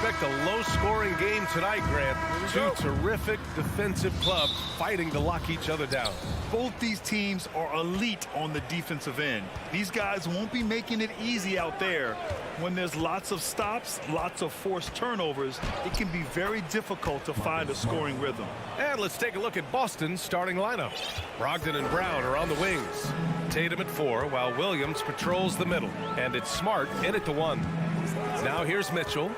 expect a low-scoring game tonight, Grant. Two terrific defensive clubs fighting to lock each other down. Both these teams are elite on the defensive end. These guys won't be making it easy out there. When there's lots of stops, lots of forced turnovers, it can be very difficult to find a scoring rhythm. And let's take a look at Boston's starting lineup. Brogdon and Brown are on the wings. Tatum at 4, while Williams patrols the middle. And it's Smart in at the 1. Now here's Mitchell.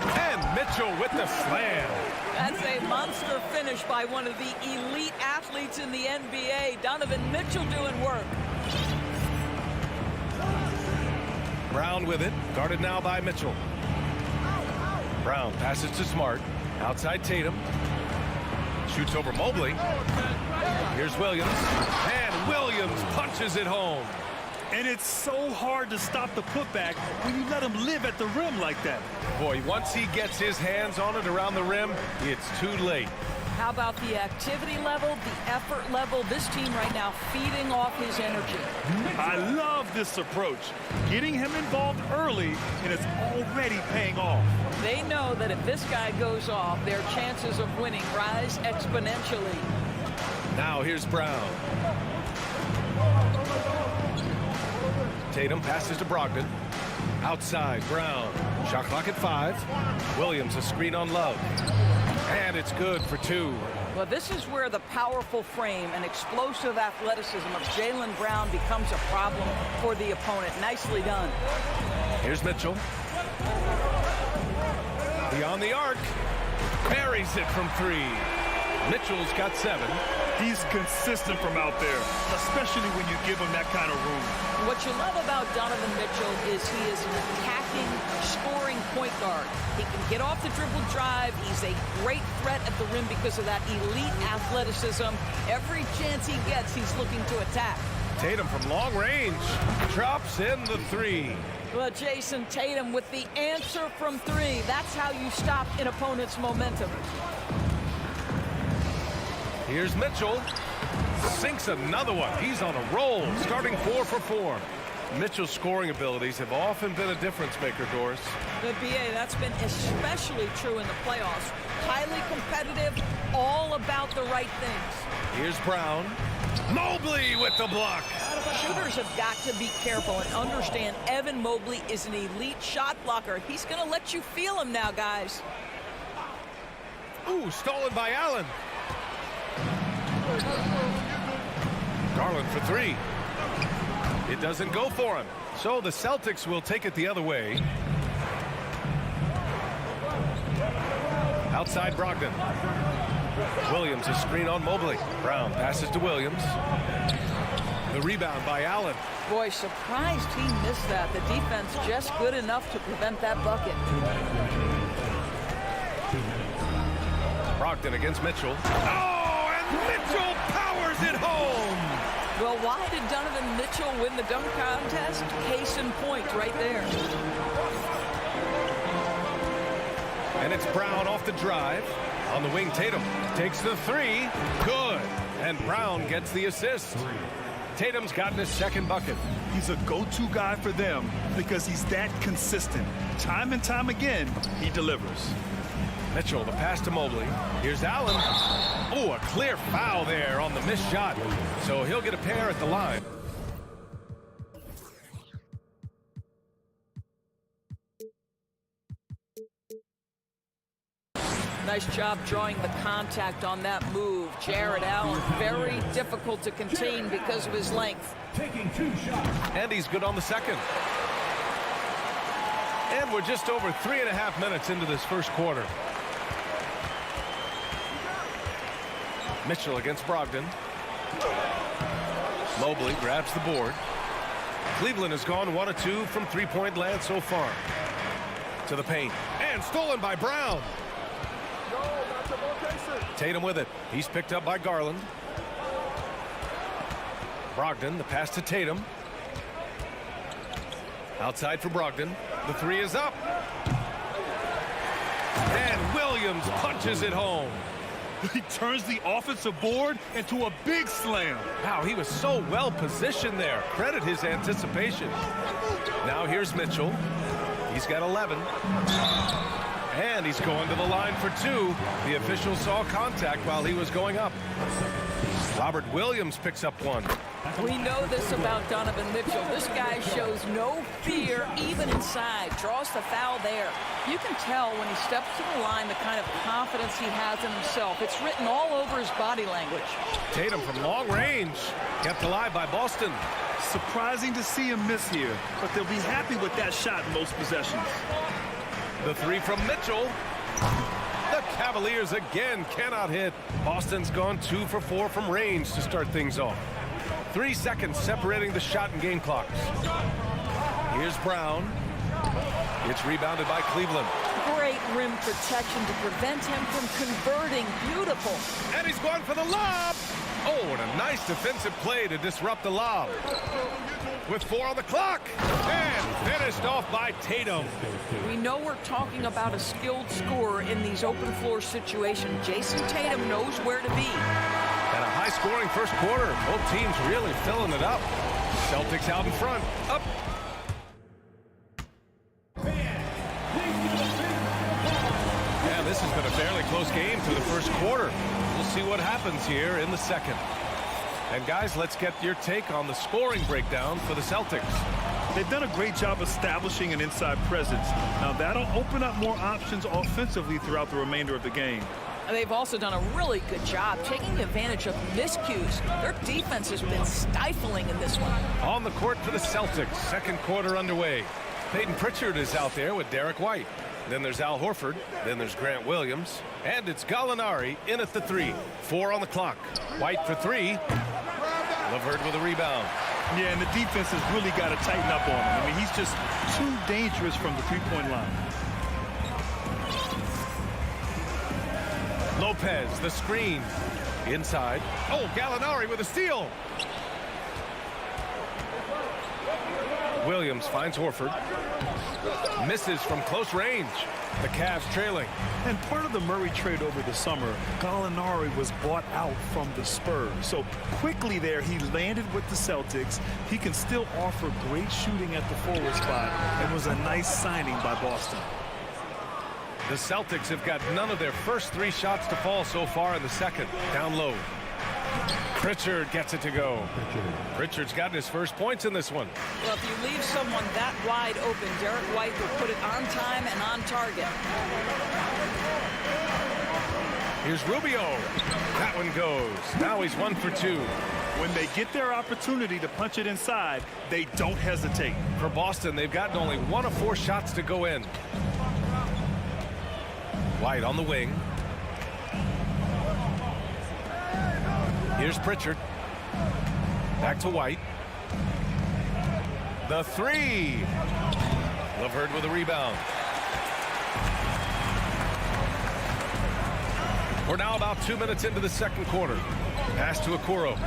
And Mitchell with the slam. That's a monster finish by one of the elite athletes in the NBA. Donovan Mitchell doing work. Brown with it, guarded now by Mitchell. Brown passes to Smart. Outside Tatum. Shoots over Mobley. Here's Williams. And Williams punches it home. And it's so hard to stop the putback when you let him live at the rim like that. Boy, once he gets his hands on it around the rim, it's too late. How about the activity level, the effort level? This team right now feeding off his energy. I love this approach. Getting him involved early, and it's already paying off. They know that if this guy goes off, their chances of winning rise exponentially. Now here's Brown. Tatum passes to Brogdon. Outside, Brown. Shot clock at 5. Williams a screen on Love. And it's good for 2. Well, this is where the powerful frame and explosive athleticism of Jaylen Brown becomes a problem for the opponent. Nicely done. Here's Mitchell. Beyond the arc. Buries it from 3. Mitchell's got 7. He's consistent from out there, especially when you give him that kind of room. What you love about Donovan Mitchell is he is an attacking, scoring point guard. He can get off the dribble drive. He's a great threat at the rim because of that elite athleticism. Every chance he gets, he's looking to attack. Tatum from long range. Drops in the 3. Well, Jason, Tatum with the answer from 3. That's how you stop an opponent's momentum. Here's Mitchell. Sinks another one. He's on a roll, starting 4 for 4. Mitchell's scoring abilities have often been a difference maker, Doris. The BA, that's been especially true in the playoffs. Highly competitive, all about the right things. Here's Brown. Mobley with the block. Shooters have got to be careful and understand Evan Mobley is an elite shot blocker. He's going to let you feel him now, guys. Ooh, stolen by Allen. Garland for 3. It doesn't go for him. So the Celtics will take it the other way. Outside Brogdon. Williams a screen on Mobley. Brown passes to Williams. The rebound by Allen. Boy, surprised he missed that. The defense just good enough to prevent that bucket. Brogdon against Mitchell. Oh, and Mitchell powers it home. Well, why did Donovan Mitchell win the dunk contest? Case in point right there. And it's Brown off the drive. On the wing, Tatum takes the 3. Good. And Brown gets the assist. Tatum's gotten his 2nd bucket. He's a go-to guy for them because he's that consistent. Time and time again, he delivers. Mitchell, the pass to Mobley. Here's Allen. Oh, a clear foul there on the missed shot. So he'll get a pair at the line. Nice job drawing the contact on that move. Jared Allen, very difficult to contain because of his length. Taking 2 shots. And he's good on the 2nd. And we're just over 3.5 minutes into this first quarter. Mitchell against Brogdon. Mobley grabs the board. Cleveland has gone 1 of 2 from 3-point land so far. To the paint. And stolen by Brown. Tatum with it. He's picked up by Garland. Brogdon, the pass to Tatum. Outside for Brogdon. The 3 is up. And Williams punches it home. He turns the offensive board into a big slam. Wow, he was so well positioned there. Credit his anticipation. Now here's Mitchell. He's got 11. And he's going to the line for 2. The official saw contact while he was going up. Robert Williams picks up 1. We know this about Donovan Mitchell. This guy shows no fear even inside. Draws the foul there. You can tell when he steps to the line the kind of confidence he has in himself. It's written all over his body language. Tatum from long range. Kept alive by Boston. Surprising to see him miss here, but they'll be happy with that shot in most possessions. The 3 from Mitchell. The Cavaliers again cannot hit. Boston's gone 2 for 4 from range to start things off. 3 seconds separating the shot and game clocks. Here's Brown. It's rebounded by Cleveland. Great rim protection to prevent him from converting. Beautiful. And he's going for the lob. Oh, and a nice defensive play to disrupt the lob. With 4 on the clock. And finished off by Tatum. We know we're talking about a skilled scorer in these open floor situations. Jason Tatum knows where to be. And a high-scoring first quarter. Both teams really filling it up. Celtics out in front. Up. Yeah, this has been a fairly close game through the first quarter. We'll see what happens here in the second. And guys, let's get your take on the scoring breakdown for the Celtics. They've done a great job establishing an inside presence. Now that'll open up more options offensively throughout the remainder of the game. They've also done a really good job taking advantage of miscues. Their defense has been stifling in this one. On the court for the Celtics, second quarter underway. Peyton Pritchard is out there with Derek White. Then there's Al Horford. Then there's Grant Williams. And it's Gallinari in at the 3. 4 on the clock. White for 3. LeVert with a rebound. Yeah, and the defense has really got to tighten up on him. I mean, he's just too dangerous from the three-point line. Lopez, the screen. Inside. Oh, Gallinari with a steal. Williams finds Horford. Misses from close range. The Cavs trailing. And part of the Murray trade over the summer, Gallinari was bought out from the Spurs. So quickly there, he landed with the Celtics. He can still offer great shooting at the forward spot. It was a nice signing by Boston. The Celtics have got none of their first 3 shots to fall so far in the second. Down low. Pritchard gets it to go. Pritchard's gotten his first points in this one. Well, if you leave someone that wide open, Derek White will put it on time and on target. Here's Rubio. That one goes. Now he's 1 for 2. When they get their opportunity to punch it inside, they don't hesitate. For Boston, they've gotten only 1 of 4 shots to go in. White on the wing. Here's Pritchard. Back to White. The 3. LeVert with a rebound. We're now about 2 minutes into the second quarter. Pass to Okoro.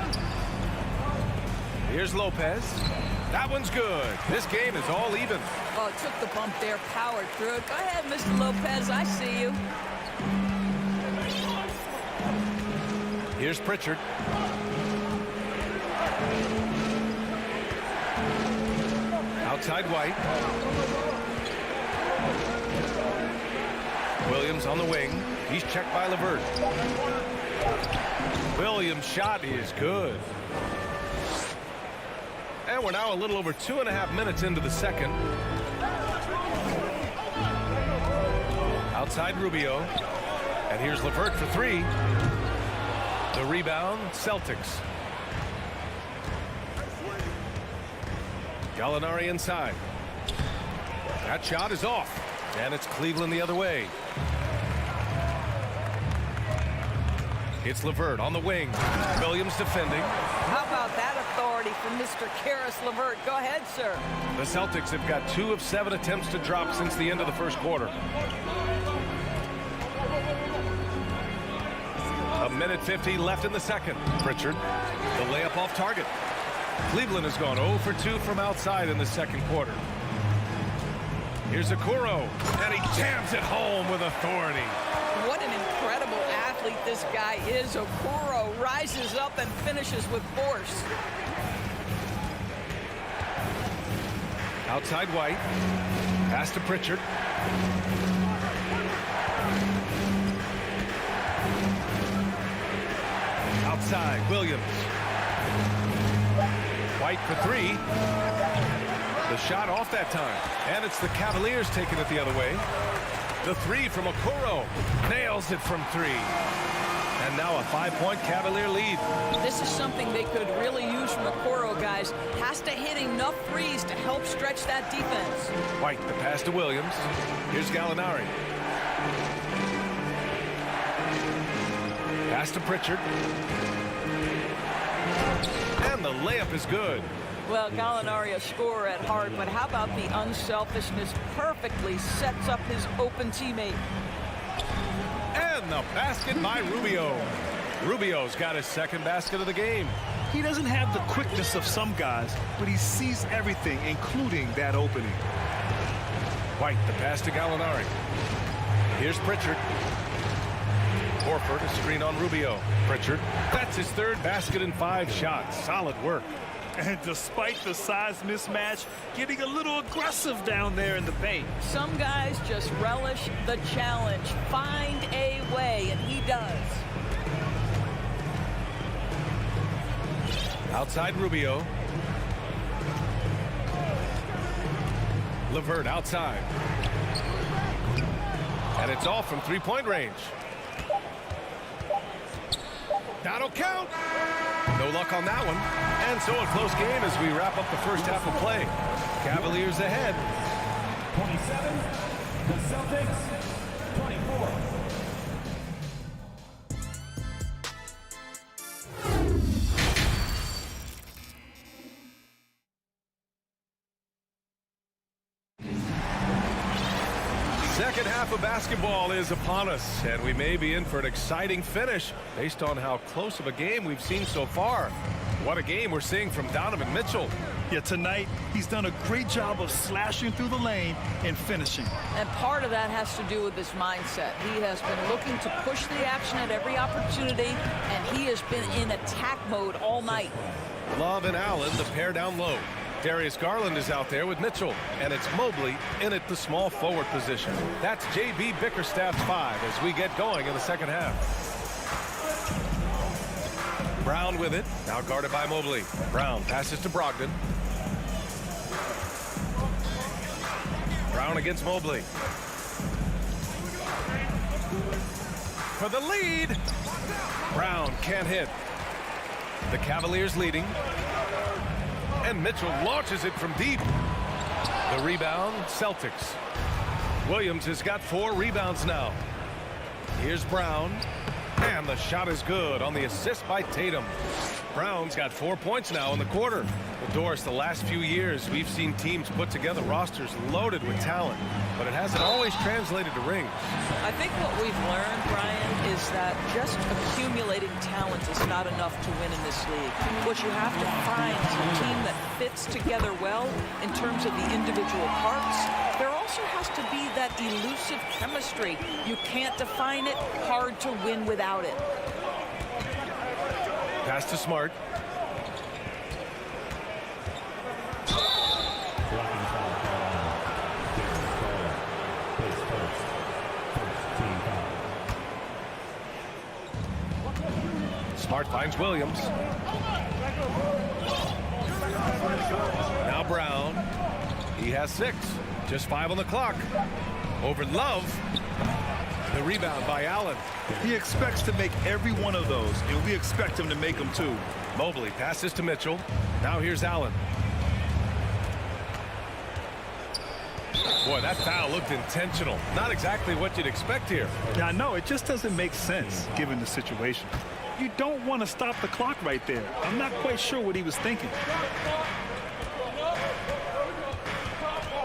Here's Lopez. That one's good. This game is all even. Oh, it took the bump there, powered through it. Go ahead, Mr. Lopez. I see you. Here's Pritchard. Outside White. Williams on the wing. He's checked by LeVert. Williams' shot is good. And we're now a little over 2.5 minutes into the second. Outside Rubio. And here's LeVert for 3. The rebound, Celtics. Gallinari inside. That shot is off. And it's Cleveland the other way. It's LeVert on the wing. Williams defending. How about that authority from Mr. Karis LeVert? Go ahead, sir. The Celtics have got 2 of 7 attempts to drop since the end of the first quarter. A minute 50 left in the second. Pritchard, the layup off target. Cleveland has gone 0 for 2 from outside in the second quarter. Here's Okoro, and he jams it home with authority. What an incredible athlete athlete this guy is. Okoro rises up and finishes with force. Outside White. Pass to Pritchard. Outside Williams. White for three. The shot off that time. And it's the Cavaliers taking it the other way. The three from Okoro. Nails it from three. And now a 5-point Cavalier lead. This is something they could really use from Okoro, guys. Has to hit enough threes to help stretch that defense. White, the pass to Williams. Here's Gallinari. Pass to Pritchard. And the layup is good. Well, Gallinari a scorer at heart, but how about the unselfishness? Perfectly sets up his open teammate. And the basket by Rubio. Rubio's got his second basket of the game. He doesn't have the quickness of some guys, but he sees everything, including that opening. White, the pass to Gallinari. Here's Pritchard. Horford, a screen on Rubio. Pritchard, that's his third basket in 5 shots. Solid work. And despite the size mismatch, getting a little aggressive down there in the paint. Some guys just relish the challenge. Find a way, and he does. Outside Rubio. LeVert outside. And it's off from three-point range. That'll count. No luck on that one. And so a close game as we wrap up the first half of play. Cavaliers ahead. 27, the Celtics, 24. Second half of basketball is upon us, and we may be in for an exciting finish based on how close of a game we've seen so far. What a game we're seeing from Donovan Mitchell. Yeah, tonight he's done a great job of slashing through the lane and finishing. And part of that has to do with his mindset. He has been looking to push the action at every opportunity, and he has been in attack mode all night. Love and Allen, the pair down low. Darius Garland is out there with Mitchell, and it's Mobley in at the small forward position. That's J.B. Bickerstaff's 5 as we get going in the second half. Brown with it, now guarded by Mobley. Brown passes to Brogdon. Brown against Mobley. For the lead. Brown can't hit. The Cavaliers leading. And Mitchell launches it from deep. The rebound, Celtics. Williams has got 4 rebounds now. Here's Brown. And the shot is good on the assist by Tatum. Brown's got 4 points now in the quarter. Well, Doris, the last few years, we've seen teams put together rosters loaded with talent, but it hasn't always translated to rings. I think what we've learned, Brian, is that just accumulating talent is not enough to win in this league. What you have to find is a team that fits together well in terms of the individual parts. There also has to be that elusive chemistry. You can't define it, hard to win without it. Pass to Smart. Smart finds Williams. Now Brown. He has 6. Just 5 on the clock. Over Love. The rebound by Allen. He expects to make every one of those, and we expect him to make them too. Mobley passes to Mitchell. Now here's Allen. Boy, that foul looked intentional. Not exactly what you'd expect here. Yeah, I know. It just doesn't make sense given the situation. You don't want to stop the clock right there. I'm not quite sure what he was thinking.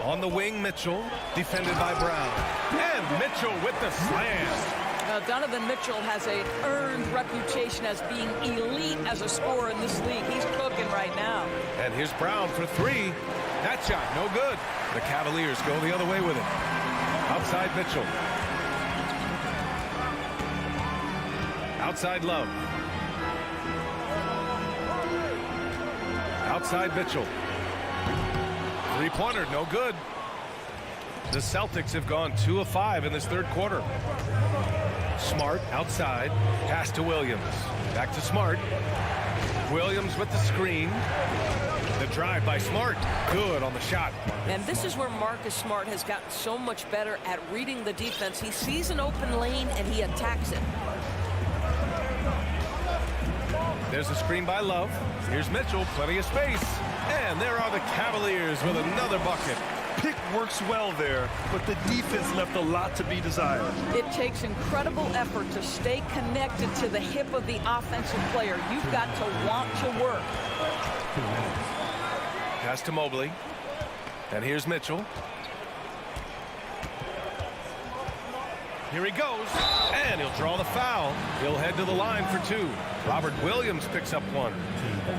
On the wing, Mitchell, defended by Brown. And Mitchell with the slam. Now, Donovan Mitchell has an earned reputation as being elite as a scorer in this league. He's cooking right now. And here's Brown for 3. That shot, no good. The Cavaliers go the other way with it. Outside Mitchell. Outside Love. Outside Mitchell. Three-pointer, no good. The Celtics have gone 2 of 5 in this third quarter. Smart outside. Pass to Williams. Back to Smart. Williams with the screen. The drive by Smart. Good on the shot. And this is where Marcus Smart has gotten so much better at reading the defense. He sees an open lane and he attacks it. There's a screen by Love. Here's Mitchell. Plenty of space. And there are the Cavaliers with another bucket. Pick works well there, but the defense left a lot to be desired. It takes incredible effort to stay connected to the hip of the offensive player. You've got to want to work. Pass to Mobley. And here's Mitchell. Here he goes. And he'll draw the foul. He'll head to the line for 2. Robert Williams picks up 1.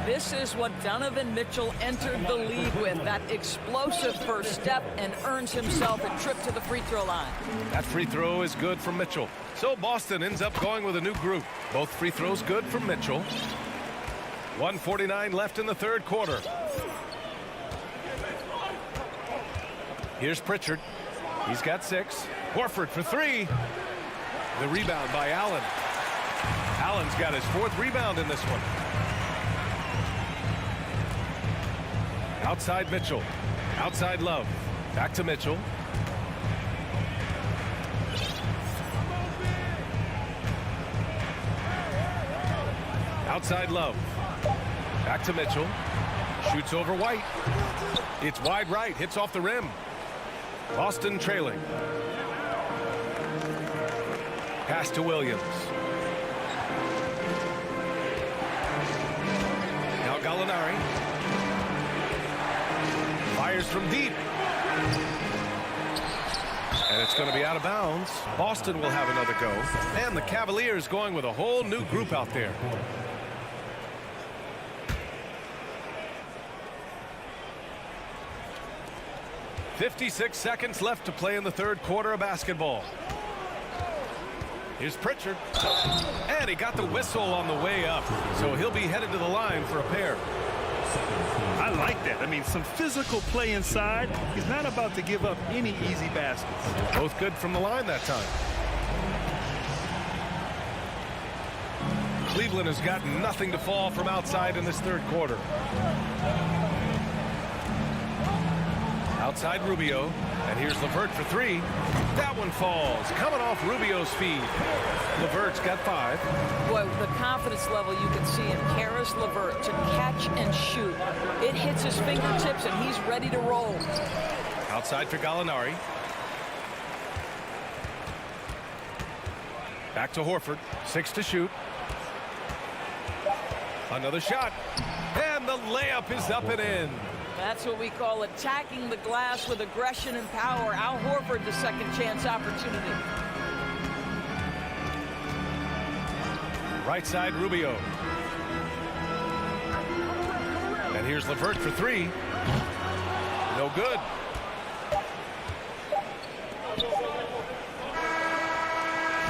This is what Donovan Mitchell entered the league with, that explosive first step, and earns himself a trip to the free throw line. That free throw is good from Mitchell. So Boston ends up going with a new group. Both free throws good from Mitchell. 1:49 left in the third quarter. Here's Pritchard. He's got 6. Horford for 3. The rebound by Allen. Allen's got his 4th rebound in this one. Outside Mitchell. Outside Love. Back to Mitchell. Outside Love. Back to Mitchell. Shoots over White. It's wide right. Hits off the rim. Boston trailing. Pass to Williams. Now Gallinari. Fires from deep. And it's going to be out of bounds. Boston will have another go. And the Cavaliers going with a whole new group out there. .56 seconds left to play in the third quarter of basketball. Here's Pritchard. And he got the whistle on the way up. So he'll be headed to the line for a pair. I like that. I mean, some physical play inside. He's not about to give up any easy baskets. Both good from the line that time. Cleveland has got nothing to fall from outside in this third quarter. Outside Rubio. And here's LeVert for 3. That one falls. Coming off Rubio's feed. LeVert's got 5. Boy, the confidence level you can see in Karis LeVert to catch and shoot. It hits his fingertips and he's ready to roll. Outside for Gallinari. Back to Horford. 6 to shoot. Another shot. And the layup is up and in. That's what we call attacking the glass with aggression and power. Al Horford, the second chance opportunity. Right side, Rubio. And here's LeVert for 3. No good.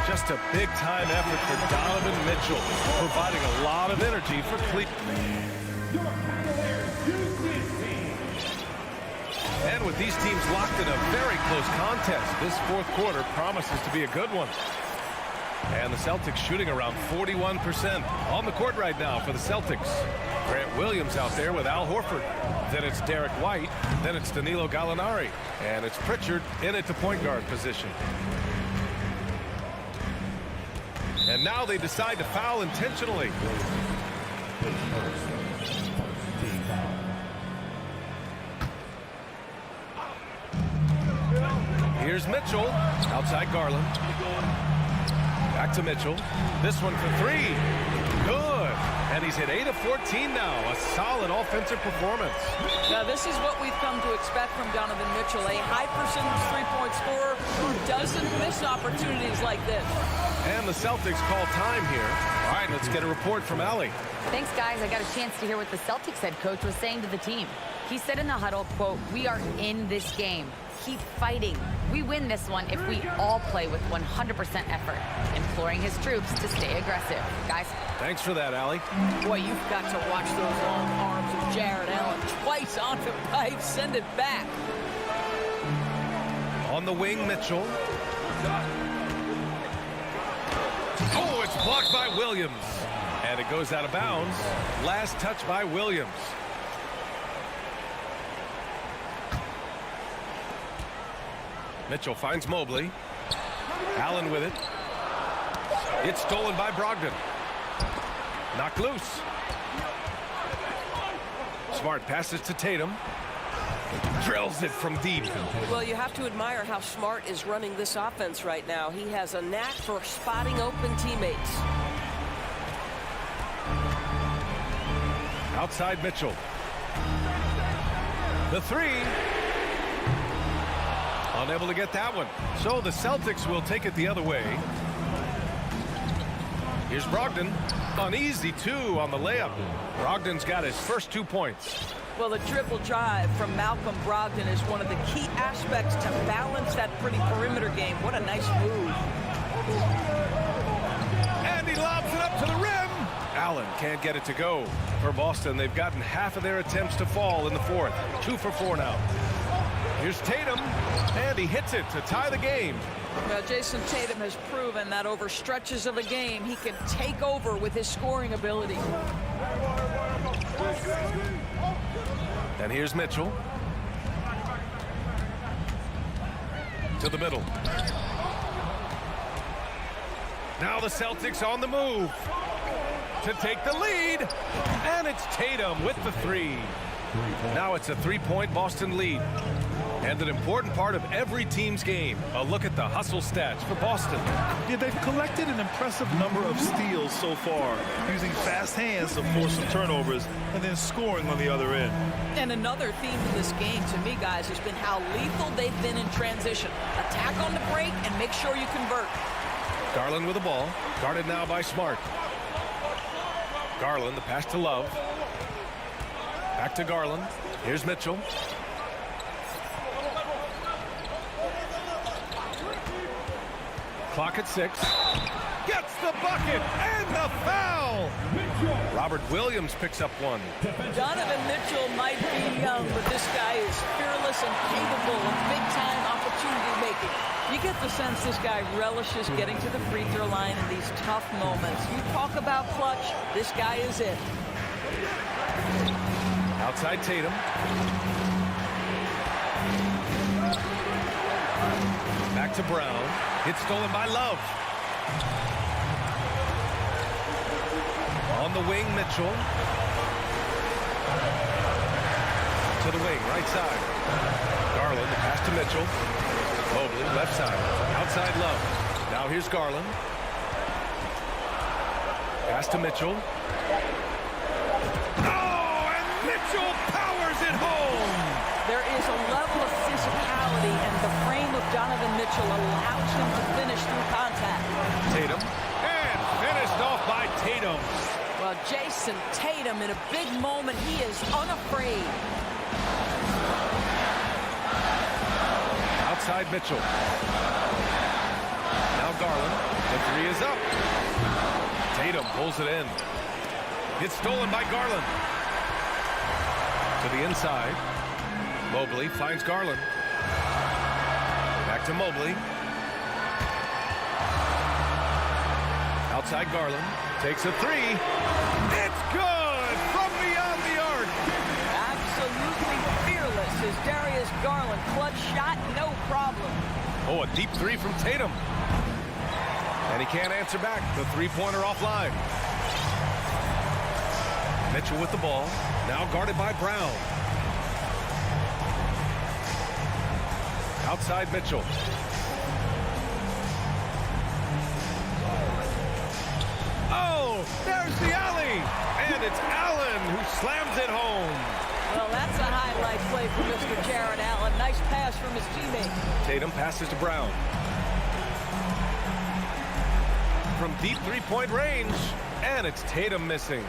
Just a big-time effort for Donovan Mitchell, providing a lot of energy for Cleveland. And with these teams locked in a very close contest, this fourth quarter promises to be a good one. And the Celtics shooting around 41%. On the court right now for the Celtics. Grant Williams out there with Al Horford. Then it's Derek White. Then it's Danilo Gallinari. And it's Pritchard in at the point guard position. And now they decide to foul intentionally. Here's Mitchell. Outside Garland. Back to Mitchell. This one for 3. Good. And he's hit 8 of 14 now. A solid offensive performance. Now, this is what we've come to expect from Donovan Mitchell, a high-percentage three-point scorer who doesn't miss opportunities like this. And the Celtics call time here. All right, let's get a report from Allie. Thanks, guys. I got a chance to hear what the Celtics head coach was saying to the team. He said in the huddle, quote, "We are in this game. Keep fighting. We win this one if we all play with 100% effort," imploring his troops to stay aggressive. Guys. Thanks for that, Allie. Boy, you've got to watch those long arms of Jared Allen. Twice on the pipe, send it back. On the wing, Mitchell. Oh, it's blocked by Williams. And it goes out of bounds. Last touch by Williams. Mitchell finds Mobley. Allen with it. It's stolen by Brogdon. Knocked loose. Smart passes to Tatum. Drills it from deep. Well, you have to admire how Smart is running this offense right now. He has a knack for spotting open teammates. Outside Mitchell. The three. Unable to get that one. So the Celtics will take it the other way. Here's Brogdon. An easy two on the layup. Brogdon's got his first 2 points. Well, the dribble drive from Malcolm Brogdon is one of the key aspects to balance that pretty perimeter game. What a nice move. And he lobs it up to the rim. Allen can't get it to go. For Boston, they've gotten half of their attempts to fall in the fourth. 2 for 4 now. Here's Tatum, and he hits it to tie the game. Well, Jason Tatum has proven that over stretches of a game, he can take over with his scoring ability. And here's Mitchell. To the middle. Now the Celtics on the move to take the lead. And it's Tatum with the three. Now it's a 3-point Boston lead. And an important part of every team's game. A look at the hustle stats for Boston. Yeah, they've collected an impressive number of steals so far, using fast hands to force some turnovers and then scoring on the other end. And another theme in this game, to me, guys, has been how lethal they've been in transition. Attack on the break and make sure you convert. Garland with the ball. Guarded now by Smart. Garland, the pass to Love. Back to Garland. Here's Mitchell. Clock at 6. Gets the bucket and the foul. Robert Williams picks up one. Donovan Mitchell might be young, but this guy is fearless and capable of big-time opportunity making. You get the sense this guy relishes getting to the free throw line in these tough moments. You talk about clutch, this guy is it. Outside Tatum. Back to Brown. It's stolen by Love. On the wing, Mitchell. To the wing, right side. Garland, the pass to Mitchell. Mobley, left side. Outside Love. Now here's Garland. Pass to Mitchell. Oh, and Mitchell powers it home. There is a level of physicality, and the frame of Donovan Mitchell allows him to finish through contact. Tatum. And finished off by Tatum. Well, Jason Tatum, in a big moment, he is unafraid. Outside Mitchell. Now Garland. The three is up. Tatum pulls it in. It's stolen by Garland. To the inside. Mobley finds Garland. Back to Mobley. Outside Garland. Takes a three. It's good from beyond the arc. Absolutely fearless is Darius Garland. Clutch shot, no problem. Oh, a deep three from Tatum. And he can't answer back. The three-pointer offline. Mitchell with the ball. Now guarded by Brown. Outside Mitchell. Oh, there's the alley. And it's Allen who slams it home. Well, that's a highlight play for Mr. Jared Allen. Nice pass from his teammate. Tatum passes to Brown. From deep three-point range. And it's Tatum missing.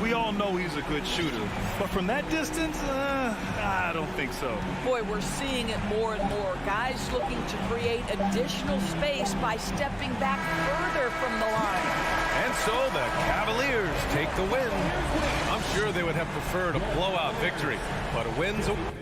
We all know he's a good shooter, but from that distance, I don't think so. Boy, we're seeing it more and more. Guys looking to create additional space by stepping back further from the line. And so the Cavaliers take the win. I'm sure they would have preferred a blowout victory, but a win's a win.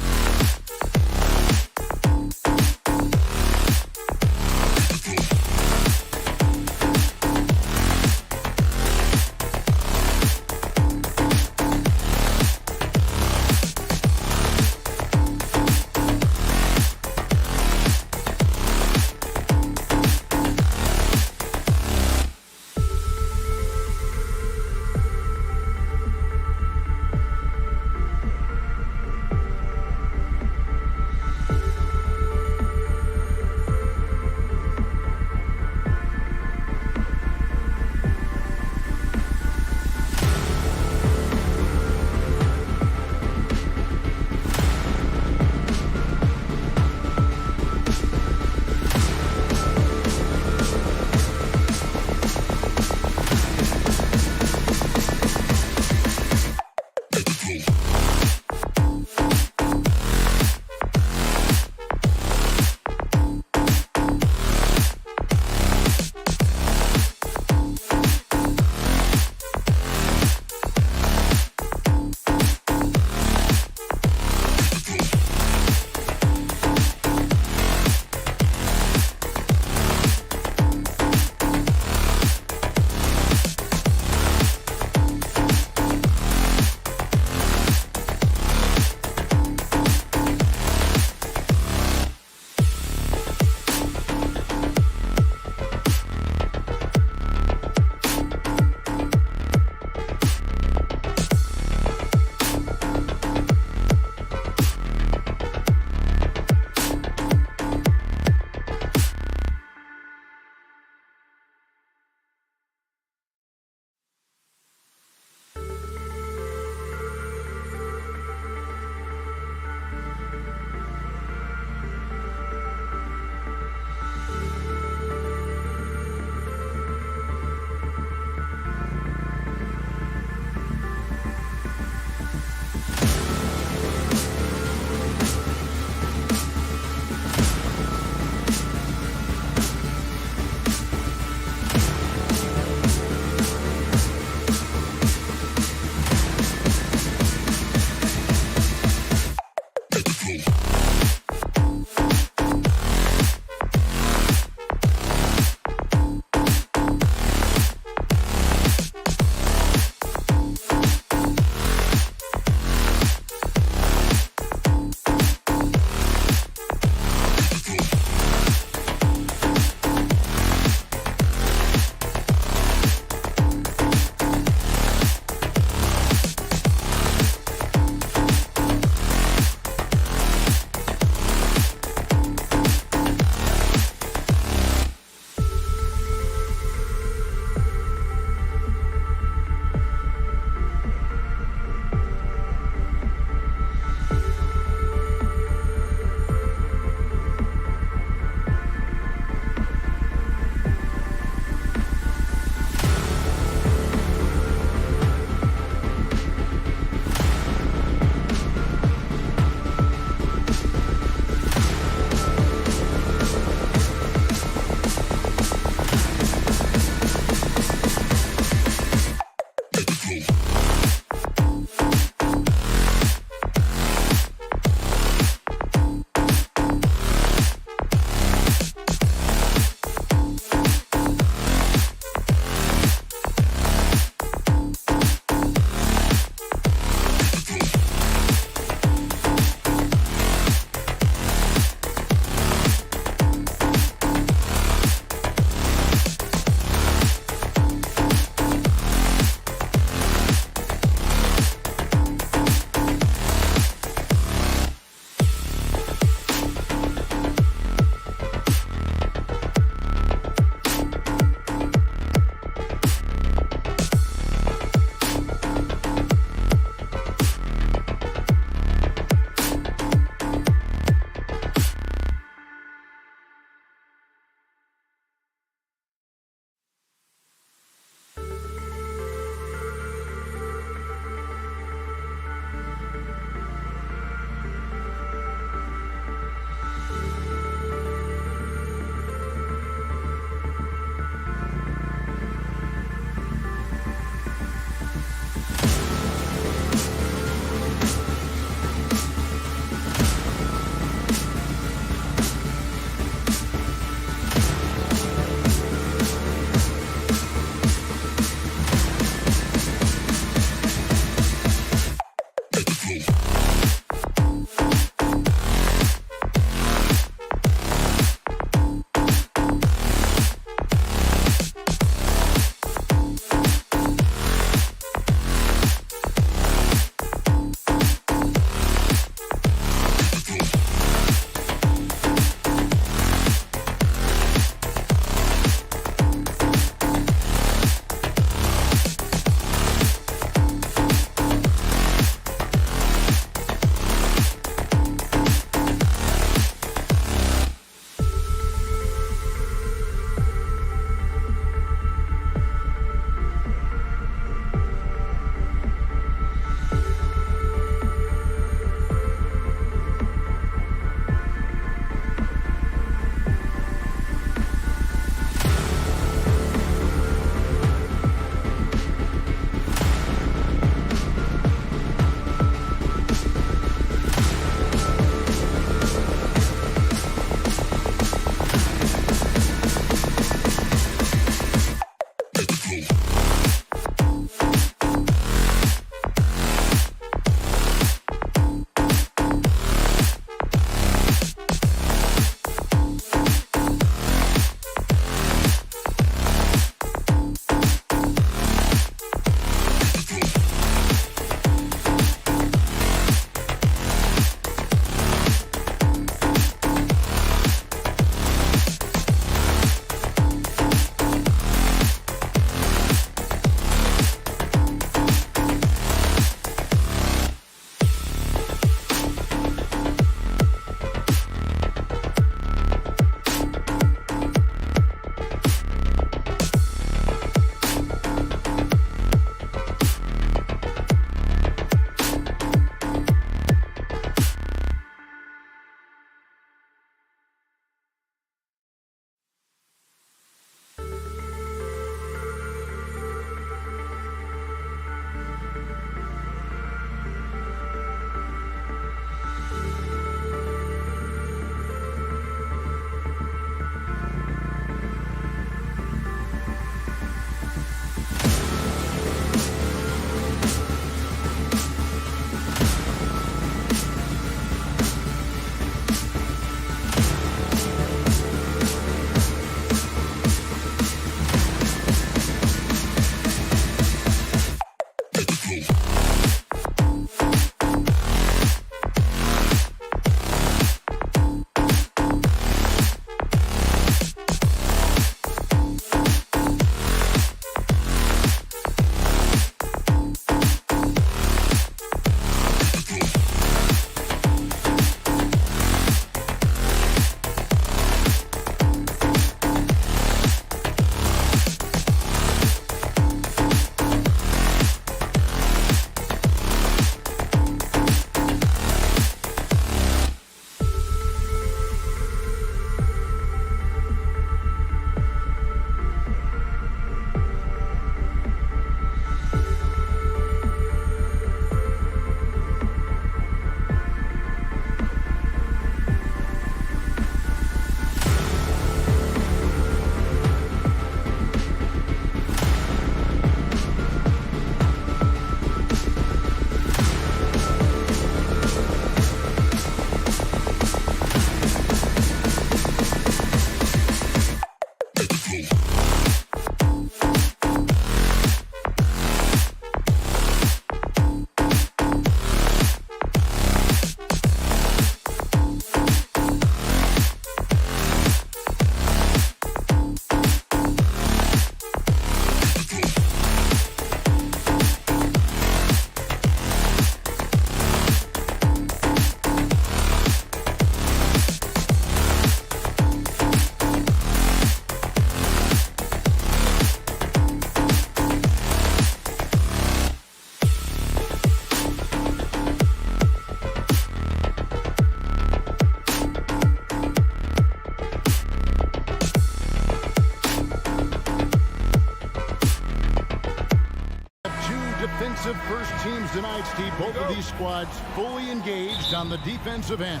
tonight, Steve. Both of these squads fully engaged on the defensive end.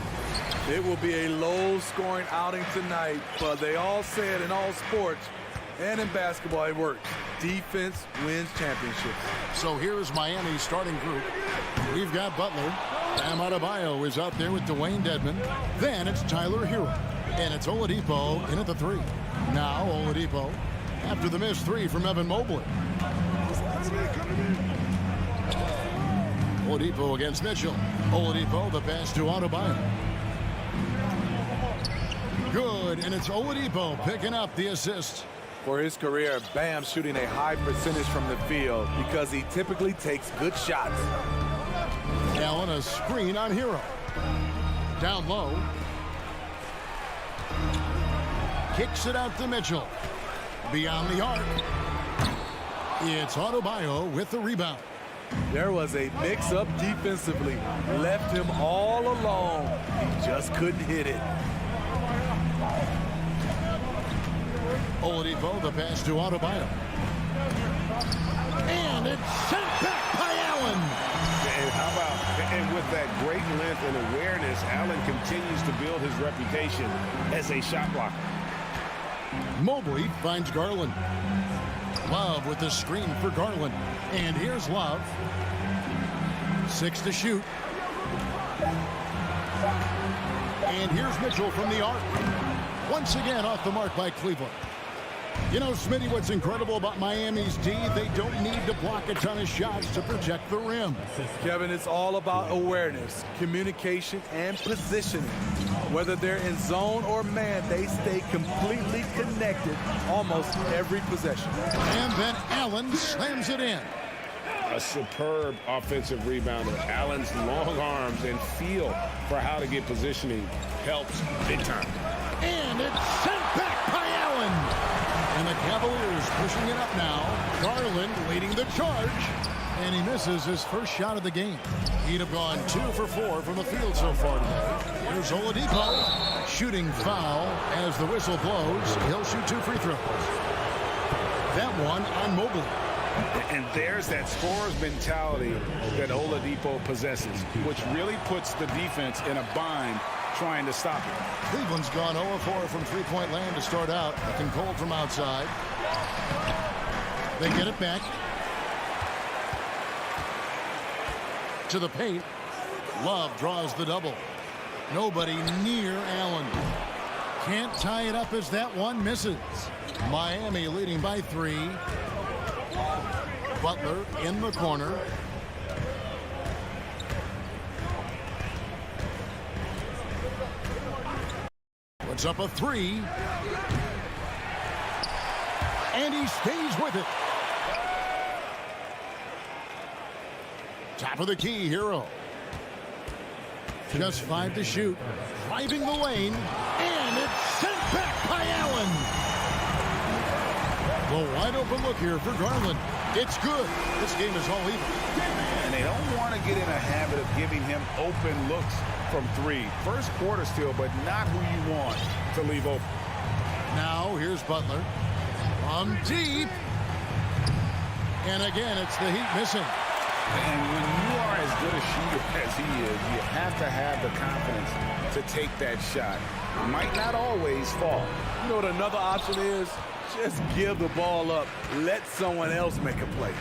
It will be a low-scoring outing tonight, but they all say it in all sports and in basketball, it works. Defense wins championships. So here's Miami's starting group. We've got Butler. Bam Adebayo is out there with Dwayne Dedmon. Then it's Tyler Hero. And it's Oladipo in at the 3. Now Oladipo after the missed 3 from Evan Mobley. Oladipo against Mitchell. Oladipo, the pass to Adebayo. Good, and it's Oladipo picking up the assist. For his career, Bam shooting a high percentage from the field because he typically takes good shots. Allen, a screen on Hero. Down low. Kicks it out to Mitchell. Beyond the arc. It's Adebayo with the rebound. There was a mix-up defensively. Left him all alone. He just couldn't hit it. Oladipo, the pass to Adebayo. And it's sent back by Allen. And how about, and with that great length and awareness, Allen continues to build his reputation as a shot blocker. Mobley finds Garland. Love with the screen for Garland. And here's Love. 6 to shoot. And here's Mitchell from the arc. Once again off the mark by Cleveland. You know, Smitty, what's incredible about Miami's D, they don't need to block a ton of shots to protect the rim. Kevin, it's all about awareness, communication, and positioning. Whether they're in zone or man, they stay completely connected almost every possession. And then Allen slams it in. A superb offensive rebounder. Allen's long arms and feel for how to get positioning helps big time. And it's sent back by Allen. And the Cavaliers pushing it up now. Garland leading the charge. And he misses his first shot of the game. He'd have gone 2 for 4 from the field so far today. Here's Oladipo. Shooting foul as the whistle blows. He'll shoot 2 free throws. That one on Mobley. And there's that scorer's mentality that Oladipo possesses, which really puts the defense in a bind trying to stop it. Cleveland's gone 0-4 from three-point land to start out. Looking cold from outside. They get it back. To the paint. Love draws the double. Nobody near Allen. Can't tie it up as that one misses. Miami leading by 3. Butler in the corner. Puts up a 3. And he stays with it. Top of the key, Hero. Just 5 to shoot. Driving the lane. And it's sent back by Allen. The wide open look here for Garland. It's good. This game is all even. And they don't want to get in a habit of giving him open looks from 3. First quarter still, but not who you want to leave open. Now here's Butler. From deep. And again, it's the Heat missing. And when you are as good a shooter as he is, you have to have the confidence to take that shot. Might not always fall. You know what another option is? Just give the ball up. Let someone else make a play.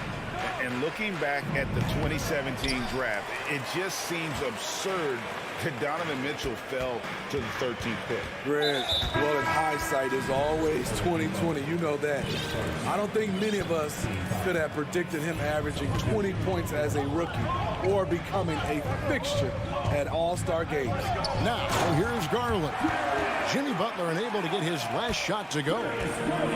And looking back at the 2017 draft, it just seems absurd that Donovan Mitchell fell to the 13th pick. Greg, well, in hindsight is always 20/20. You know that. I don't think many of us could have predicted him averaging 20 points as a rookie or becoming a fixture at All-Star games. Now, here's Garland. Jimmy Butler unable to get his last shot to go.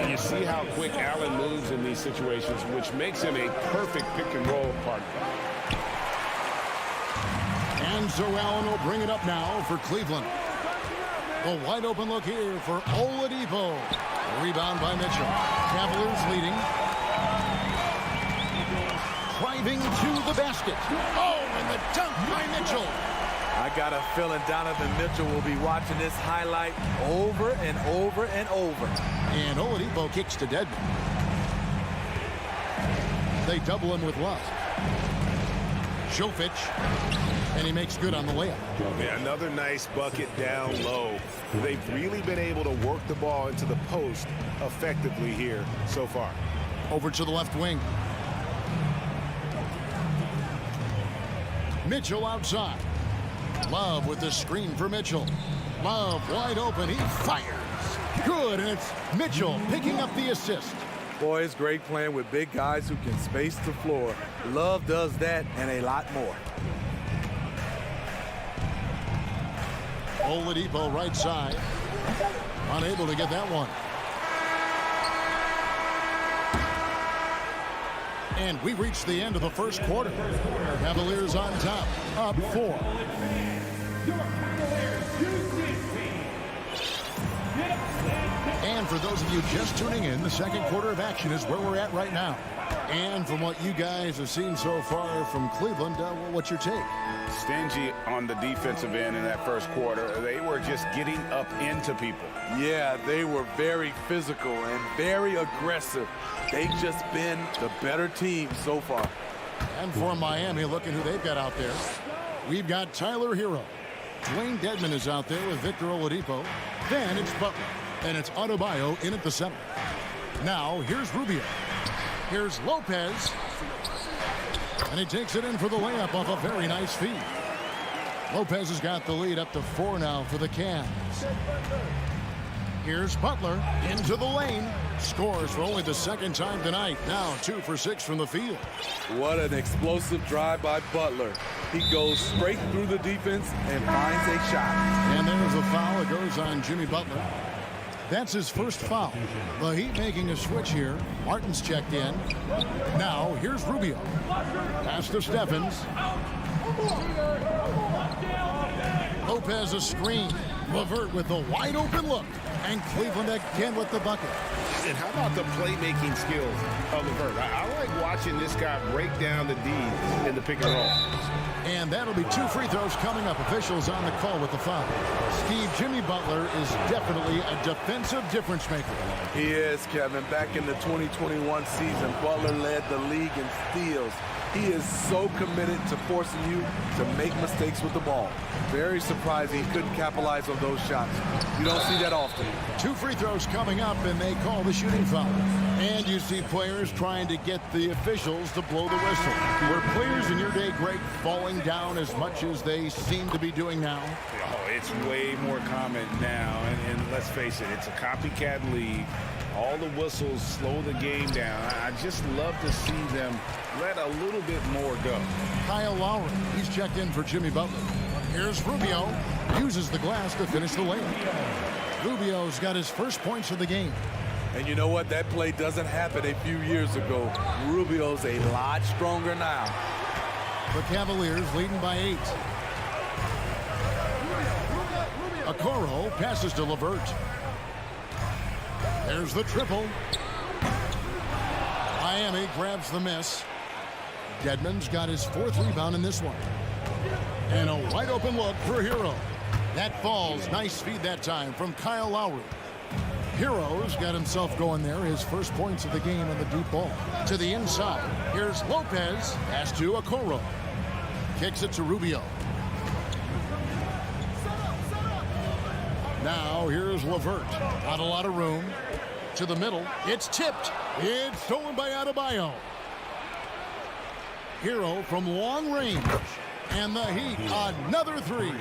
You see how quick Allen moves in these situations, which makes him a perfect pick-and-roll partner. And so Allen will bring it up now for Cleveland. A wide open look here for Oladipo. Rebound by Mitchell. Cavaliers leading. Driving to the basket. Oh, and the dunk by Mitchell. I got a feeling Donovan Mitchell will be watching this highlight over and over and over. And Oladipo kicks to Dedmon. They double him with Love. Jovic, and he makes good on the layup. Yeah, another nice bucket down low. They've really been able to work the ball into the post effectively here so far. Over to the left wing. Mitchell outside. Love with the screen for Mitchell. Love wide open. He fires. Good, and it's Mitchell picking up the assist. Boy, it's great playing with big guys who can space the floor. Love does that and a lot more. Oladipo right side. Unable to get that one. And we reach the end of the first quarter. Cavaliers on top, up 4. And for those of you just tuning in, the second quarter of action is where we're at right now. And from what you guys have seen so far from Cleveland, what's your take? Stingy on the defensive end in that first quarter. They were just getting up into people. Yeah, they were very physical and very aggressive. They've just been the better team so far. And for Miami, looking who they've got out there. We've got Tyler Hero. Dwayne Dedmon is out there with Victor Oladipo. Then it's Butler. And it's Adebayo in at the center. Now, here's Rubio. Here's Lopez. And he takes it in for the layup off a very nice feed. Lopez has got the lead up to 4 now for the Cavs. Here's Butler into the lane. Scores for only the second time tonight. Now 2 for 6 from the field. What an explosive drive by Butler. He goes straight through the defense and finds a shot. And there's a foul. It goes on Jimmy Butler. That's his first foul. The Heat making a switch here. Martin's checked in. Now here's Rubio. Pass to Stephens. Lopez a screen. LeVert with the wide open look. And Cleveland again with the bucket. And how about the playmaking skills of LeVert? I like watching this guy break down the D in the pick and roll. And that'll be 2 free throws coming up. Officials on the call with the foul. Steve, Jimmy Butler is definitely a defensive difference maker. He is, Kevin. Back in the 2021 season, Butler led the league in steals. He is so committed to forcing you to make mistakes with the ball. Very surprised he couldn't capitalize on those shots. You don't see that often. 2 free throws coming up, and they call the shooting foul. And you see players trying to get the officials to blow the whistle. Were players in your day, Greg, falling down as much as they seem to be doing now? Oh, it's way more common now, and let's face it, it's a copycat league. All the whistles slow the game down. I just love to see them let a little bit more go. Kyle Lowry, he's checked in for Jimmy Butler. Here's Rubio, uses the glass to finish the layup. Rubio's got his first points of the game. And you know what? That play doesn't happen a few years ago. Rubio's a lot stronger now. The Cavaliers leading by 8. Okoro passes to LeVert. There's the triple. Miami grabs the miss. Dedmon's got his 4th rebound in this one. And a wide open look for Hero. That falls. Nice feed that time from Kyle Lowry. Hero's got himself going there. His first points of the game on the deep ball. To the inside. Here's Lopez. Pass to Okoro. Kicks it to Rubio. Now here's LeVert. Not a lot of room. To the middle. It's tipped. It's stolen by Adebayo. Hero from long range. And the Heat, another 3.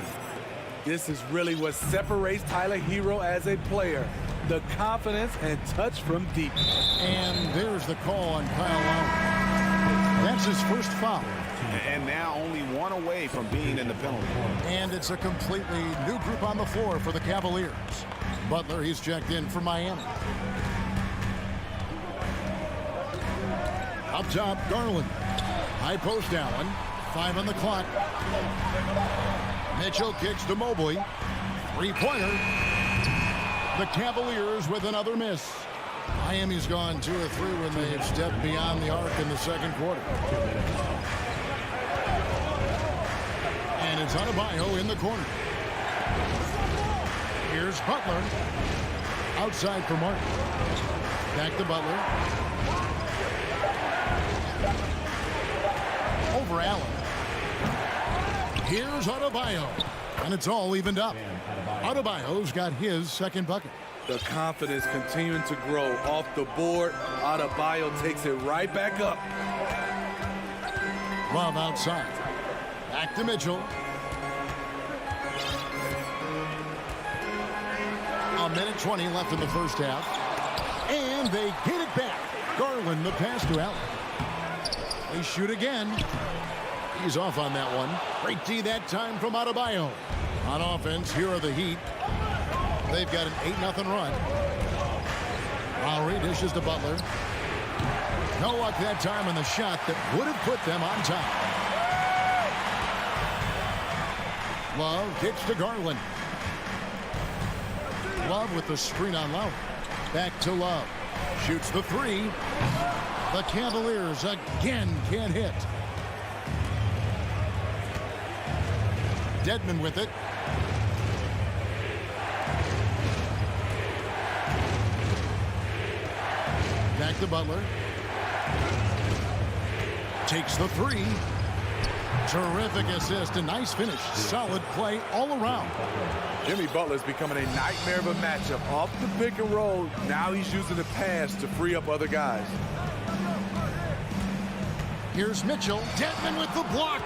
This is really what separates Tyler Hero as a player. The confidence and touch from deep. And there's the call on Kyle Lowry. That's his first foul. And now only 1 away from being in the penalty. And it's a completely new group on the floor for the Cavaliers. Butler, he's checked in for Miami. Up top, Garland. High post Allen. 5 on the clock. Mitchell kicks to Mobley. 3-pointer. The Cavaliers with another miss. Miami's gone 2 of 3 when they've stepped beyond the arc in the second quarter. And it's Adebayo in the corner. Here's Butler. Outside for Martin. Back to Butler. Over Allen. Here's Adebayo. And it's all evened up. Adebayo's got his second bucket. The confidence continuing to grow off the board. Adebayo takes it right back up. Love outside. Back to Mitchell. A minute 20 left in the first half. And they get it back. Garland, the pass to Allen. They shoot again. He's off on that one. Great D that time from Adebayo. On offense, here are the Heat. They've got an 8-0 run. Lowry dishes to Butler. No luck that time on the shot that would have put them on top. Love kicks to Garland. Love with the screen on Lowry. Back to Love. Shoots the three. The Cavaliers again can't hit. Dedmon with it. Back to Butler. Takes the three. Terrific assist. A nice finish. Solid play all around. Jimmy Butler's becoming a nightmare of a matchup. Off the pick and roll, now he's using the pass to free up other guys. Here's Mitchell. Dedmon with the block.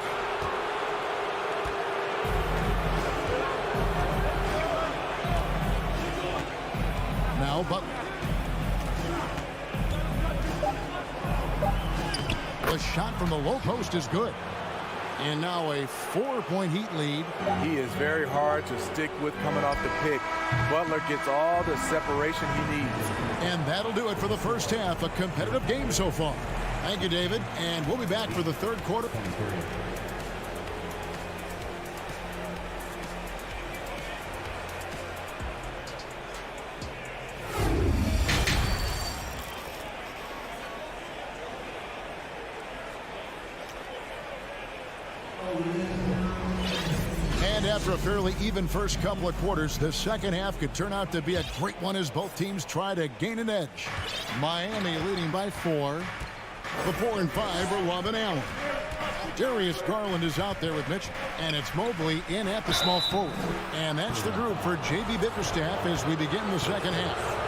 Now Butler. The shot from the low post is good. And now a 4-point Heat lead. He is very hard to stick with coming off the pick. Butler gets all the separation he needs. And that'll do it for the first half. A competitive game so far. Thank you, David. And we'll be back for the third quarter. And after a fairly even first couple of quarters, the second half could turn out to be a great one as both teams try to gain an edge. Miami leading by 4. The 4 and 5 are Love and Allen. Darius Garland is out there with Mitchell. And it's Mobley in at the small forward. And that's the group for J.B. Bickerstaff as we begin the second half.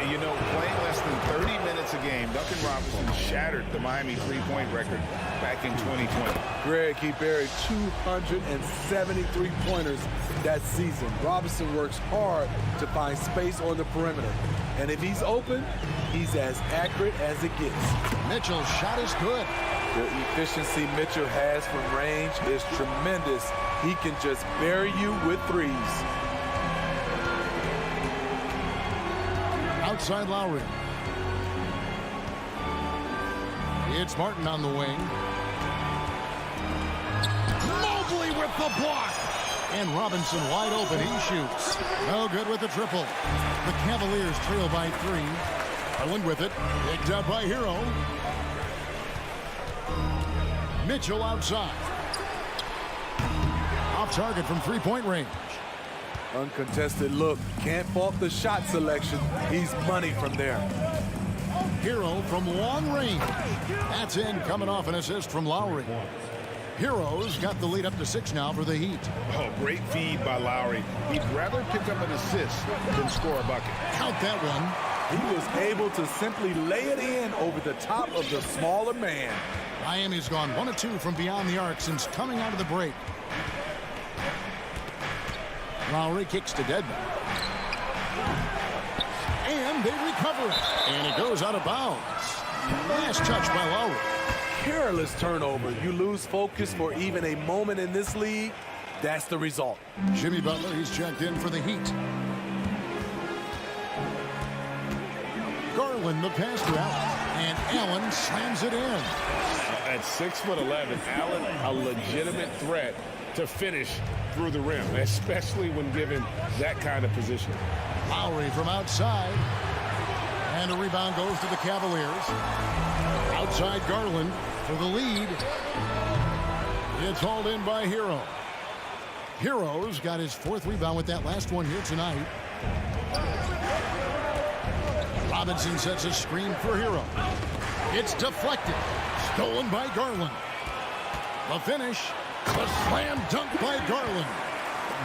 You know, playing less than 30 minutes a game, Duncan Robinson shattered the Miami three-point record back in 2020. Greg, he buried 273 pointers that season. Robinson works hard to find space on the perimeter. And if he's open, he's as accurate as it gets. Mitchell's shot is good. The efficiency Mitchell has from range is tremendous. He can just bury you with threes. Outside Lowry. It's Martin on the wing. Mobley with the block. And Robinson wide open. He shoots. No good with the triple. The Cavaliers trail by 3. Garland with it. Picked up by Hero. Mitchell outside. Off target from three-point range. Uncontested look. Can't fault the shot selection. He's money from there. Hero from long range. That's in, coming off an assist from Lowry. Hero's got the lead up to 6 now for the Heat. Oh, great feed by Lowry. He'd rather pick up an assist than score a bucket. Count that one. He was able to simply lay it in over the top of the smaller man. Miami's gone 1 of 2 from beyond the arc since coming out of the break. Lowry kicks to Dedmon. And they recover it. And it goes out of bounds. Last touch by Lowry. Careless turnover. You lose focus for even a moment in this league. That's the result. Jimmy Butler, he's checked in for the Heat. Garland, the pass to Allen. And Allen slams it in. At 6'11", Allen, a legitimate threat to finish through the rim, especially when given that kind of position. Lowry from outside. And a rebound goes to the Cavaliers. Outside Garland for the lead. It's hauled in by Hero. Hero's got his 4th rebound with that last one here tonight. Robinson sets a screen for Hero. It's deflected. Stolen by Garland. The finish The slam dunk by Garland.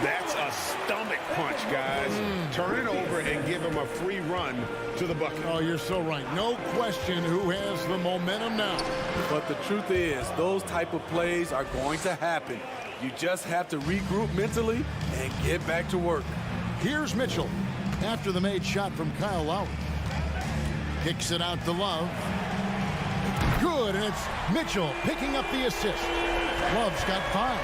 That's a stomach punch, guys. Turn it over and give him a free run to the bucket. Oh, you're so right. No question who has the momentum now. But the truth is, those type of plays are going to happen. You just have to regroup mentally and get back to work. Here's Mitchell after the made shot from Kyle Lowry. Kicks it out to Love. Good, and it's Mitchell picking up the assist. Love's got 5.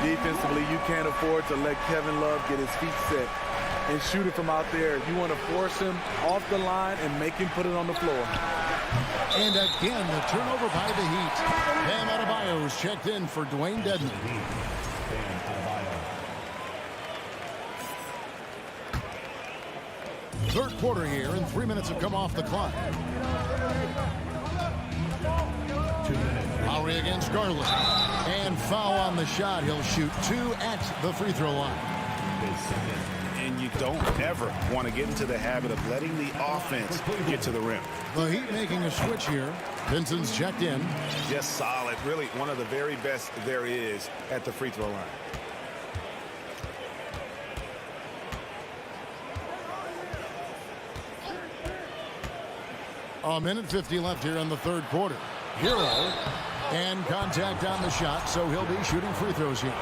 Defensively, you can't afford to let Kevin Love get his feet set and shoot it from out there. You want to force him off the line and make him put it on the floor. And again, the turnover by the Heat. Bam Adebayo's checked in for Dwayne Dedman. Third quarter here, and 3 minutes have come off the clock. 2 minutes. Lowry against Garland. And foul on the shot. He'll shoot 2 at the free throw line. And you don't ever want to get into the habit of letting the offense get to the rim. The Heat making a switch here. Vincent's checked in. Just solid. Really one of the very best there is at the free throw line. A minute 50 left here in the third quarter. Hero and contact on the shot, so he'll be shooting free throws here.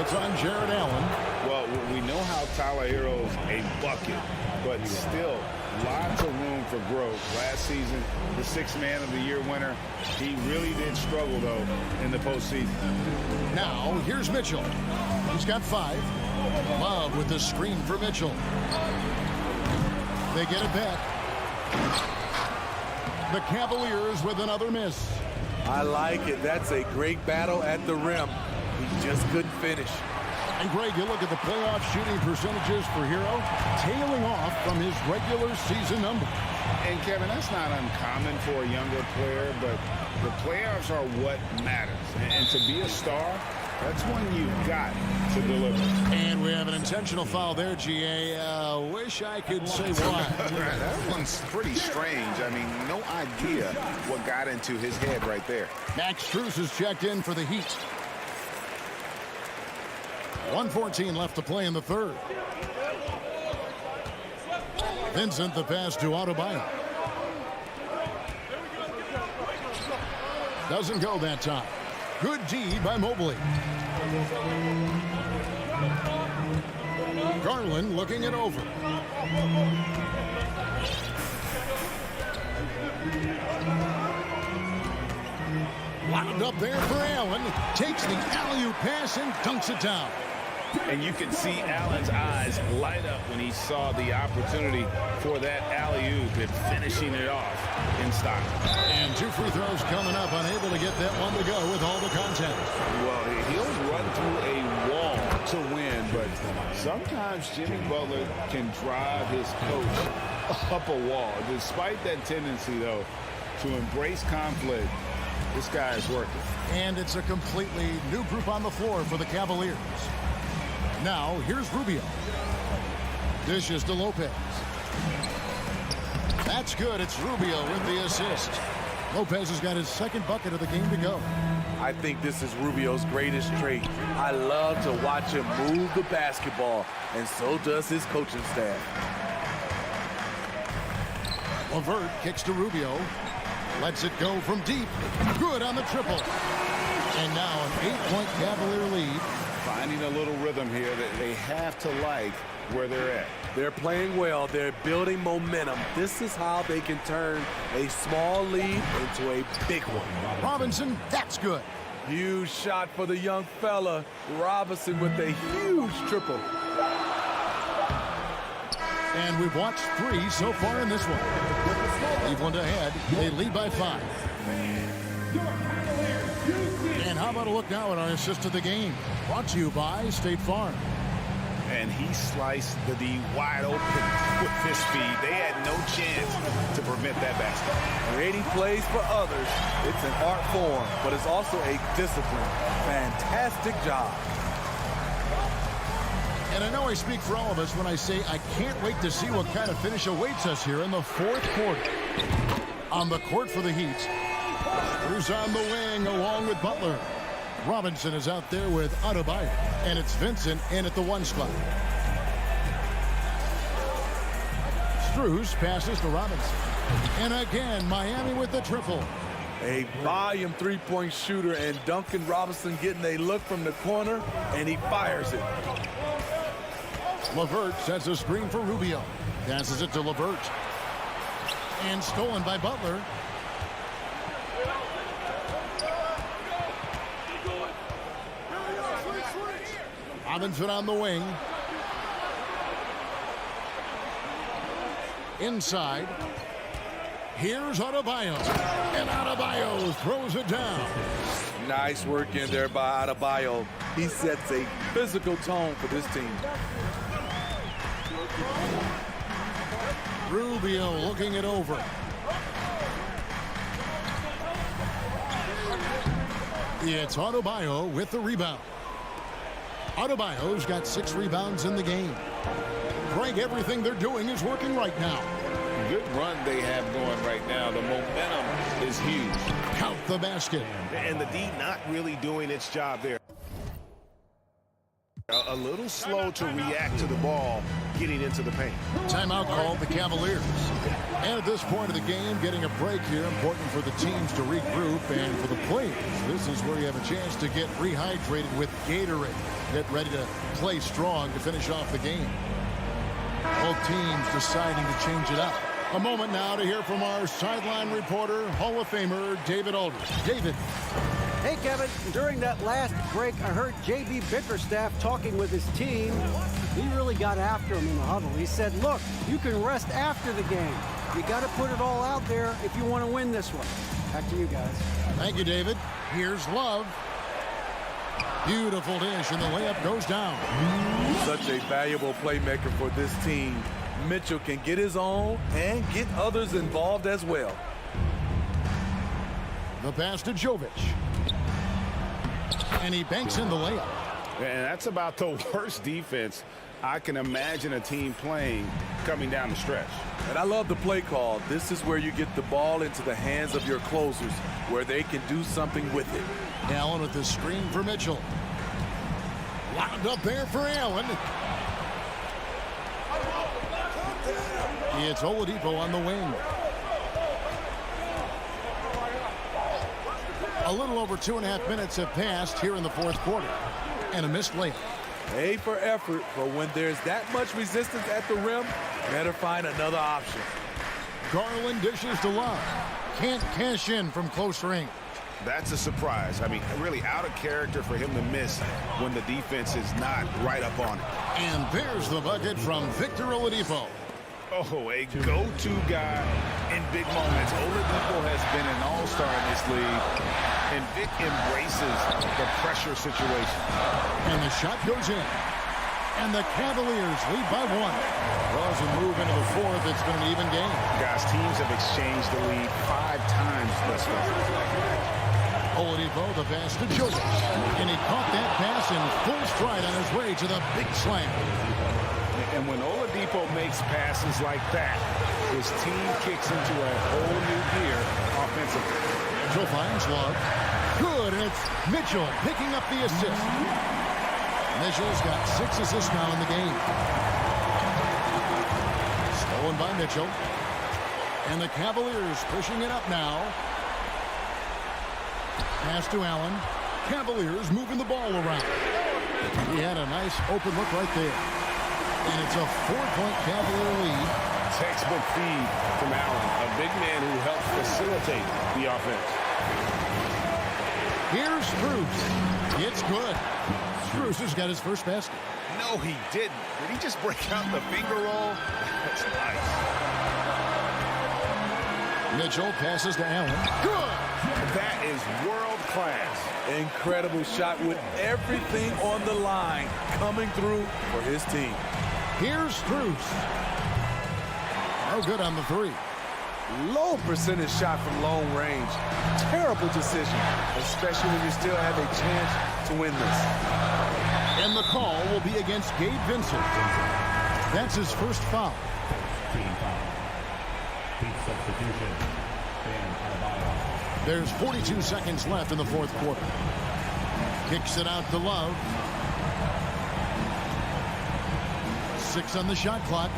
It's on Jared Allen. Well, we know how Tyler Hero's a bucket, but still lots of room for growth. Last season, the 6th Man of the Year winner, he really did struggle, though, in the postseason. Now, here's Mitchell. He's got 5. Love with the screen for Mitchell. They get it back. The Cavaliers with another miss. I like it. That's a great battle at the rim. He just couldn't finish. And Greg, you look at the playoff shooting percentages for Hero, tailing off from his regular season number. And Kevin, that's not uncommon for a younger player, but the playoffs are what matters. And to be a star, that's when you've got to deliver. And we have an intentional foul there, GA. Wish I could say why. That one's pretty strange. I mean, no idea what got into his head right there. Max Strus is checked in for the Heat. 1:14 left to play in the third. Vincent, the pass to Adebayo. Doesn't go that time. Good D by Mobley. Garland looking it over. Wound up there for Allen. Takes the alley-oop pass and dunks it down. And you can see Allen's eyes light up when he saw the opportunity for that alley-oop and finishing it off in style. And 2 free throws coming up, unable to get that one to go with all the contact. Well, he'll run through a wall to win, but sometimes Jimmy Butler can drive his coach up a wall. Despite that tendency, though, to embrace conflict, this guy is working. And it's a completely new group on the floor for the Cavaliers. Now, here's Rubio. Dishes to Lopez. That's good. It's Rubio with the assist. Lopez has got his 2nd bucket of the game to go. I think this is Rubio's greatest trait. I love to watch him move the basketball, and so does his coaching staff. LeVert kicks to Rubio. Lets it go from deep. Good on the triple. And now an 8-point Cavalier lead. Finding a little rhythm here that they have to like where they're at. They're playing well. They're building momentum. This is how they can turn a small lead into a big one. Robinson, that's good. Huge shot for the young fella. Robinson with a huge triple. And we've watched 3 so far in this one. Cleveland ahead. They lead by 5. And how about a look now at our assist of the game? Brought to you by State Farm. And he sliced the D wide open with his speed. They had no chance to prevent that basket. Creating plays for others, it's an art form, but it's also a discipline. Fantastic job. And I know I speak for all of us when I say I can't wait to see what kind of finish awaits us here in the 4th quarter. On the court for the Heat. Cruz on the wing along with Butler. Robinson is out there with Adebayo, and it's Vincent in at the 1 spot. Strus passes to Robinson. And again, Miami with the triple. A volume three-point shooter, and Duncan Robinson getting a look from the corner, and he fires it. LeVert sets a screen for Rubio. Passes it to LeVert. And stolen by Butler. Robinson on the wing. Inside. Here's Adebayo. And Adebayo throws it down. Nice work in there by Adebayo. He sets a physical tone for this team. Rubio looking it over. It's Adebayo with the rebound. Adebayo's got 6 rebounds in the game. Greg, everything they're doing is working right now. Good run they have going right now. The momentum is huge. Count the basket. And the D not really doing its job there. A little slow to react to the ball getting into the paint. Timeout called the Cavaliers. And at this point of the game, getting a break here, important for the teams to regroup, and for the players, this is where you have a chance to get rehydrated with Gatorade. Get ready to play strong to finish off the game. Both teams deciding to change it up. A moment now to hear from our sideline reporter, Hall of Famer David Aldridge. David. Hey, Kevin. During that last break, I heard J.B. Bickerstaff talking with his team. He really got after him in the huddle. He said, look, you can rest after the game. You got to put it all out there if you want to win this one. Back to you guys. Thank you, David. Here's Love. Beautiful dish, and the layup goes down. Such a valuable playmaker for this team. Mitchell can get his own and get others involved as well. The pass to Jovic. And he banks in the layup. And that's about the worst defense I can imagine a team playing coming down the stretch. And I love the play call. This is where you get the ball into the hands of your closers, where they can do something with it. Allen with the screen for Mitchell. Wound up there for Allen. It's Oladipo on the wing. A little over 2.5 minutes have passed here in the fourth quarter. And a missed layup. A for effort, but when there's that much resistance at the rim, better find another option. Garland dishes to Love. Can't cash in from close range. That's a surprise. I mean, really out of character for him to miss when the defense is not right up on it. And there's the bucket from Victor Oladipo. Oh, a go-to guy in big moments. Oladipo has been an all-star in this league, and Vic embraces the pressure situation. And the shot goes in. And the Cavaliers lead by 1. Well, as we move into the fourth, it's been an even game. Guys, teams have exchanged the lead 5 times thus far. Oladipo, the pass to Jovic. And he caught that pass in full stride on his way to the big slam. And when Oladipo makes passes like that, his team kicks into a whole new gear offensively. Mitchell finds Love. Good, and it's Mitchell picking up the assist. Mitchell's got 6 assists now in the game. Stolen by Mitchell. And the Cavaliers pushing it up now. Pass to Allen. Cavaliers moving the ball around. He had a nice open look right there. And it's a 4-point Cavalier lead. Textbook feed from Allen, a big man who helps facilitate the offense. Here's Strus. It's good. Strus has got his first basket. No, he didn't. Did he just break out the finger roll? That's nice. Mitchell passes to Allen. Good! That is world class. Incredible shot with everything on the line coming through for his team. Here's Strus. No good on the 3. Low percentage shot from long range. Terrible decision, especially when you still have a chance to win this. And the call will be against Gabe Vincent. That's his first foul. Team foul. Team substitution. There's 42 seconds left in the fourth quarter. Kicks it out to Love. 6 on the shot clock.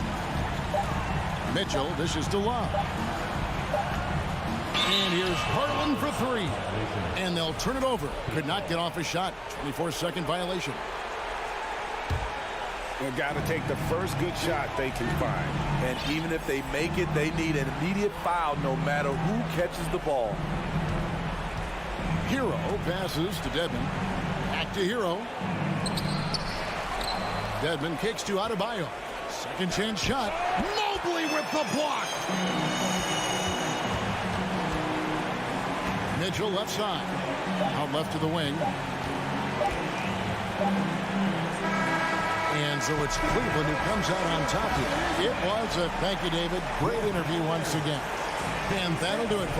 Mitchell dishes to Love. And here's Shpaolin for 3. And they'll turn it over. Could not get off a shot. 24-second violation. They've got to take the first good shot they can find. And even if they make it, they need an immediate foul no matter who catches the ball. Hero passes to Dedmon. Back to Hero. Dedmon kicks to Adebayo. Second chance shot. Mobley with the block. Mitchell left side. Out left to the wing. And so it's Cleveland who comes out on top here. It was a thank you, David. Great interview once again. And that'll do it.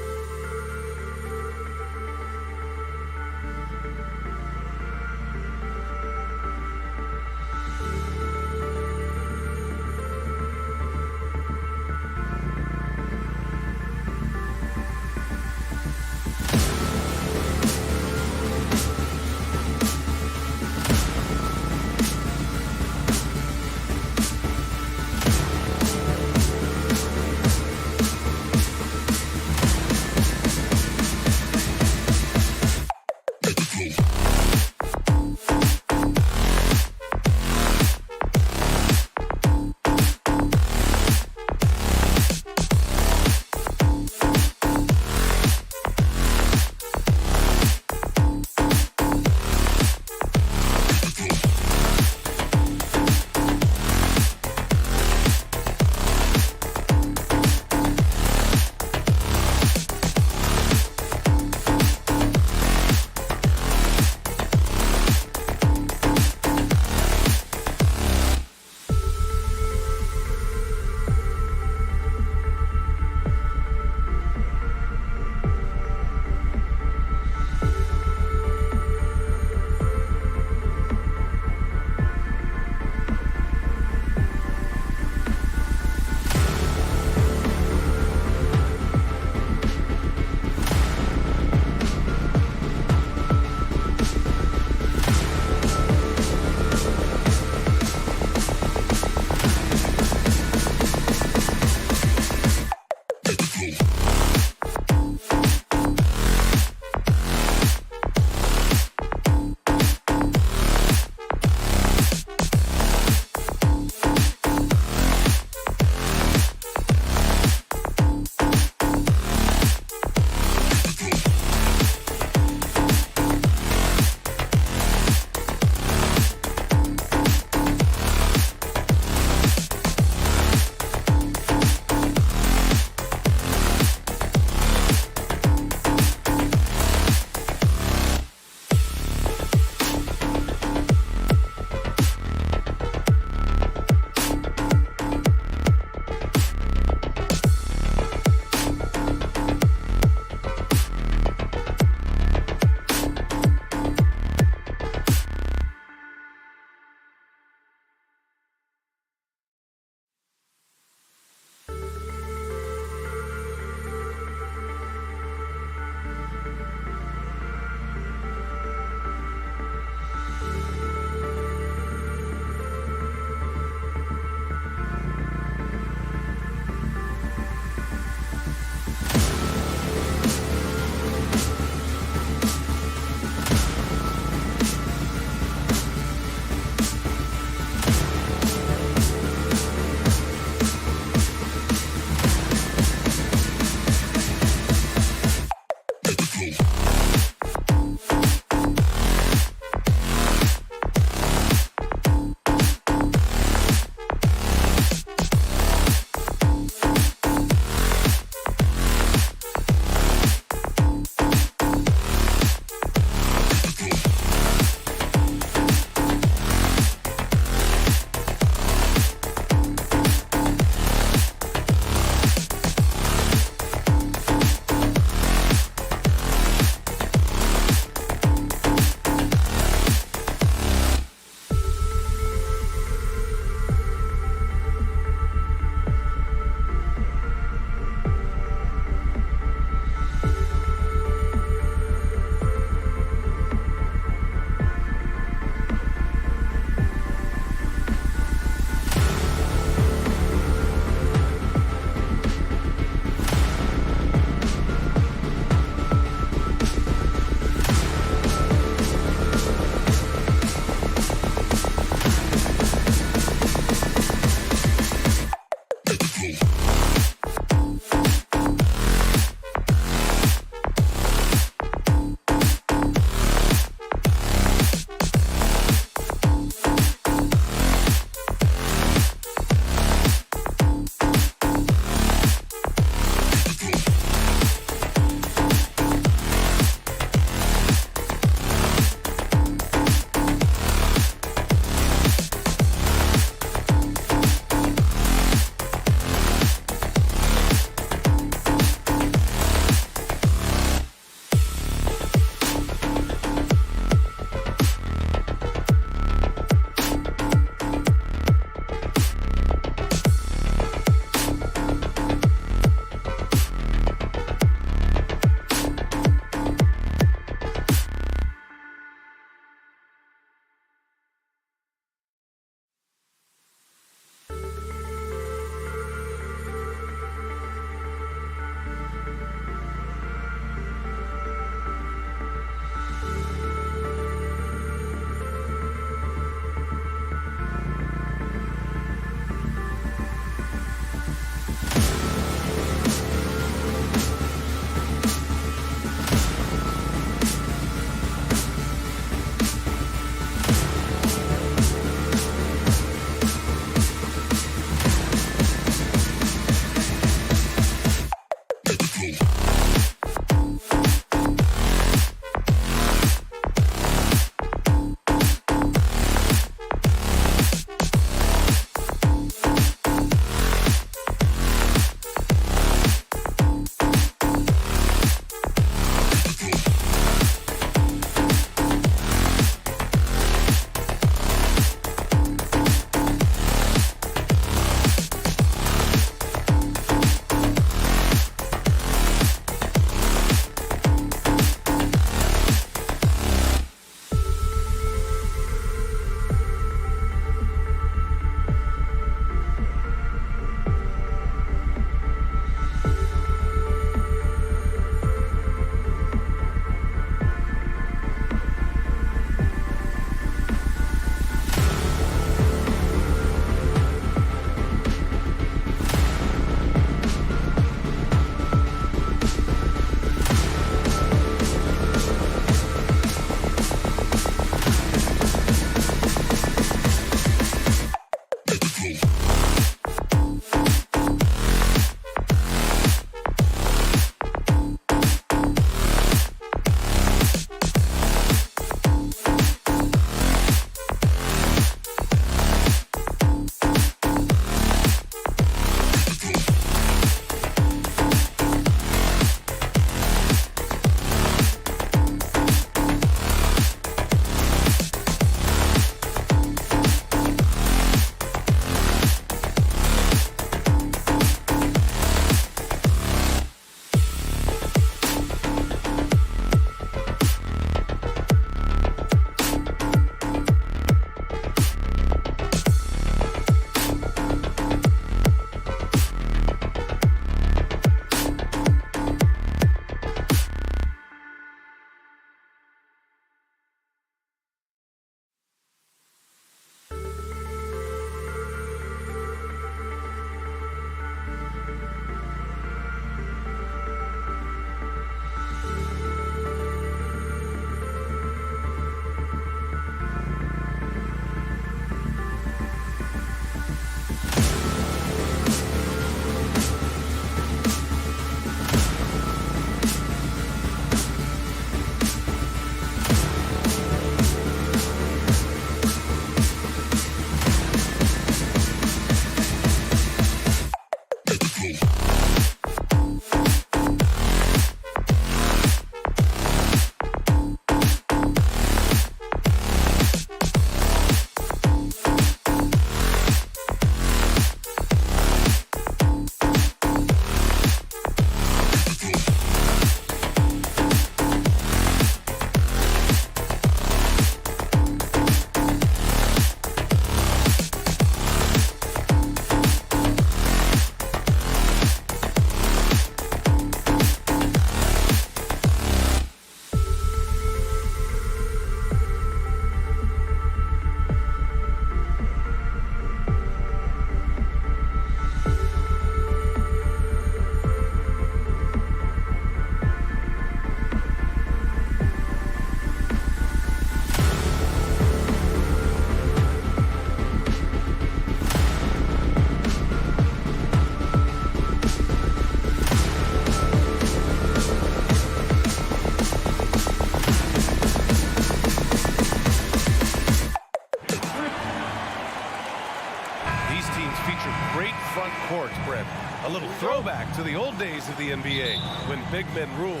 A little throwback to the old days of the NBA when big men ruled.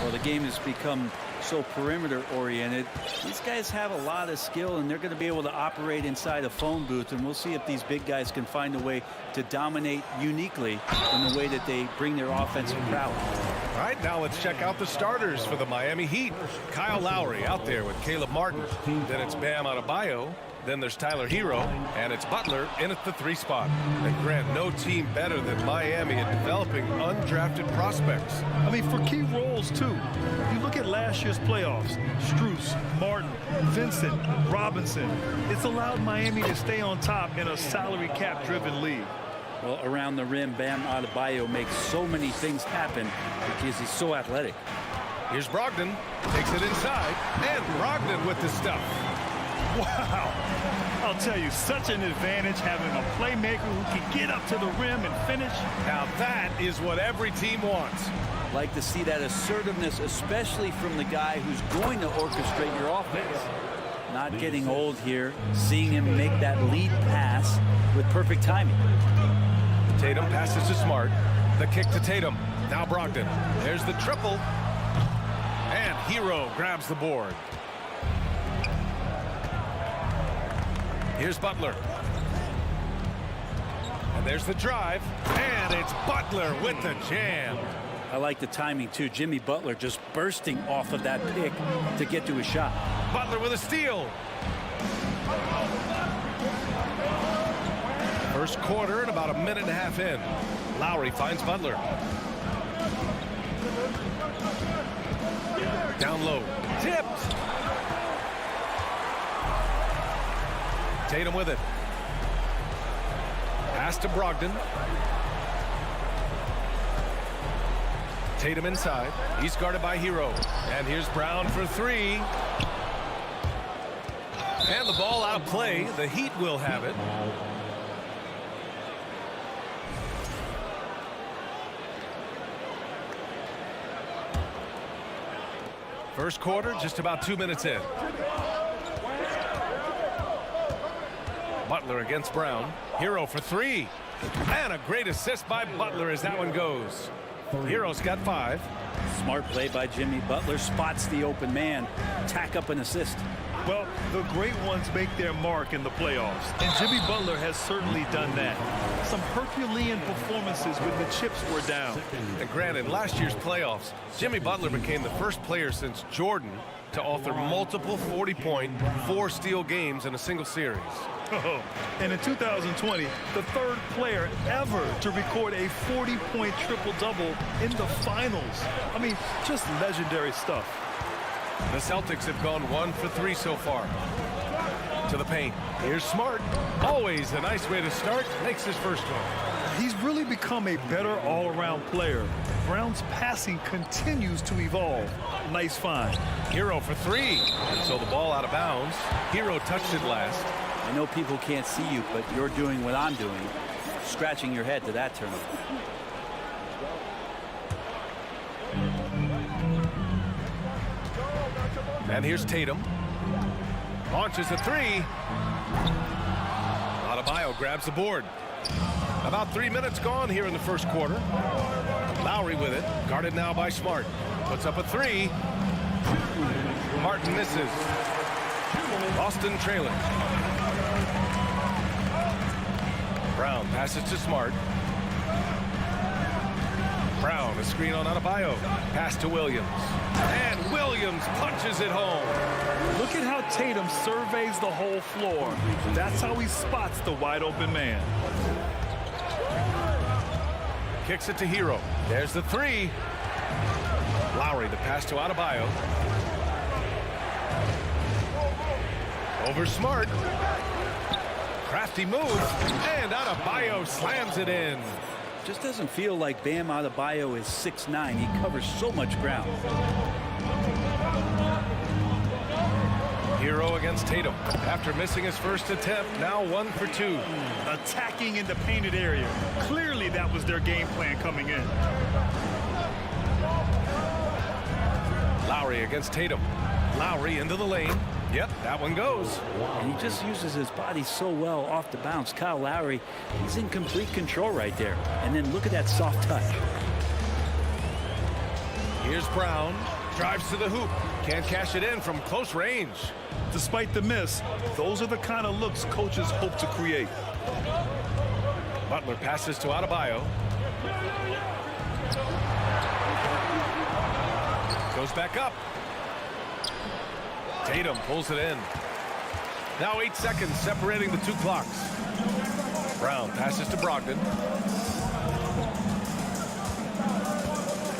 Well, the game has become so perimeter oriented. These guys have a lot of skill, and they're going to be able to operate inside a phone booth, and we'll see if these big guys can find a way to dominate uniquely in the way that they bring their offensive prowess. All right, now let's check out the starters for the Miami Heat. Kyle Lowry out there with Caleb Martin. Then it's Bam Adebayo. Then there's Tyler Hero, and it's Butler in at the 3 spot. And Grant, no team better than Miami at developing undrafted prospects. I mean, for key roles, too. You look at last year's playoffs, Strus, Martin, Vincent, Robinson. It's allowed Miami to stay on top in a salary cap-driven league. Well, around the rim, Bam Adebayo makes so many things happen because he's so athletic. Here's Brogdon, takes it inside, and Brogdon with the stuff. Wow. I'll tell you, such an advantage having a playmaker who can get up to the rim and finish. Now that is what every team wants. Like to see that assertiveness, especially from the guy who's going to orchestrate your offense. Not getting old here, seeing him make that lead pass with perfect timing. Tatum passes to Smart. The kick to Tatum. Now Brogdon. There's the triple. And Hero grabs the board. Here's Butler. And there's the drive. And it's Butler with the jam. I like the timing, too. Jimmy Butler just bursting off of that pick to get to his shot. Butler with a steal. First quarter and about a minute and a half in. Lowry finds Butler. Down low. Tipped. Tatum with it. Pass to Brogdon. Tatum inside. He's guarded by Hero. And here's Brown for 3. And the ball out of play. The Heat will have it. First quarter, just about 2 minutes in. Butler against Brown. Hero for 3. And a great assist by Butler as that one goes. Hero's got 5. Smart play by Jimmy Butler. Spots the open man. Tack up an assist. Well, the great ones make their mark in the playoffs, and Jimmy Butler has certainly done that. Some Herculean performances when the chips were down. And granted, last year's playoffs, Jimmy Butler became the first player since Jordan to author multiple 40-point, 4-steal games in a single series. And in 2020, the third player ever to record a 40-point triple-double in the finals. I mean, just legendary stuff. The Celtics have gone 1 for 3 so far. To the paint. Here's Smart. Always a nice way to start. Makes his first one. He's really become a better all-around player. Brown's passing continues to evolve. Nice find. Hero for 3. And so the ball out of bounds. Hero touched it last. I know people can't see you, but you're doing what I'm doing. Scratching your head to that turnover. And here's Tatum. Launches a 3. Adebayo grabs the board. About 3 minutes gone here in the first quarter. Lowry with it. Guarded now by Smart. Puts up a 3. Martin misses. Boston trailing. Brown passes to Smart. Brown, a screen on Adebayo. Pass to Williams. And Williams punches it home. Look at how Tatum surveys the whole floor. That's how he spots the wide open man. Kicks it to Hero. There's the 3. Lowry, the pass to Adebayo. Over Smart. Crafty move. And Adebayo slams it in. Just doesn't feel like Bam Adebayo is 6'9". He covers so much ground. Hero against Tatum. After missing his first attempt, now 1 for 2. Attacking in the painted area. Clearly that was their game plan coming in. Lowry against Tatum. Lowry into the lane. Yep, that one goes. And he just uses his body so well off the bounce. Kyle Lowry, he's in complete control right there. And then look at that soft touch. Here's Brown. Drives to the hoop. Can't cash it in from close range. Despite the miss, those are the kind of looks coaches hope to create. Butler passes to Adebayo. Goes back up. Tatum pulls it in. Now 8 seconds separating the two clocks. Brown passes to Brogdon.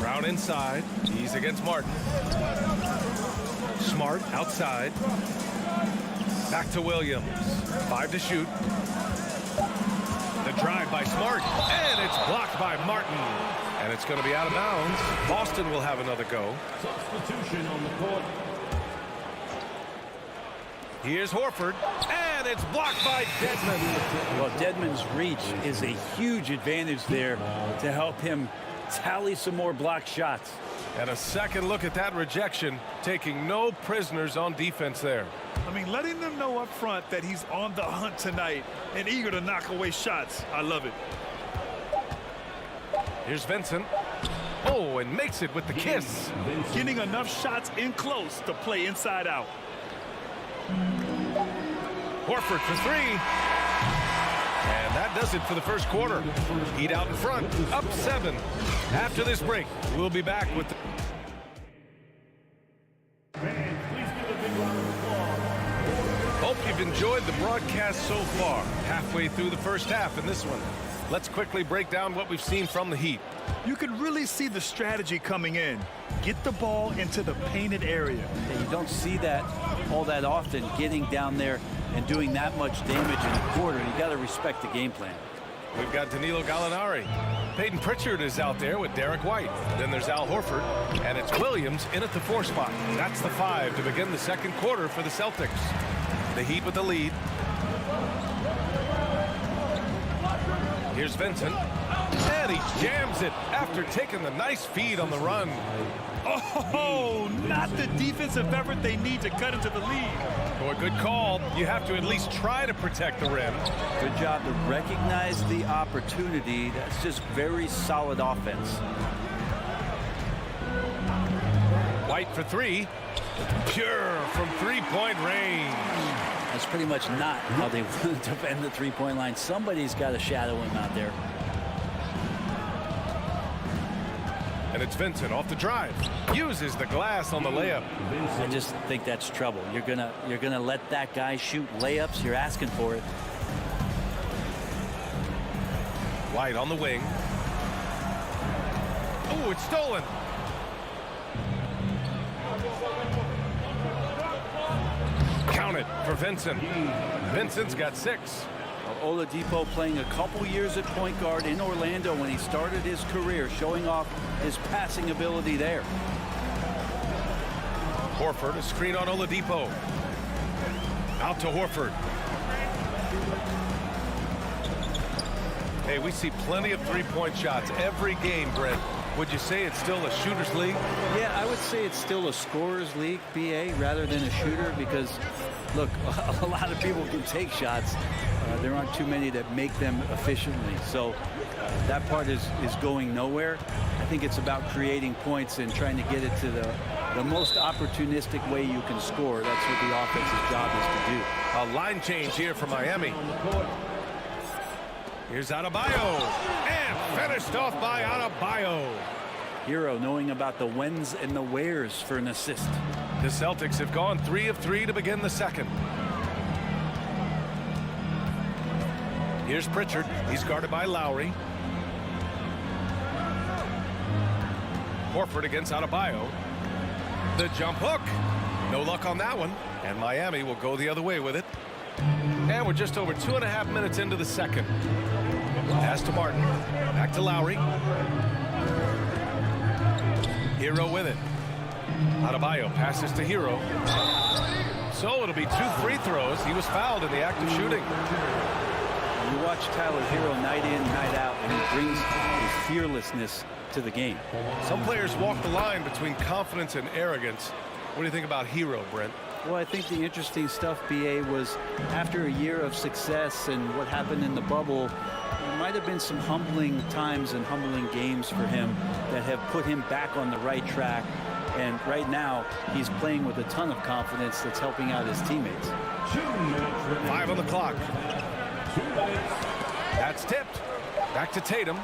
Brown inside. He's against Martin. Smart outside. Back to Williams. 5 to shoot. The drive by Smart. And it's blocked by Martin. And it's going to be out of bounds. Boston will have another go. Substitution on the court. Here's Horford, and it's blocked by Dedmon. Well, Dedmon's reach is a huge advantage there to help him tally some more blocked shots. And a second look at that rejection, taking no prisoners on defense there. I mean, letting them know up front that he's on the hunt tonight and eager to knock away shots. I love it. Here's Vincent. Oh, and makes it with the kiss. Getting enough shots in close to play inside out. Horford for 3. And that does it for the first quarter. Heat out in front, up 7. After this break, we'll be back with the... Hope you've enjoyed the broadcast so far. Halfway through the first half in this one. Let's quickly break down what we've seen from the Heat. You can really see the strategy coming in. Get the ball into the painted area. Yeah, you don't see that all that often, getting down there and doing that much damage in a quarter. You got to respect the game plan. We've got Danilo Gallinari. Peyton Pritchard is out there with Derek White. Then there's Al Horford, and it's Williams in at the 4 spot. That's the 5 to begin the second quarter for the Celtics. The Heat with the lead. Here's Vincent, and he jams it after taking the nice feed on the run. Oh, not the defensive effort they need to cut into the lead. Boy, good call. You have to at least try to protect the rim. Good job to recognize the opportunity. That's just very solid offense. White for 3. Pure from 3-point range. That's pretty much not how they want to defend the three-point line. Somebody's got to shadow him out there. And it's Vincent off the drive. Uses the glass on the layup. I just think that's trouble. You're gonna let that guy shoot layups. You're asking for it. White on the wing. Oh, it's stolen. Count it for Vincent. Vincent's got 6. Oladipo playing a couple years at point guard in Orlando when he started his career, showing off his passing ability there. Horford, a screen on Oladipo. Out to Horford. Hey, we see plenty of three-point shots every game, Brent. Would you say it's still a shooter's league? Yeah, I would say it's still a scorer's league, BA, rather than a shooter, because, look, a lot of people can take shots. There aren't too many that make them efficiently. So that part is going nowhere. I think it's about creating points and trying to get it to the most opportunistic way you can score. That's what the offense's job is to do. A line change here for Miami. Here's Adebayo. And finished off by Adebayo. Hero knowing about the whens and the wheres for an assist. The Celtics have gone 3 of 3 to begin the second. Here's Pritchard. He's guarded by Lowry. Horford against Adebayo. The jump hook. No luck on that one. And Miami will go the other way with it. And we're just over 2.5 minutes into the second. Pass to Martin. Back to Lowry. Hero with it. Adebayo passes to Hero. So it'll be 2 free throws. He was fouled in the act of shooting. You watch Tyler Hero night in, night out, and he brings his fearlessness to the game. Some players walk the line between confidence and arrogance. What do you think about Hero, Brent? Well, I think the interesting stuff, BA, was after a year of success and what happened in the bubble, there might have been some humbling times and humbling games for him that have put him back on the right track. And right now, he's playing with a ton of confidence that's helping out his teammates. 5 on the clock. That's tipped. Back to Tatum.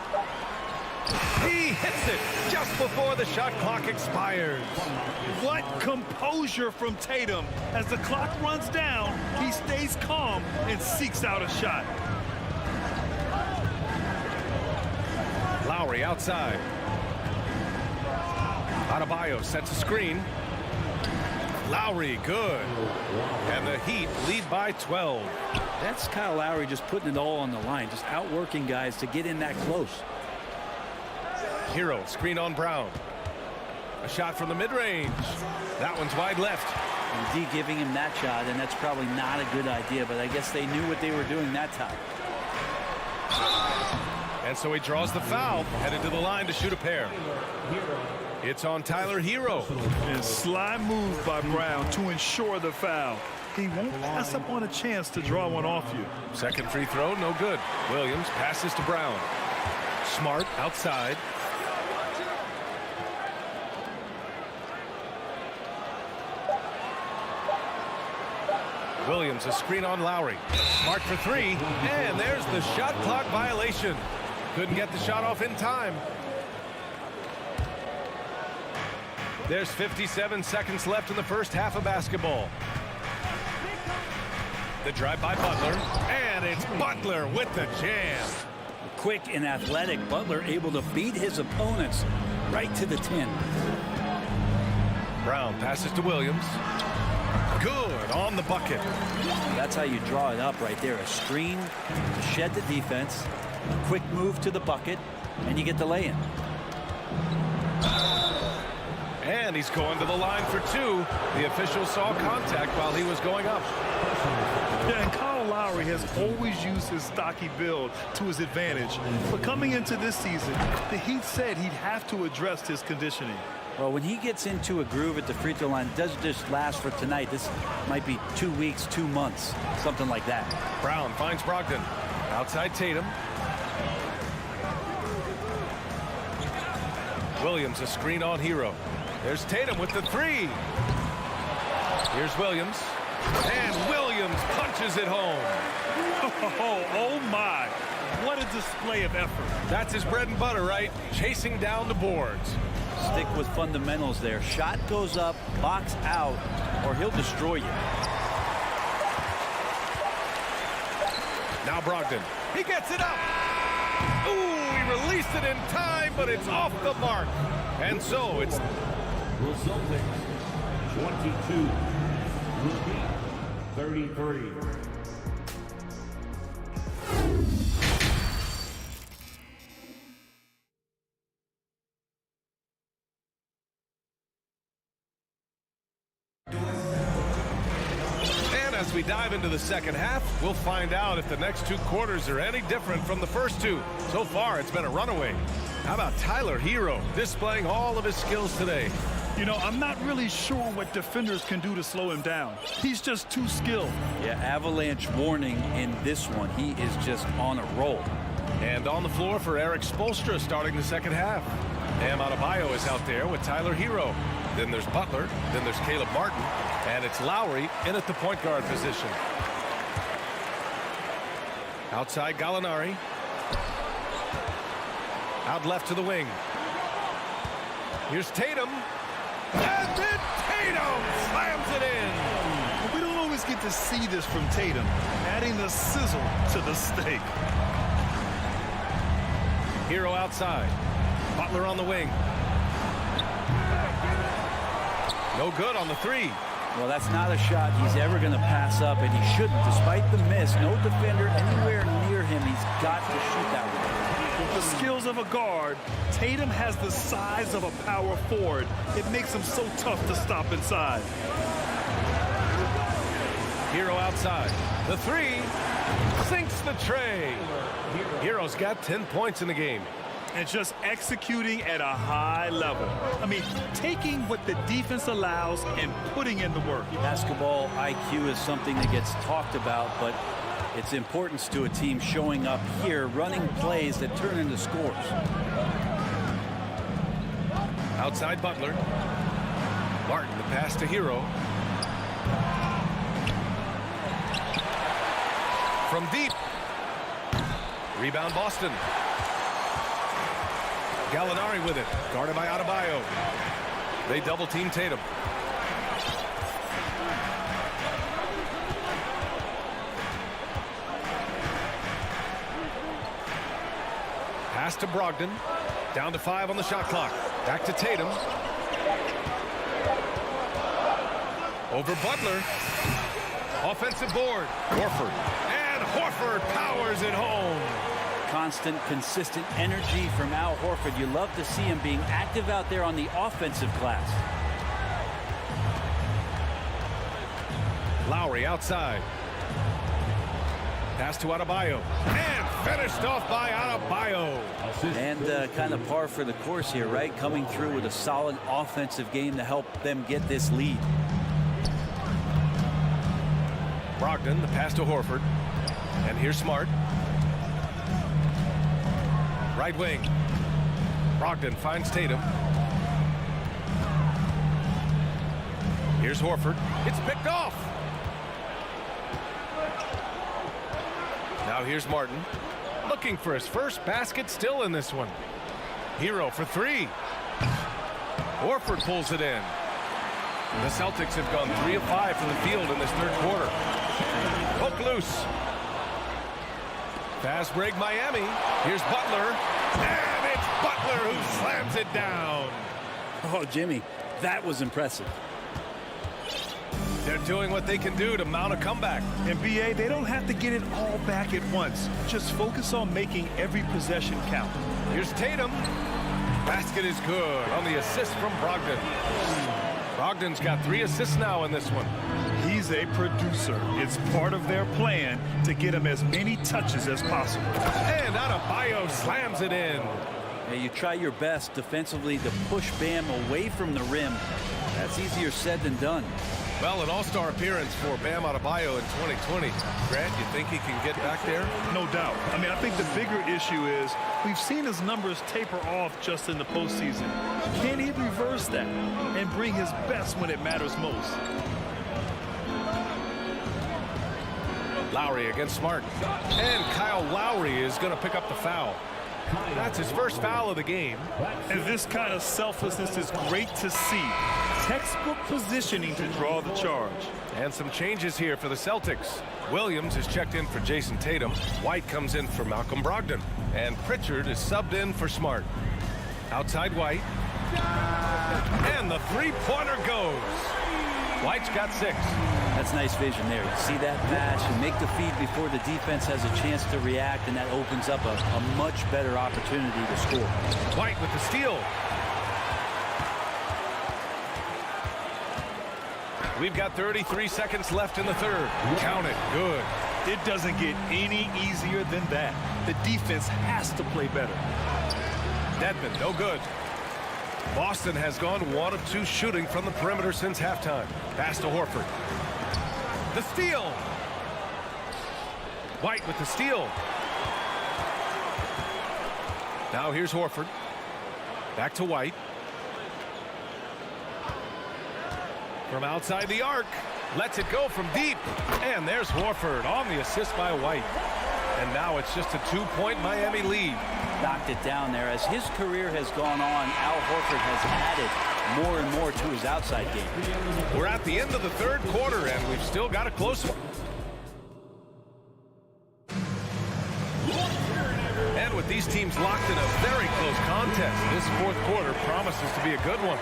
He hits it just before the shot clock expires. What composure from Tatum. As the clock runs down, he stays calm and seeks out a shot. Lowry outside. Adebayo sets a screen. Lowry, good. And the Heat lead by 12. That's Kyle Lowry just putting it all on the line, just outworking guys to get in that close. Hero, screen on Brown. A shot from the mid-range. That one's wide left. And D giving him that shot, and that's probably not a good idea, but I guess they knew what they were doing that time. And so he draws the foul, headed to the line to shoot a pair. It's on Tyler Hero. And sly move by Brown to ensure the foul. He won't pass up on a chance to draw one off you. Second free throw, no good. Williams passes to Brown. Smart outside. Williams, a screen on Lowry. Smart for three, and there's the shot clock violation. Couldn't get the shot off in time. There's 57 seconds left in the first half of basketball. The drive by Butler, and it's Butler with the jam. Quick and athletic, Butler able to beat his opponents right to the 10. Brown passes to Williams. Good on the bucket. That's how you draw it up right there. A screen to shed the defense, quick move to the bucket, and you get the lay-in. And he's going to the line for two. The official saw contact while he was going up. Yeah, and Kyle Lowry has always used his stocky build to his advantage. But coming into this season, the Heat said he'd have to address his conditioning. Well, when he gets into a groove at the free throw line, it doesn't just last for tonight. This might be 2 weeks, 2 months, something like that. Brown finds Brogdon. Outside Tatum. Williams, a screen on Hero. There's Tatum with the three. Here's Williams. And Williams punches it home. Oh my. What a display of effort. That's his bread and butter, right? Chasing down the boards. Stick with fundamentals there. Shot goes up, box out, or he'll destroy you. Now Brogdon. He gets it up. Ooh, he released it in time, but it's off the mark. And so it's Celtics 22, Rookie 33. As we dive into the second half, we'll find out if the next 2 quarters are any different from the first 2. So far, it's been a runaway. How about Tyler Hero displaying all of his skills today? You know, I'm not really sure what defenders can do to slow him down. He's just too skilled. Yeah, avalanche warning in this one. He is just on a roll. And on the floor for Eric Spoelstra starting the second half. Bam Adebayo is out there with Tyler Hero. Then there's Butler. Then there's Caleb Martin. And it's Lowry in at the point guard position. Outside Gallinari. Out left to the wing. Here's Tatum. And then Tatum slams it in. We don't always get to see this from Tatum, adding the sizzle to the steak. Hero outside. Butler on the wing. No good on the three. Well, that's not a shot he's ever going to pass up, and he shouldn't. Despite the miss, no defender anywhere near him. He's got to shoot that one. With the skills of a guard, Tatum has the size of a power forward. It makes him so tough to stop inside. Hero outside. The three sinks the tray. Hero's got 10 points in the game. And just executing at a high level. I mean, taking what the defense allows and putting in the work. Basketball IQ is something that gets talked about, but its importance to a team showing up here, running plays that turn into scores. Outside Butler. Martin, the pass to Hero. From deep. Rebound Boston. Gallinari with it. Guarded by Adebayo. They double team Tatum. Pass to Brogdon. Down to 5 on the shot clock. Back to Tatum. Over Butler. Offensive board. Horford. And Horford powers it home. Constant, consistent energy from Al Horford. You love to see him being active out there on the offensive glass. Lowry outside. Pass to Adebayo. And finished off by Adebayo. And kind of par for the course here, right? Coming through with a solid offensive game to help them get this lead. Brogdon, the pass to Horford. And here's Smart. Right wing. Brogdon finds Tatum. Here's Horford. It's picked off. Now here's Martin. Looking for his first basket, still in this one. Hero for 3. Horford pulls it in. The Celtics have gone 3 of 5 from the field in this third quarter. Hook loose. Fast break Miami. Here's Butler. And it's Butler who slams it down. Oh, Jimmy, that was impressive. They're doing what they can do to mount a comeback. And BA, they don't have to get it all back at once. Just focus on making every possession count. Here's Tatum. Basket is good on the assist from Brogdon. Brogdon's got 3 assists now in this one. He's a producer. It's part of their plan to get him as many touches as possible. And Adebayo slams it in. Yeah, you try your best defensively to push Bam away from the rim. That's easier said than done. Well, an all-star appearance for Bam Adebayo in 2020. Grant, you think he can get back there? No doubt. I mean, I think the bigger issue is we've seen his numbers taper off just in the postseason. Can he reverse that and bring his best when it matters most? Lowry against Smart. And Kyle Lowry is going to pick up the foul. That's his first foul of the game. And this kind of selflessness is great to see. Textbook positioning to draw the charge. And some changes here for the Celtics. Williams is checked in for Jason Tatum. White comes in for Malcolm Brogdon. And Pritchard is subbed in for Smart. Outside White. And the three-pointer goes. White's got 6. That's nice vision there. You see that pass, you make the feed before the defense has a chance to react, and that opens up a much better opportunity to score. White with the steal. We've got 33 seconds left in the third. Count it. Good. It doesn't get any easier than that. The defense has to play better. Dedmon, no good. Boston has gone 1 of 2 shooting from the perimeter since halftime. Pass to Horford. The steal. White with the steal. Now here's Horford. Back to White. From outside the arc. Lets it go from deep. And there's Horford on the assist by White. And now it's just a 2-point Miami lead. Knocked it down there. As his career has gone on, Al Horford has added more and more to his outside game. We're at the end of the third quarter, and we've still got a close one. And with these teams locked in a very close contest, this fourth quarter promises to be a good one.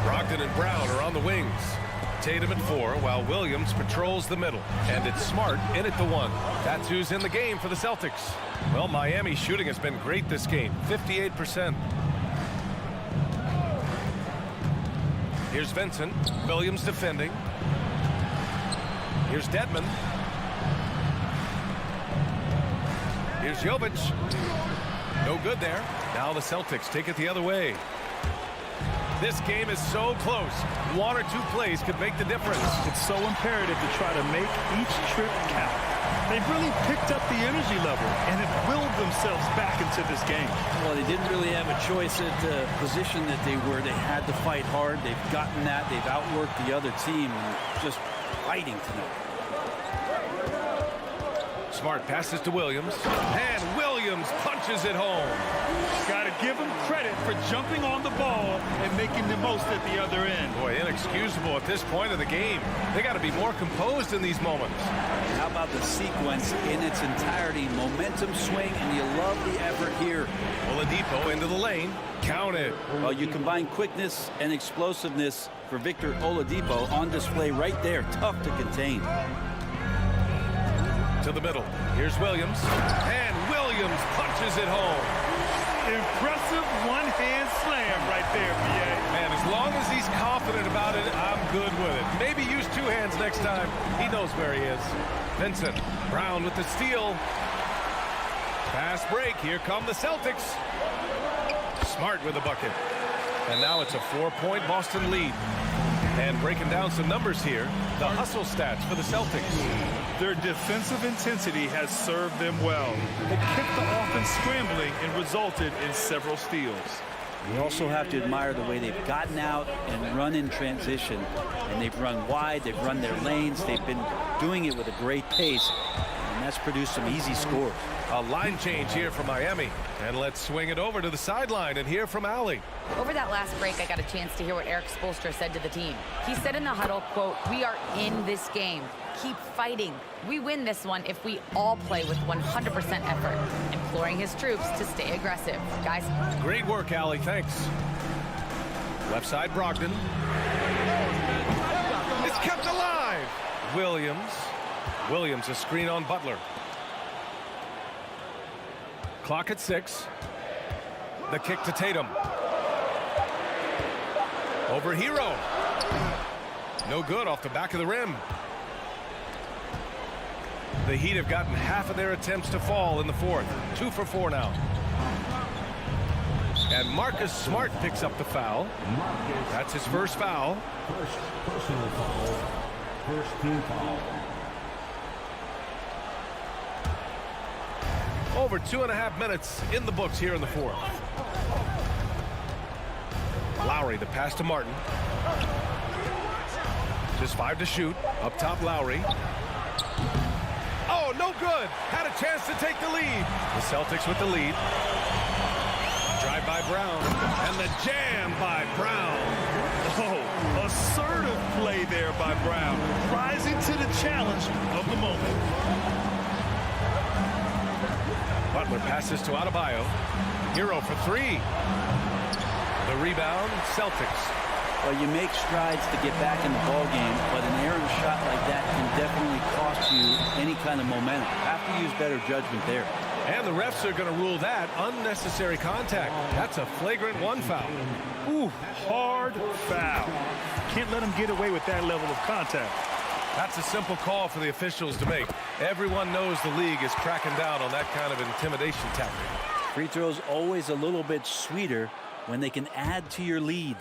Brogdon and Brown are on the wings. Tatum at 4, while Williams patrols the middle. And it's Smart in at the 1. That's who's in the game for the Celtics. Well, Miami's shooting has been great this game, 58%. Here's Vincent. Williams defending. Here's Dedmon. Here's Jovic. No good there. Now the Celtics take it the other way. This game is so close. One or two plays could make the difference. It's so imperative to try to make each trip count. They've really picked up the energy level and have willed themselves back into this game. Well, they didn't really have a choice at the position that they were. They had to fight hard. They've gotten that. They've outworked the other team and just fighting tonight. Smart passes to Williams, and Williams punches it home. Got to give him credit for jumping on the ball and making the most at the other end. Boy, inexcusable at this point of the game. They got to be more composed in these moments. How about the sequence in its entirety? Momentum swing, and you love the effort here. Oladipo into the lane. Count it. Well, you combine quickness and explosiveness for Victor Oladipo on display right there. Tough to contain. To the middle. Here's Williams. And Williams punches it home. Impressive one-hand slam right there, BA. Man, as long as he's confident about it, I'm good with it. Maybe use two hands next time. He knows where he is. Vincent. Brown with the steal. Fast break. Here come the Celtics. Smart with the bucket. And now it's a 4-point Boston lead. And breaking down some numbers here, the hustle stats for the Celtics. Their defensive intensity has served them well. They kept the offense scrambling and resulted in several steals. You also have to admire the way they've gotten out and run in transition. And they've run wide, they've run their lanes, they've been doing it with a great pace. And that's produced some easy scores. A line change here for Miami. And let's swing it over to the sideline and hear from Allie. Over that last break, I got a chance to hear what Eric Spoelstra said to the team. He said in the huddle, quote, "We are in this game. Keep fighting. We win this one if we all play with 100% effort," imploring his troops to stay aggressive. Guys. Great work, Allie. Thanks. Left side, Brogdon. It's kept alive. Williams. Williams, a screen on Butler. Clock at 6. The kick to Tatum. Over Hero. No good off the back of the rim. The Heat have gotten half of their attempts to fall in the fourth. 2 for 4 now. And Marcus Smart picks up the foul. That's his first foul. First personal foul. First team foul. Over 2.5 minutes in the books here in the fourth. Lowry, the pass to Martin. Just 5 to shoot. Up top, Lowry. Oh, no good. Had a chance to take the lead. The Celtics with the lead. Drive by Brown. And the jam by Brown. Oh, assertive play there by Brown. Rising to the challenge of the moment. Butler passes to Adebayo. Hero for 3. The rebound, Celtics. Well, you make strides to get back in the ball game, but an errant shot like that can definitely cost you any kind of momentum. Have to use better judgment there. And the refs are going to rule that unnecessary contact. That's a flagrant 1 foul. Ooh, hard foul. Can't let him get away with that level of contact. That's a simple call for the officials to make. Everyone knows the league is cracking down on that kind of intimidation tactic. Free throws always a little bit sweeter when they can add to your lead.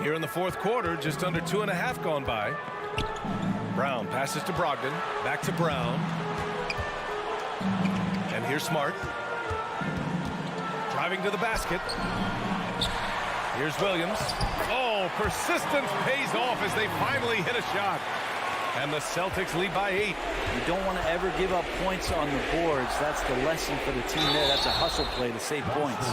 Here in the fourth quarter, just under 2.5 gone by. Brown passes to Brogdon. Back to Brown. And here's Smart. Driving to the basket. Here's Williams. Oh, persistence pays off as they finally hit a shot. And the Celtics lead by 8. You don't want to ever give up points on the boards. That's the lesson for the team there. That's a hustle play to save points.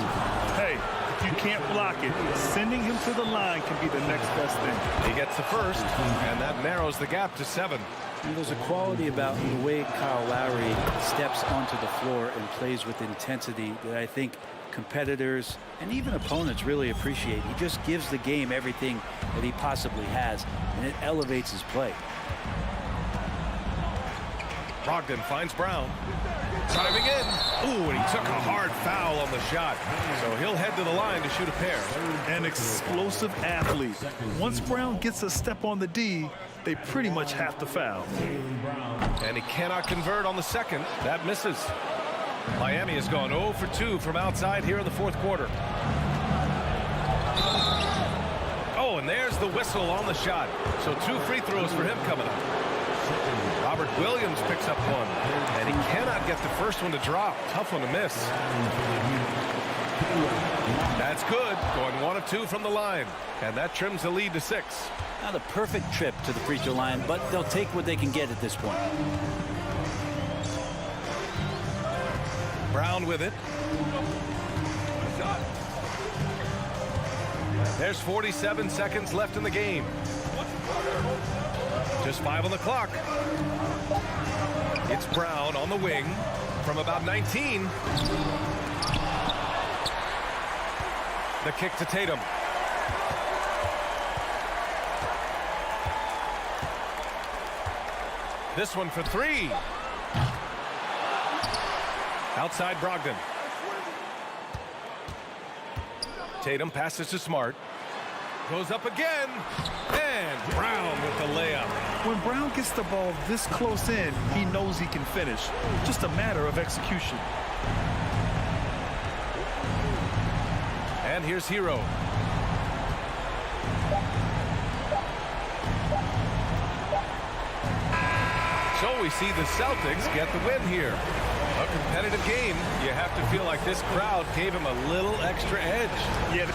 Hey, if you can't block it, sending him to the line can be the next best thing. He gets the first, and that narrows the gap to 7. And there's a quality about the way Kyle Lowry steps onto the floor and plays with intensity that I think competitors and even opponents really appreciate. He just gives the game everything that he possibly has, and it elevates his play. Brogdon finds Brown. Driving in. Ooh, and he took a hard foul on the shot. So he'll head to the line to shoot a pair. An explosive athlete. Once Brown gets a step on the D, they pretty much have to foul. And he cannot convert on the second. That misses. Miami has gone 0 for 2 from outside here in the fourth quarter. Oh, and there's the whistle on the shot. So 2 free throws for him coming up. Robert Williams picks up one, and he cannot get the first one to drop. Tough one to miss. That's good. Going 1 of 2 from the line, and that trims the lead to 6. Not a perfect trip to the free throw line, but they'll take what they can get at this point. Brown with it. There's 47 seconds left in the game. Just 5 on the clock. It's Brown on the wing from about 19. The kick to Tatum. This one for 3. Outside Brogdon. Tatum passes to Smart. Goes up again. And Brown with the layup. When Brown gets the ball this close in, he knows he can finish. Just a matter of execution. And here's Hero. So we see the Celtics get the win here. A competitive game. You have to feel like this crowd gave him a little extra edge. Yeah.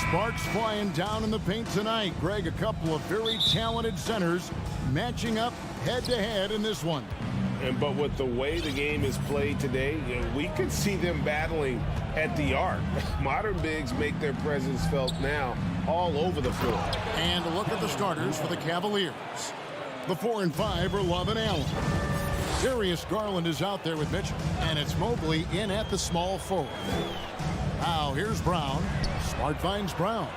Sparks flying down in the paint tonight. Greg, a couple of very talented centers matching up head-to-head in this one. But with the way the game is played today, we could see them battling at the arc. Modern bigs make their presence felt now all over the floor. And a look at the starters for the Cavaliers. The 4 and 5 are Love and Allen. Darius Garland is out there with Mitchell, and it's Mobley in at the small forward. Now here's Brown. Smart finds Brown.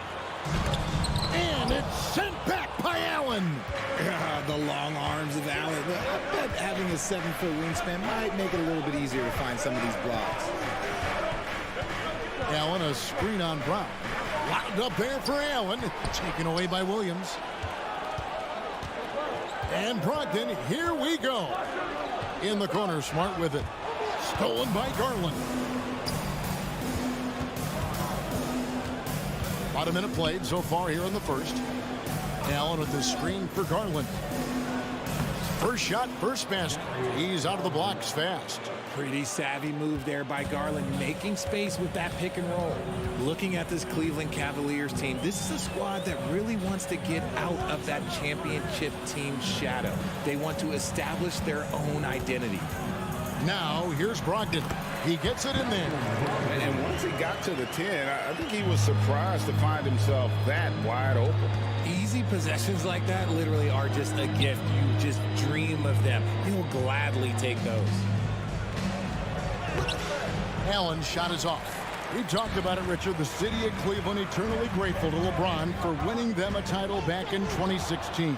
And it's sent back by Allen. The long arms of Allen. I bet having a 7-foot wingspan might make it a little bit easier to find some of these blocks. Allen, a screen on Brown. Wound up there for Allen. Taken away by Williams. And Brogdon, here we go. In the corner, Smart with it. Stolen by Garland. About a minute played so far here in the first. Allen with the screen for Garland. First shot, first basket. He's out of the blocks fast. Pretty savvy move there by Garland, making space with that pick and roll. Looking at this Cleveland Cavaliers team, this is a squad that really wants to get out of that championship team shadow. They want to establish their own identity. Now, here's Brogdon. He gets it in there. And once he got to the 10, I think he was surprised to find himself that wide open. Easy possessions like that literally are just a gift. You just dream of them. He'll gladly take those. Allen's shot is off. We talked about it, Richard. The city of Cleveland eternally grateful to LeBron for winning them a title back in 2016.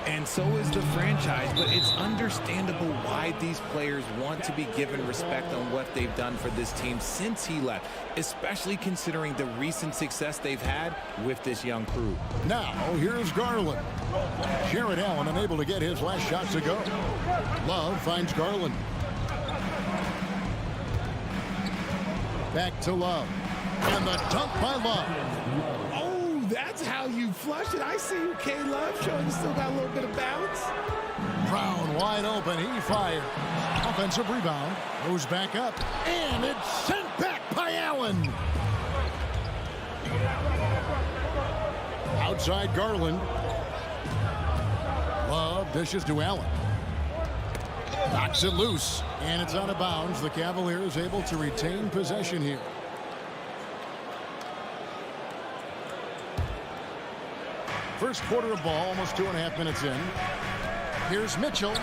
And so is the franchise, but it's understandable why these players want to be given respect on what they've done for this team since he left, especially considering the recent success they've had with this young crew. Now, here's Garland. Jared Allen unable to get his last shot to go. Love finds Garland. Back to Love. And the dunk by Love. Oh, that's how you flush it. I see you, K-Love, showing you still got a little bit of bounce. Brown wide open. He fired. Offensive rebound. Goes back up. And it's sent back by Allen. Outside Garland. Love dishes to Allen. Knocks it loose. And it's out of bounds. The Cavaliers able to retain possession here. First quarter of ball, almost 2.5 minutes in. Here's Mitchell.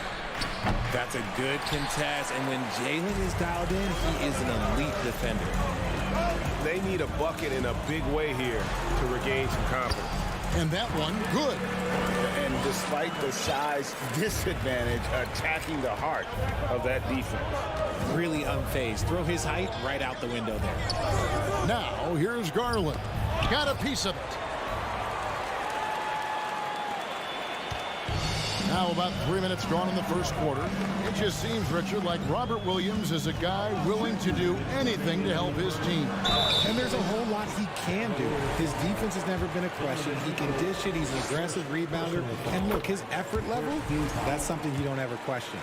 That's a good contest, and when Jalen is dialed in, he is an elite defender. They need a bucket in a big way here to regain some confidence. And that one, good. And despite the size disadvantage, attacking the heart of that defense. Really unfazed. Throw his height right out the window there. Now, here's Garland. Got a piece of it. Now about 3 minutes gone in the first quarter. It just seems, Richard, like Robert Williams is a guy willing to do anything to help his team. And there's a whole lot he can do. His defense has never been a question. He can dish it. He's an aggressive rebounder. And look, his effort level, that's something you don't ever question.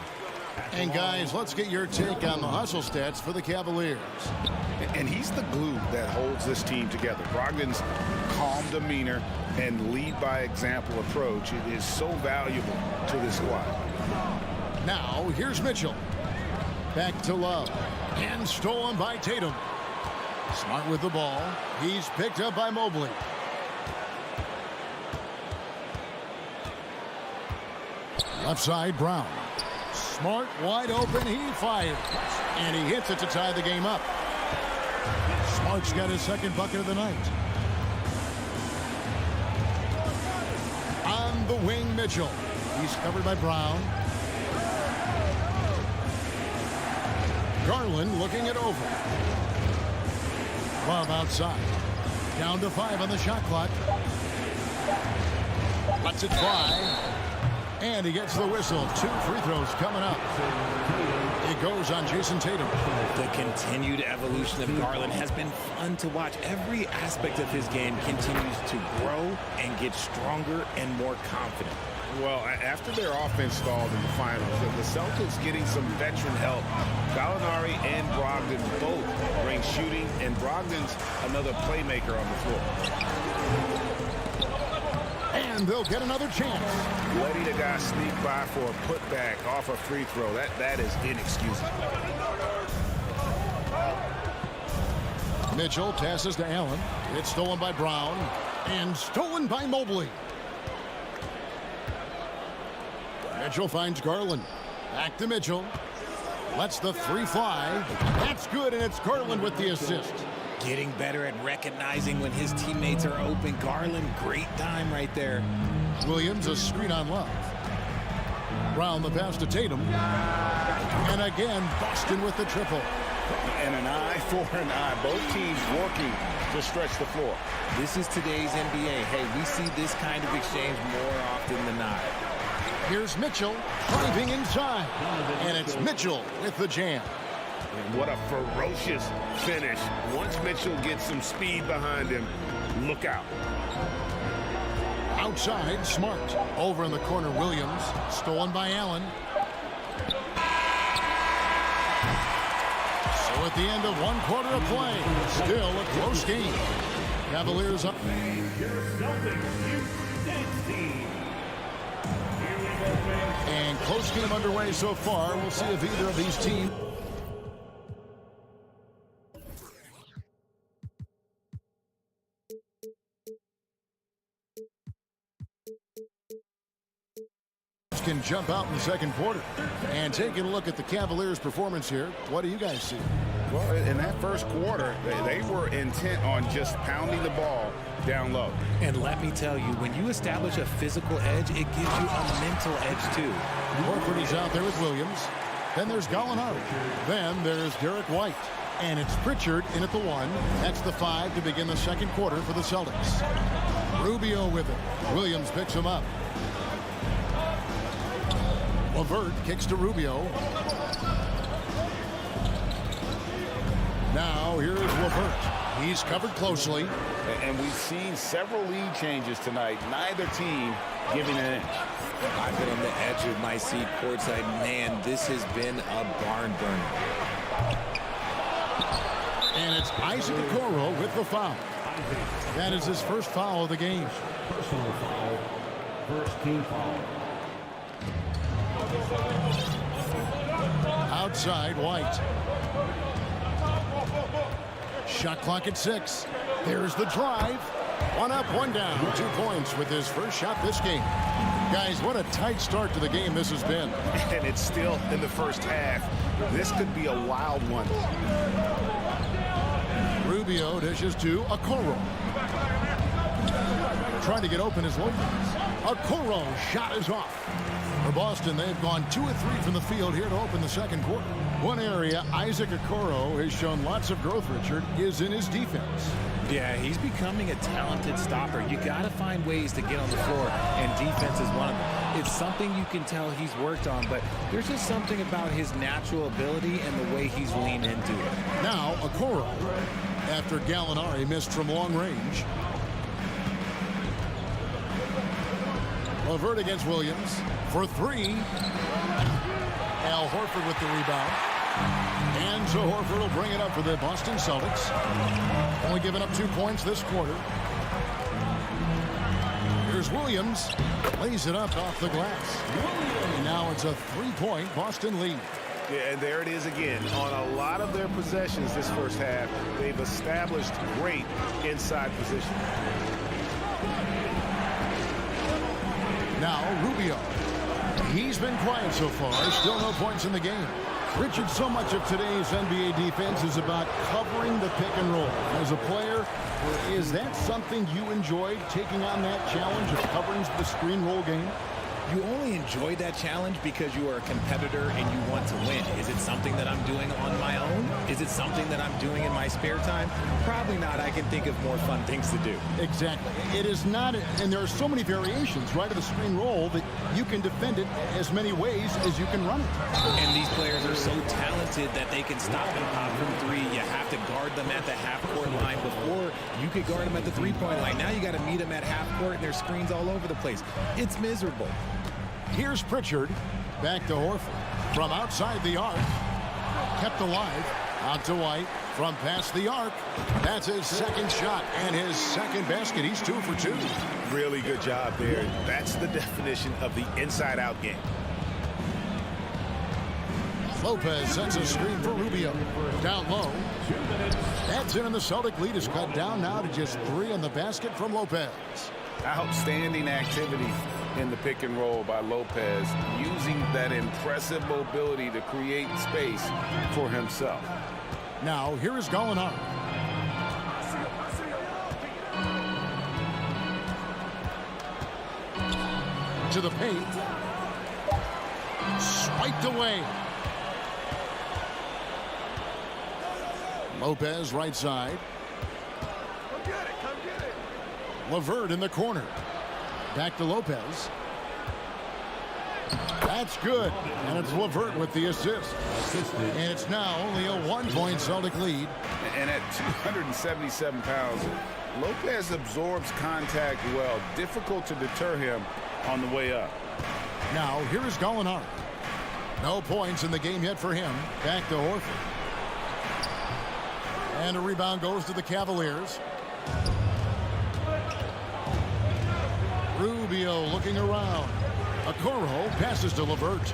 And guys, let's get your take on the hustle stats for the Cavaliers. And he's the glue that holds this team together. Brogdon's calm demeanor and lead by example approach is so valuable to this squad. Now, here's Mitchell. Back to Love. And stolen by Tatum. Smart with the ball. He's picked up by Mobley. Left side, Brown. Smart, wide open, he fires. And he hits it to tie the game up. Smart's got his second bucket of the night. On the wing, Mitchell. He's covered by Brown. Garland looking it over. Love outside. Down to 5 on the shot clock. Lets it fly. And he gets the whistle. 2 free throws coming up. It goes on Jason Tatum. The continued evolution of Garland has been fun to watch. Every aspect of his game continues to grow and get stronger and more confident. Well, after their offense stalled in the finals, the Celtics getting some veteran help. Gallinari and Brogdon both bring shooting, and Brogdon's another playmaker on the floor. And they'll get another chance. Letting a guy sneak by for a putback off a free throw, that is inexcusable. Mitchell passes to Allen. It's stolen by Brown and stolen by Mobley. Mitchell finds Garland. Back to Mitchell. Lets the three fly. That's good, and it's Garland with the assist. Getting better at recognizing when his teammates are open. Garland, great time right there. Williams, a screen on Love. Brown the pass to Tatum. And again, Boston with the triple. And an eye for an eye. Both teams working to stretch the floor. This is today's NBA. Hey, we see this kind of exchange more often than not. Here's Mitchell driving inside. And it's Mitchell with the jam. And what a ferocious finish. Once Mitchell gets some speed behind him, look out. Outside, Smart. Over in the corner, Williams. Stolen by Allen. So at the end of one quarter of play, still a close game. Cavaliers up. And close game underway so far. We'll see if either of these teams can jump out in the second quarter. And taking a look at the Cavaliers' performance here, what do you guys see? Well, in that first quarter, they were intent on just pounding the ball down low. And let me tell you, when you establish a physical edge, it gives you a mental edge too. Horford is out there with Williams. Then there's Gallinari. Then there's Derek White. And it's Pritchard in at the 1. That's the 5 to begin the second quarter for the Celtics. Rubio with it. Williams picks him up. LeVert kicks to Rubio. Now here's LeVert. He's covered closely. And we've seen several lead changes tonight. Neither team giving an inch. I've been on the edge of my seat courtside. Man, this has been a barn burner. And it's Isaac Okoro with the foul. That is his first foul of the game. Personal foul. First team foul. Outside, White. Shot clock at 6. There's the drive. One up, one down. 2 points with his first shot this game. Guys, what a tight start to the game this has been. And it's still in the first half. This could be a wild one. Rubio dishes to Okoro. Trying to get open is Lopez. Okoro shot is off. For Boston, they've gone 2 of 3 from the field here to open the second quarter. One area Isaac Okoro has shown lots of growth, Richard, is in his defense. Yeah, he's becoming a talented stopper. You got to find ways to get on the floor, and defense is one of them. It's something you can tell he's worked on, but there's just something about his natural ability and the way he's leaned into it. Now, Okoro, after Gallinari missed from long range. LeVert against Williams for 3. Al Horford with the rebound. And so Horford will bring it up for the Boston Celtics. Only giving up 2 points this quarter. Here's Williams. Lays it up off the glass. And now it's a 3-point Boston lead. Yeah, and there it is again. On a lot of their possessions this first half, they've established great inside position. Now Rubio. He's been quiet so far. Still no points in the game. Richard, so much of today's NBA defense is about covering the pick and roll. As a player, is that something you enjoyed, taking on that challenge of covering the screen roll game? You only enjoy that challenge because you are a competitor and you want to win. Is it something that I'm doing on my own? Is it something that I'm doing in my spare time? Probably not. I can think of more fun things to do. Exactly. It is not, and there are so many variations, right, of the screen roll that you can defend it as many ways as you can run it. And these players are so talented that they can stop and pop from 3. You have to guard them at the half-court line. Before, you could guard them at the 3-point line. Now you got to meet them at half-court and there's screens all over the place. It's miserable. Here's Pritchard. Back to Horford. From outside the arc. Kept alive. Out to White. From past the arc. That's his second shot and his second basket. He's 2 for 2. Really good job there. That's the definition of the inside-out game. Lopez sends a screen for Rubio. Down low. That's in, and the Celtic lead is cut down now to just 3 on the basket from Lopez. Outstanding activity in the pick and roll by Lopez, using that impressive mobility to create space for himself. Now, here is Gallinari. To the paint. Swiped away. Lopez right side. LeVert in the corner. Back to Lopez. That's good. And it's LeVert with the assist. And it's now only a 1-point Celtic lead. And at 277 pounds, Lopez absorbs contact well. Difficult to deter him on the way up. Now, here is Gallinari. No points in the game yet for him. Back to Horford. And a rebound goes to the Cavaliers. Rubio looking around. Okoro passes to LeVert.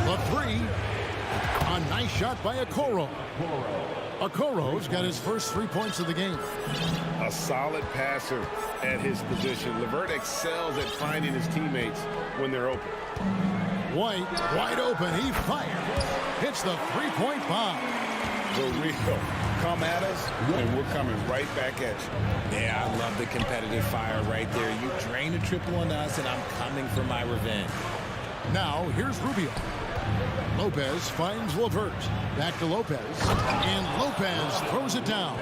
The three. A nice shot by Okoro. Okoro's got his first 3 points of the game. A solid passer at his position. LeVert excels at finding his teammates when they're open. White, wide open. He fires. Hits the 3-point bomb. So Rico, come at us, and we're coming right back at you. Yeah, I love the competitive fire right there. You drain a triple on us, and I'm coming for my revenge. Now, here's Rubio. Lopez finds LeVert. Back to Lopez. And Lopez throws it down.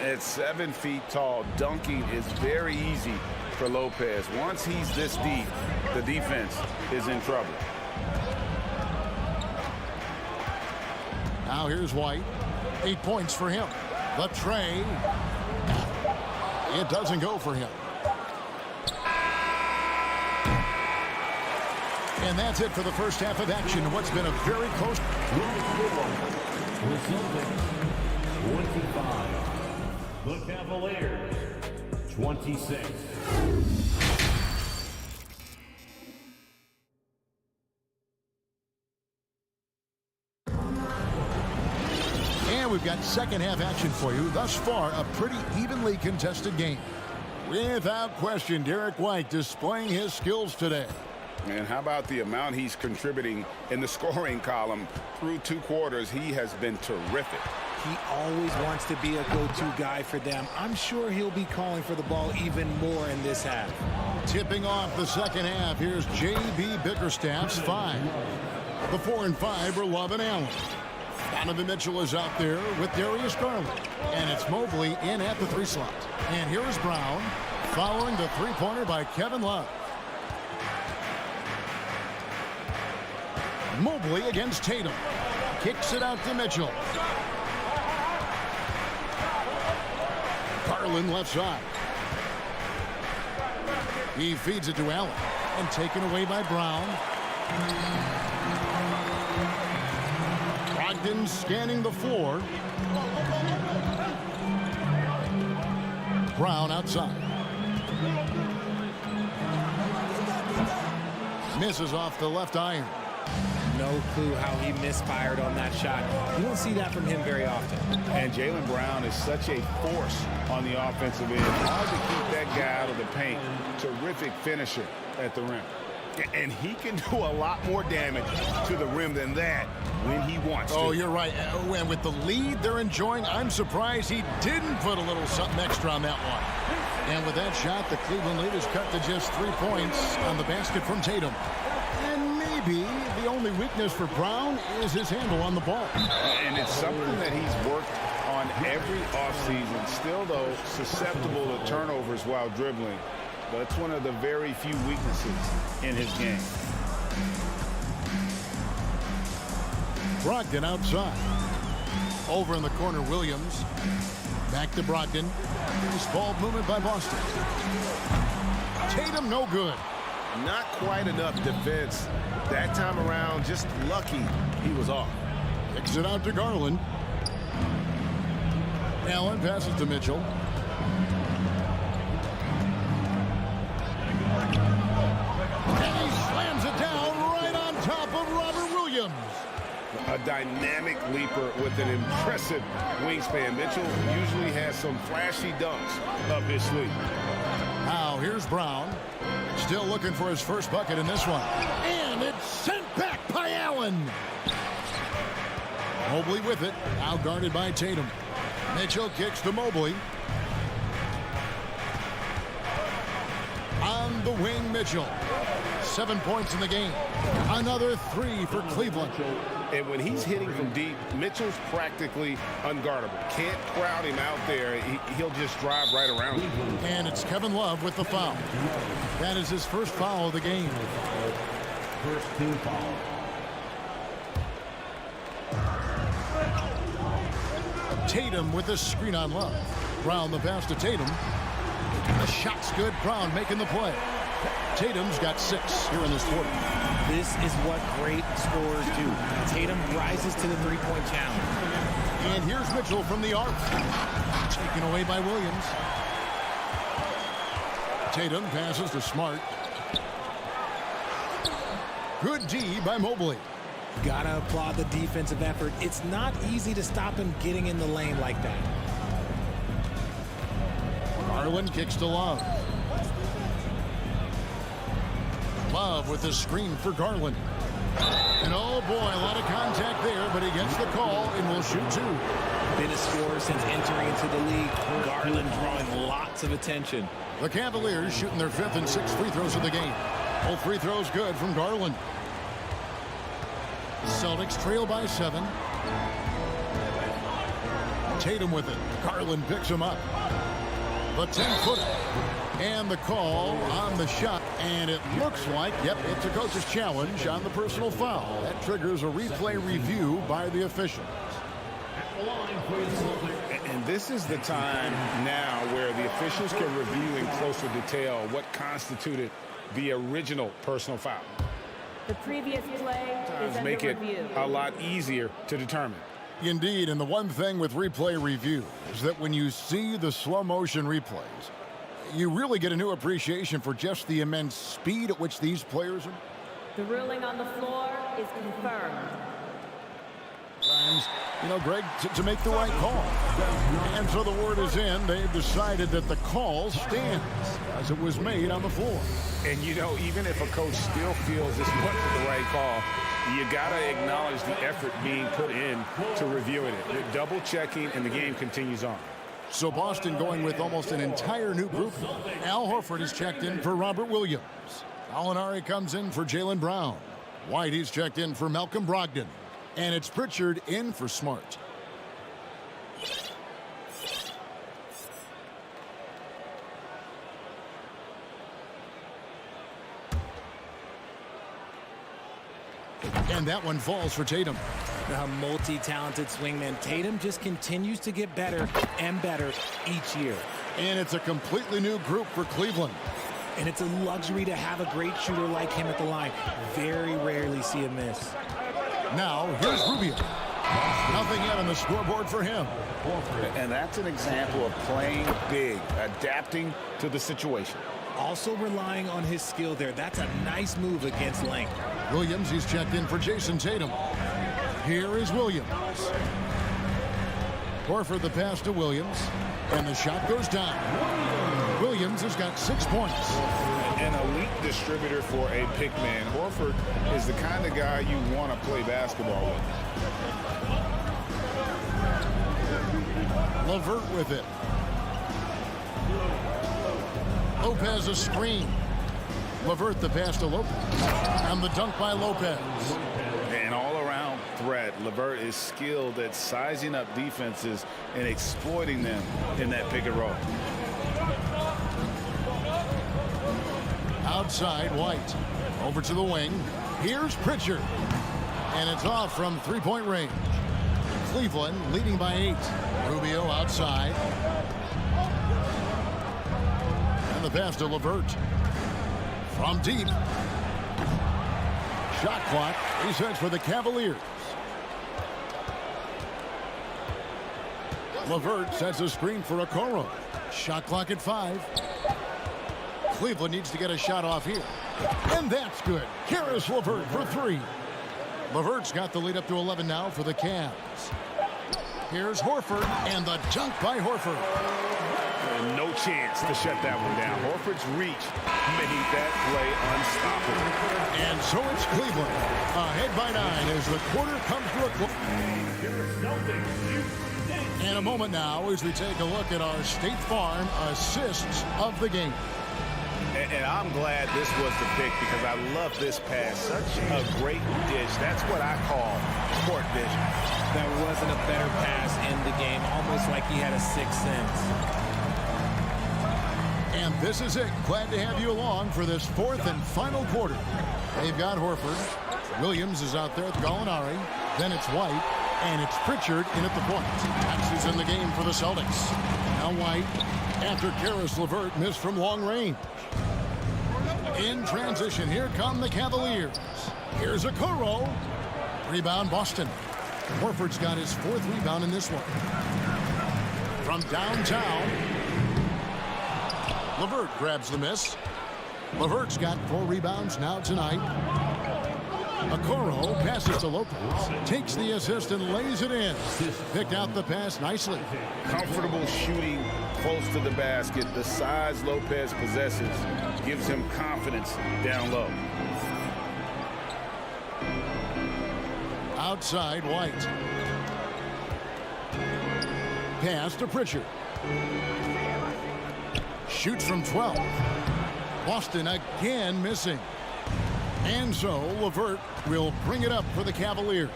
At 7 feet tall, dunking is very easy for Lopez. Once he's this deep, the defense is in trouble. Now here's White. 8 points for him. The tray. It doesn't go for him. And that's it for the first half of action. What's been a very close. The Celtics, 25. The Cavaliers, 26. And we've got second half action for you. Thus far, a pretty evenly contested game. Without question, Derek White displaying his skills today. And how about the amount he's contributing in the scoring column? Through 2 quarters, he has been terrific. He always wants to be a go-to guy for them. I'm sure he'll be calling for the ball even more in this half. Tipping off the second half, here's J.B. Bickerstaff's 5. The 4 and 5 are Love and Allen. Donovan Mitchell is out there with Darius Garland. And it's Mobley in at the 3 slot. And here is Brown following the 3-pointer by Kevin Love. Mobley against Tatum. Kicks it out to Mitchell. Garland left side. He feeds it to Allen. And taken away by Brown. Brogdon scanning the floor. Brown outside. Misses off the left iron. No clue how he misfired on that shot. You don't see that from him very often. And Jaylen Brown is such a force on the offensive end. Hard to keep that guy out of the paint. Terrific finisher at the rim. And he can do a lot more damage to the rim than that when he wants to. Oh, you're right. And with the lead they're enjoying, I'm surprised he didn't put a little something extra on that one. And with that shot, the Cleveland lead is cut to just 3 points on the basket from Tatum. And maybe the only weakness for Brown is his handle on the ball. And it's something that he's worked on every offseason. Still, though, susceptible to turnovers while dribbling. But it's one of the very few weaknesses in his game. Brogdon outside. Over in the corner, Williams. Back to Brogdon. Nice ball movement by Boston. Tatum no good. Not quite enough defense. That time around, just lucky he was off. Kicks it out to Garland. Allen passes to Mitchell. And he slams it down right on top of Robert Williams. A dynamic leaper with an impressive wingspan. Mitchell usually has some flashy dunks up his sleeve. Now here's Brown. Still looking for his first bucket in this one. And it's sent back by Allen. Mobley with it. Now guarded by Tatum. Mitchell kicks to Mobley. On the wing, Mitchell. 7 points in the game. Another 3 for Cleveland. And when he's hitting from deep, Mitchell's practically unguardable. Can't crowd him out there. He'll just drive right around him. And it's Kevin Love with the foul. That is his first foul of the game. First team foul. Tatum with the screen on Love. Brown the pass to Tatum. The shot's good. Brown making the play. Tatum's got 6 here in this quarter. This is what great scorers do. Tatum rises to the three-point challenge. And here's Mitchell from the arc. Taken away by Williams. Tatum passes to Smart. Good D by Mobley. Gotta applaud the defensive effort. It's not easy to stop him getting in the lane like that. Garland kicks to Love. Love with the screen for Garland. And oh boy, a lot of contact there, but he gets the call and will shoot 2. Been a scorer since entering into the league. Garland drawing lots of attention. The Cavaliers shooting their 5th and 6th free throws of the game. Both free throws good from Garland. Celtics trail by 7. Tatum with it. Garland picks him up. The 10-footer. And the call on the shot. And it looks like, yep, it's a coach's challenge on the personal foul. That triggers a replay review by the official. And this is the time now where the officials can review in closer detail what constituted the original personal foul. The previous play is under make it review. a lot easier to determine. Indeed, and the one thing with replay review is that when you see the slow motion replays, you really get a new appreciation for just the immense speed at which these players are. The ruling on the floor is confirmed. Times, you know, Greg, to make the right call. And so the word is in. They've decided that the call stands as it was made on the floor. And, you know, even if a coach still feels this wasn't the right call, you got to acknowledge the effort being put in to reviewing it. They're double checking, and the game continues on. So Boston going with almost an entire new group. Al Horford is checked in for Robert Williams. Alinari comes in for Jaylen Brown. White is checked in for Malcolm Brogdon. And it's Pritchard in for Smart. And that one falls for Tatum. A multi-talented swingman. Tatum just continues to get better and better each year. And it's a completely new group for Cleveland. And it's a luxury to have a great shooter like him at the line. Very rarely see a miss. Now, here's Rubio. Nothing yet on the scoreboard for him. And that's an example of playing big, adapting to the situation. Also relying on his skill there. That's a nice move against length. Williams, he's checked in for Jason Tatum. Here is Williams. Horford the pass to Williams. And the shot goes down. Williams has got 6 points. An elite distributor for a pick man. Horford is the kind of guy you want to play basketball with. LeVert with it. Lopez a screen. LeVert the pass to Lopez. And the dunk by Lopez. An all-around threat. LeVert is skilled at sizing up defenses and exploiting them in that pick and roll. Outside, White. Over to the wing. Here's Pritchard. And it's off from three-point range. Cleveland leading by 8. Rubio outside. And the pass to LeVert. From deep. Shot clock resets for the Cavaliers. LeVert sets a screen for Okoro. Shot clock at 5. Cleveland needs to get a shot off here. And that's good. Karis LeVert for 3. LeVert's got the lead up to 11 now for the Cavs. Here's Horford, and the dunk by Horford. No chance to shut that one down. Horford's reach made that play unstoppable. And so it's Cleveland, ahead by 9 as the quarter comes to a close. In a moment now as we take a look at our State Farm assists of the game. And I'm glad this was the pick because I love this pass. Such a great dish. That's what I call court vision. That wasn't a better pass in the game, almost like he had a sixth sense. And this is it. Glad to have you along for this fourth and final quarter. They've got Horford. Williams is out there with Gallinari. Then it's White. And it's Pritchard in at the point. That's who's in the game for the Celtics. Now White, after Karis LeVert missed from long range. In transition, here come the Cavaliers. Here's Okoro. Rebound, Boston. Horford's got his 4th rebound in this one. From downtown, LeVert grabs the miss. LeVert's got 4 rebounds now tonight. Okoro passes to Lopez. Takes the assist and lays it in. Picked out the pass nicely. Comfortable shooting close to the basket. The size Lopez possesses gives him confidence down low. Outside, White. Pass to Pritchard. Shoots from 12. Boston again missing. And so LeVert will bring it up for the Cavaliers.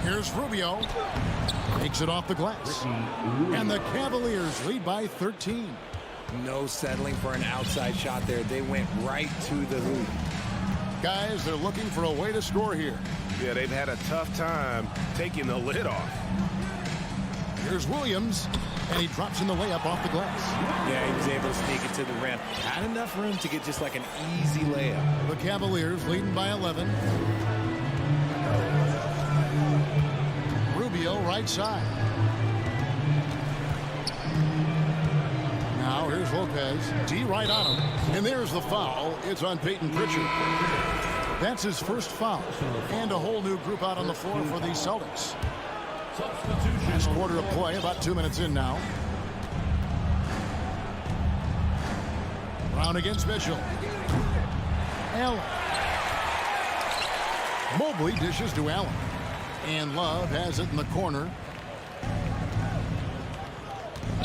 Here's Rubio. Takes it off the glass. And the Cavaliers lead by 13. No settling for an outside shot there. They went right to the hoop. Guys, they're looking for a way to score here. Yeah, they've had a tough time taking the lid off. Here's Williams. And he drops in the layup off the glass. Yeah, he was able to sneak it to the rim. Had enough room to get just like an easy layup. The Cavaliers leading by 11. Rubio right side. Now here's Lopez. D right on him. And there's the foul. It's on Peyton Pritchard. That's his first foul. And a whole new group out on the floor for the Celtics. Last quarter of play, about 2 minutes in now. Brown against Mitchell. Allen. Mobley dishes to Allen. And Love has it in the corner.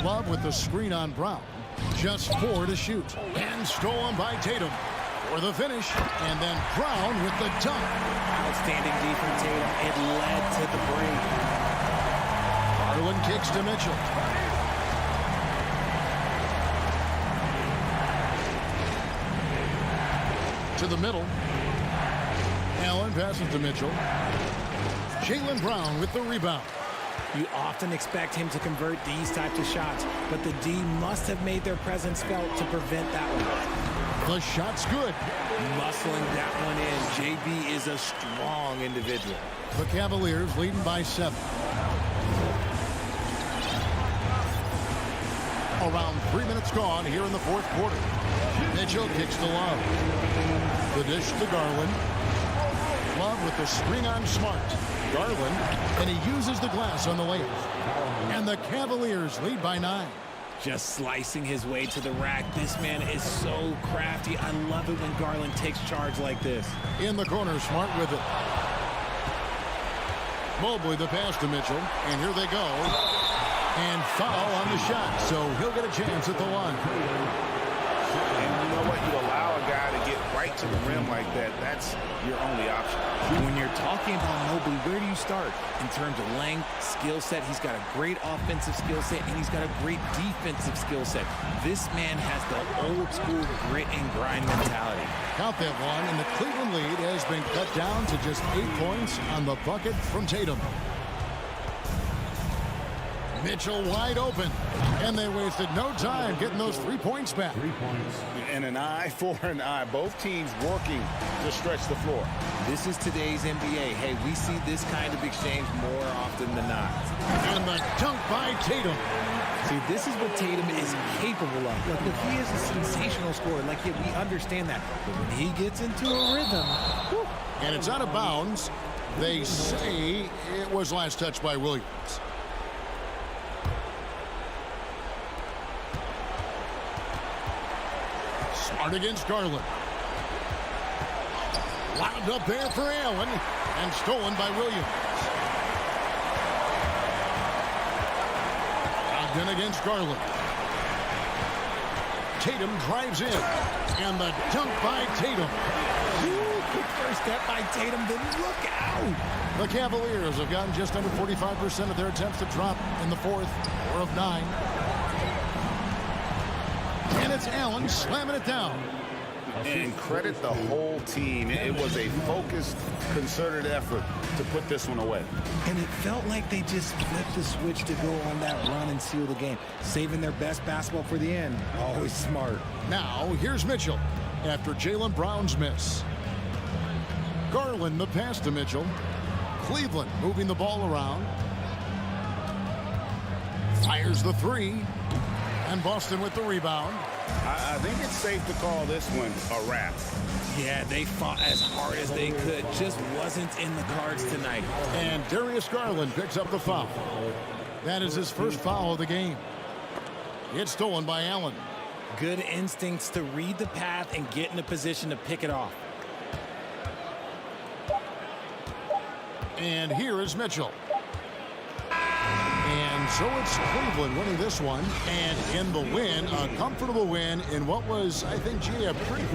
Love with the screen on Brown. Just 4 to shoot. And stolen by Tatum for the finish. And then Brown with the dunk. Outstanding D from Tatum. It led to the break. Garland kicks to Mitchell. To the middle. Allen passes to Mitchell. Jaylen Brown with the rebound. You often expect him to convert these types of shots, but the D must have made their presence felt to prevent that one. The shot's good. Muscling that one in. JB is a strong individual. The Cavaliers leading by 7. Around 3 minutes gone here in the 4th quarter. Mitchell kicks to Love. The dish to Garland. Love with the screen on Smart. Garland, and he uses the glass on the layup. And the Cavaliers lead by 9. Just slicing his way to the rack. This man is so crafty. I love it when Garland takes charge like this. In the corner, Smart with it. Mobley the pass to Mitchell. And here they go. And foul on the shot. So he'll get a chance at the line. And you know what? You allow a guy to get right to the rim like that. That's your only option. When you're talking about Mobley, where do you start? In terms of length, skill set, he's got a great offensive skill set, and he's got a great defensive skill set. This man has the old school grit and grind mentality. Count that one, and the Cleveland lead has been cut down to just 8 points on the bucket from Tatum. Mitchell wide open. And they wasted no time getting those 3 points back. 3 points. And an eye for an eye. Both teams working to stretch the floor. This is today's NBA. Hey, we see this kind of exchange more often than not. And the dunk by Tatum. See, this is what Tatum is capable of. Look, he is a sensational scorer. Like, yeah, we understand that. But when he gets into a rhythm... Whew. And it's out of bounds. They say it was last touched by Williams. Smart against Garland. Wound up there for Allen. And stolen by Williams. Ogden against Garland. Tatum drives in. And the dunk by Tatum. Quick first step by Tatum, then look out! The Cavaliers have gotten just under 45% of their attempts to drop in the fourth, 4 of 9. And it's Allen slamming it down. And credit the whole team. It was a focused, concerted effort to put this one away. And it felt like they just flipped the switch to go on that run and seal the game, saving their best basketball for the end. Always smart. Now, here's Mitchell after Jaylen Brown's miss. Garland the pass to Mitchell. Cleveland moving the ball around. Fires the 3. And Boston with the rebound. I think it's safe to call this one a wrap. Yeah, they fought as hard as they could. Just wasn't in the cards tonight. And Darius Garland picks up the foul. That is his first foul of the game. It's stolen by Allen. Good instincts to read the path and get in a position to pick it off. And here is Mitchell. And so it's Cleveland winning this one. And in the win, a comfortable win in what was, I think, G, a pretty...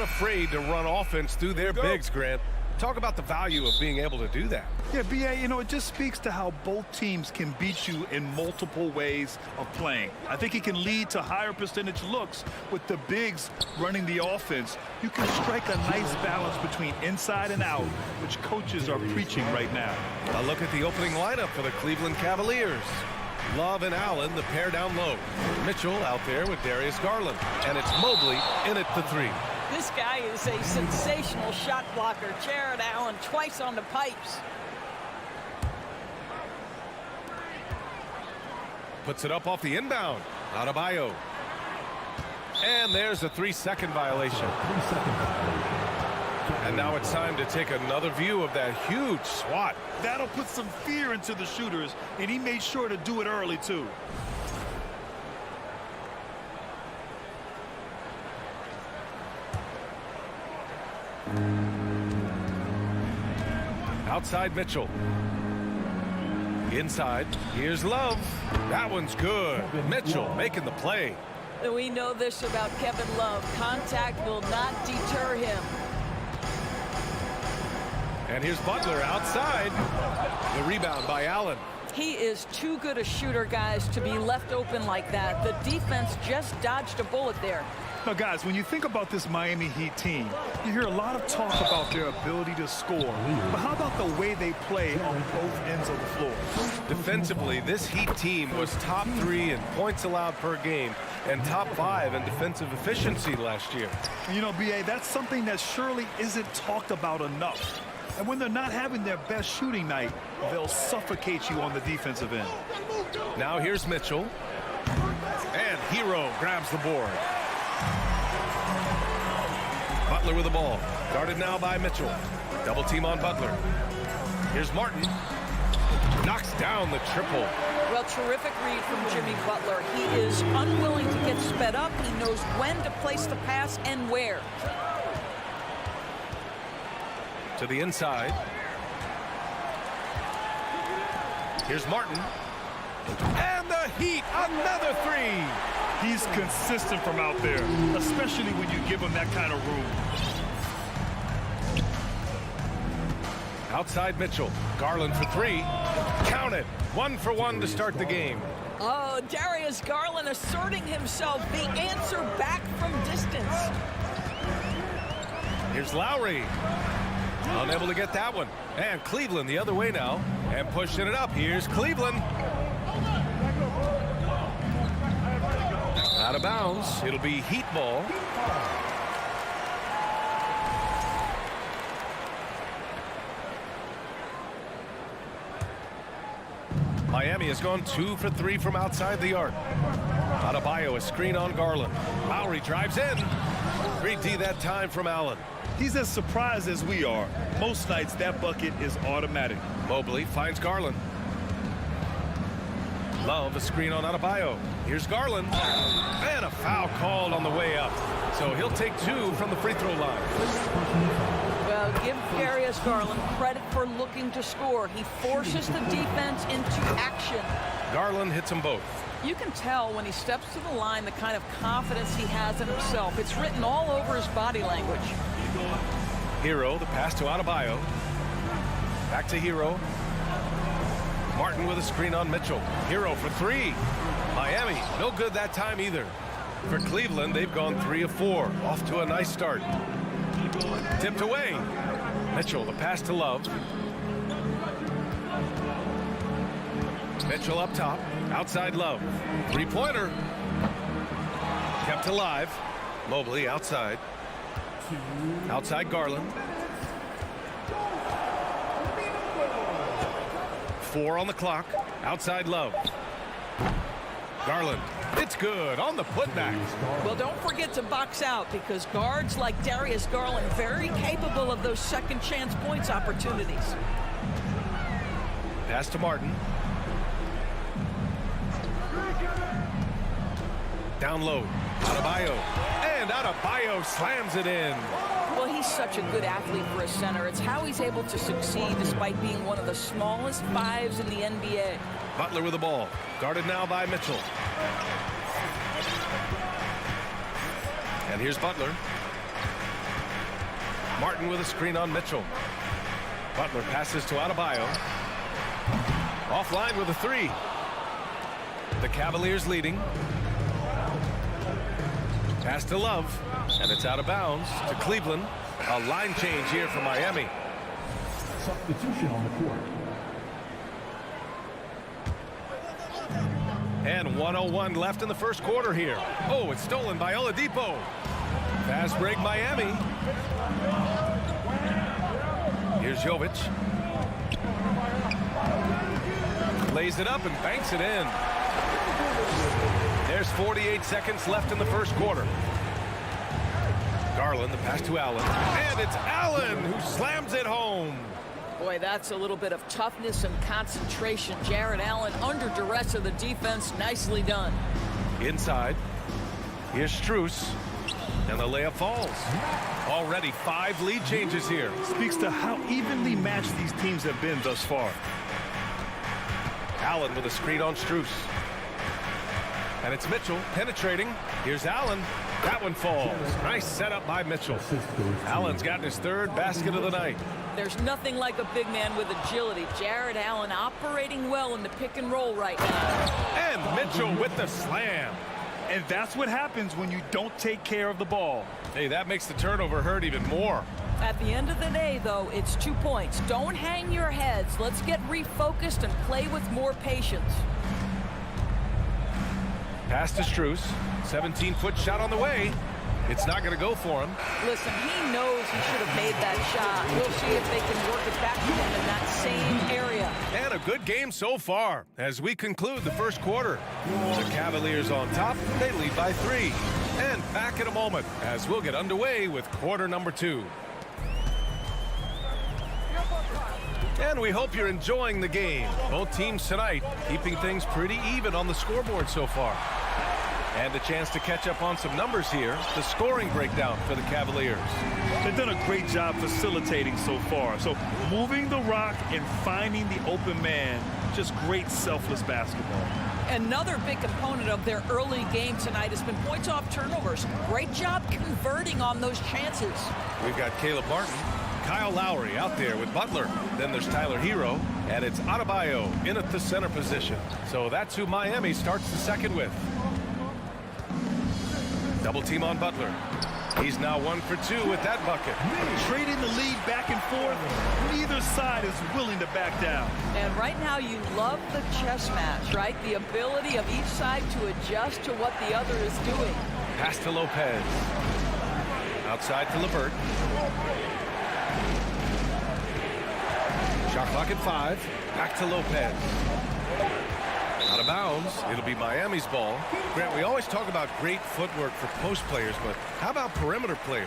afraid to run offense through their bigs, Grant. Talk about the value of being able to do that. Yeah, B.A., you know, it just speaks to how both teams can beat you in multiple ways of playing. I think it can lead to higher percentage looks with the bigs running the offense. You can strike a nice balance between inside and out, which coaches are preaching right now. A look at the opening lineup for the Cleveland Cavaliers. Love and Allen, the pair down low. Mitchell out there with Darius Garland. And it's Mobley in at the 3. This guy is a sensational shot blocker. Jared Allen twice on the pipes. Puts it up off the inbound. Adebayo. And there's a 3-second violation. And now it's time to take another view of that huge swat. That'll put some fear into the shooters, and he made sure to do it early, too. Outside Mitchell. Inside, here's Love. That one's good. Mitchell making the play. We know this about Kevin Love. Contact will not deter him. And here's Butler outside. The rebound by Allen. He is too good a shooter, guys, to be left open like that. The defense just dodged a bullet there. Now, guys, when you think about this Miami Heat team, you hear a lot of talk about their ability to score. But how about the way they play on both ends of the floor? Defensively, this Heat team was top 3 in points allowed per game and top 5 in defensive efficiency last year. You know, B.A., that's something that surely isn't talked about enough. And when they're not having their best shooting night, they'll suffocate you on the defensive end. Now here's Mitchell. And Hero grabs the board. Butler with the ball. Guarded now by Mitchell. Double team on Butler. Here's Martin. Knocks down the triple. Well, terrific read from Jimmy Butler. He is unwilling to get sped up. He knows when to place the pass and where. To the inside. Here's Martin. And the Heat, another 3. He's consistent from out there, especially when you give him that kind of room. Outside Mitchell. Garland for 3. Count it. 1 for 1 to start the game. Oh, Darius Garland asserting himself. The answer back from distance. Here's Lowry. Unable to get that one. And Cleveland the other way now. And pushing it up. Here's Cleveland. Out of bounds. It'll be Heat ball. Miami has gone 2 for 3 from outside the arc. Adebayo, a screen on Garland. Lowry drives in. 3D that time from Allen. He's as surprised as we are. Most nights that bucket is automatic. Mobley finds Garland. Love, a screen on Adebayo. Here's Garland. And a foul called on the way up. So he'll take 2 from the free throw line. Well, give Darius Garland credit for looking to score. He forces the defense into action. Garland hits them both. You can tell when he steps to the line the kind of confidence he has in himself. It's written all over his body language. Hero, the pass to Adebayo. Back to Hero. Martin with a screen on Mitchell. Hero for 3. Miami, no good that time either. For Cleveland, they've gone 3 of 4. Off to a nice start. Tipped away. Mitchell, the pass to Love. Mitchell up top. Outside Love. 3-pointer. Kept alive. Mobley outside. Outside Garland. 4 on the clock. Outside Love. Garland. It's good on the putback. Well, don't forget to box out because guards like Darius Garland very capable of those second chance points opportunities. Pass to Martin. Down low. Adebayo. And Adebayo slams it in. Well, he's such a good athlete for a center. It's how he's able to succeed despite being one of the smallest 5s in the NBA. Butler with the ball. Guarded now by Mitchell. And here's Butler. Martin with a screen on Mitchell. Butler passes to Adebayo. Offline with a three. The Cavaliers leading. Pass to Love, and it's out of bounds to Cleveland. A line change here for Miami. Substitution on the court. And 1:01 left in the first quarter here. Oh, it's stolen by Oladipo. Fast break Miami. Here's Jovic. Lays it up and banks it in. There's 48 seconds left in the first quarter. Garland, the pass to Allen. And it's Allen who slams it home. Boy, that's a little bit of toughness and concentration. Jared Allen under duress of the defense. Nicely done. Inside. Here's Strus. And the layup falls. Already 5 lead changes here. Speaks to how evenly matched these teams have been thus far. Allen with a screen on Strus. And it's Mitchell penetrating. Here's Allen. That one falls. Nice setup by Mitchell. Allen's gotten his 3rd basket of the night. There's nothing like a big man with agility. Jared Allen operating well in the pick and roll right now. And Mitchell with the slam. And that's what happens when you don't take care of the ball. Hey, that makes the turnover hurt even more. At the end of the day, though, it's 2 points. Don't hang your heads. Let's get refocused and play with more patience. Pass to Strus. 17-foot shot on the way. It's not going to go for him. Listen, he knows he should have made that shot. We'll see if they can work it back to him in that same area. And a good game so far as we conclude the first quarter. The Cavaliers on top. They lead by 3. And back in a moment as we'll get underway with quarter number 2. And we hope you're enjoying the game. Both teams tonight keeping things pretty even on the scoreboard so far. And a chance to catch up on some numbers here. The scoring breakdown for the Cavaliers. They've done a great job facilitating so far. So moving the rock and finding the open man. Just great selfless basketball. Another big component of their early game tonight has been points off turnovers. Great job converting on those chances. We've got Caleb Martin. Kyle Lowry out there with Butler. Then there's Tyler Hero. And it's Adebayo in at the center position. So that's who Miami starts the second with. Double team on Butler. He's now 1 for 2 with that bucket. Trading the lead back and forth. Neither side is willing to back down. And right now you love the chess match, right? The ability of each side to adjust to what the other is doing. Pass to Lopez. Outside to LeVert. Shot clock at 5. Back to Lopez. Out of bounds. It'll be Miami's ball. Grant, we always talk about great footwork for post players, but how about perimeter players?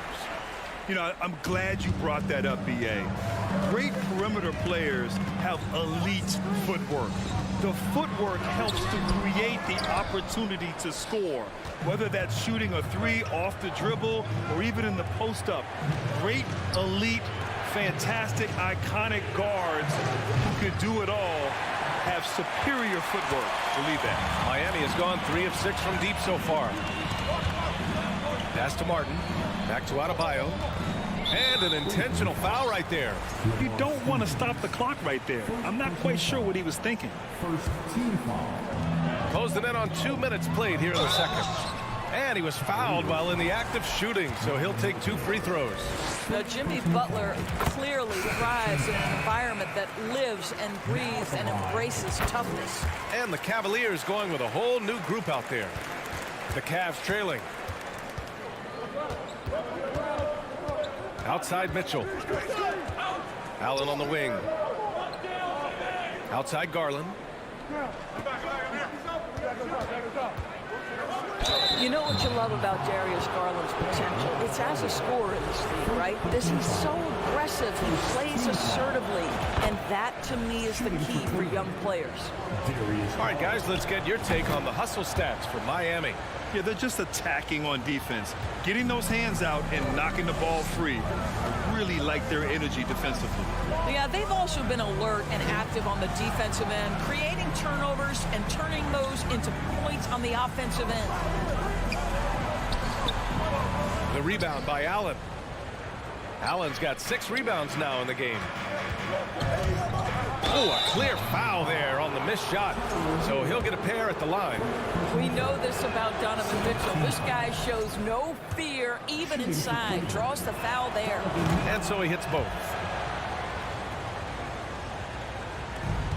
You know, I'm glad you brought that up, B.A. Great perimeter players have elite footwork. The footwork helps to create the opportunity to score, whether that's shooting a 3 off the dribble or even in the post-up. Great, elite, fantastic, iconic guards who could do it all have superior footwork. Believe that. Miami has gone 3 of 6 from deep so far. Pass to Martin. Back to Adebayo. And an intentional foul right there. You don't want to stop the clock right there. I'm not quite sure what he was thinking. First team foul. Closing in on 2 minutes played here in the second. And he was fouled while in the act of shooting, so he'll take 2 free throws. Now, Jimmy Butler clearly thrives in an environment that lives and breathes and embraces toughness. And the Cavaliers going with a whole new group out there. The Cavs trailing. Outside Mitchell. Allen on the wing. Outside Garland. You know what you love about Darius Garland's potential? It's as a scorer in this league, right? He's so aggressive. He plays assertively. And that, to me, is the key for young players. All right, guys, let's get your take on the hustle stats for Miami. Yeah, they're just attacking on defense. Getting those hands out and knocking the ball free. I really like their energy defensively. Yeah, they've also been alert and active on the defensive end, creating turnovers and turning those into points on the offensive end. The rebound by Allen. Allen's got 6 rebounds now in the game. Oh, a clear foul there on the missed shot. So he'll get a pair at the line. We know this about Donovan Mitchell. This guy shows no fear, even inside. Draws the foul there. And so he hits both.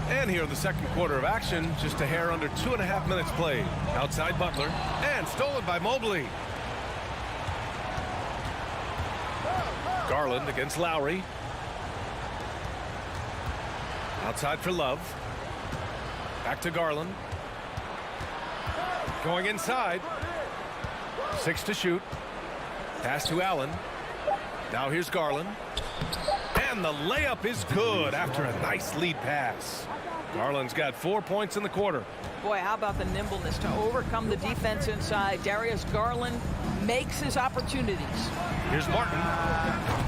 And here in the second quarter of action, just a hair under 2.5 minutes played. Outside Butler, and stolen by Mobley. Garland against Lowry. Outside for Love. Back to Garland. Going inside. 6 to shoot. Pass to Allen. Now here's Garland. And the layup is good after a nice lead pass. Garland's got 4 points in the quarter. Boy, how about the nimbleness to overcome the defense inside. Darius Garland makes his opportunities. Here's Martin.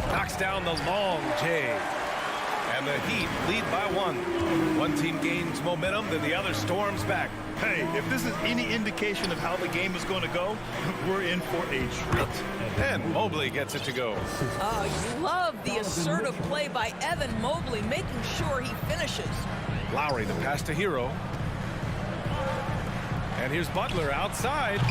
Knocks down the long J. And the Heat lead by 1. One team gains momentum, then the other storms back. Hey, if this is any indication of how the game is going to go, we're in for a treat. And Mobley gets it to go. You love the assertive play by Evan Mobley, making sure he finishes. Lowry, the pass to Hero. And here's Butler outside.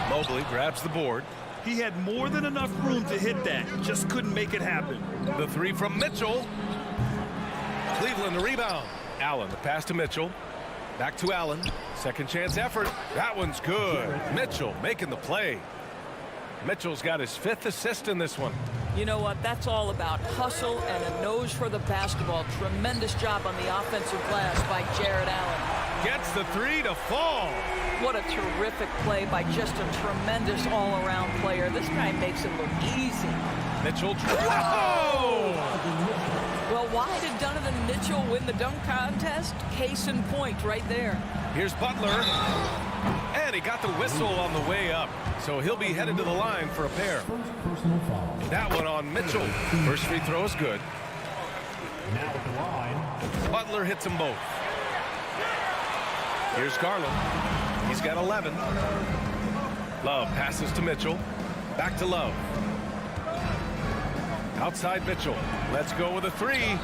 Mobley grabs the board. He had more than enough room to hit that. Just couldn't make it happen. The 3 from Mitchell. Cleveland the rebound. Allen, the pass to Mitchell. Back to Allen. Second chance effort. That one's good. Mitchell making the play. Mitchell's got his 5th assist in this one. You know what? That's all about hustle and a nose for the basketball. Tremendous job on the offensive glass by Jared Allen. Gets the 3 to fall. What a terrific play by just a tremendous all-around player. This guy makes it look easy. Mitchell. Whoa! Well, why did Donovan Mitchell win the dunk contest? Case in point right there. Here's Butler. And he got the whistle on the way up. So he'll be headed to the line for a pair. That one on Mitchell. First free throw is good. Now at the line. Butler hits them both. Here's Garland. He's got 11. Love passes to Mitchell. Back to Love. Outside Mitchell. Let's go with a 3.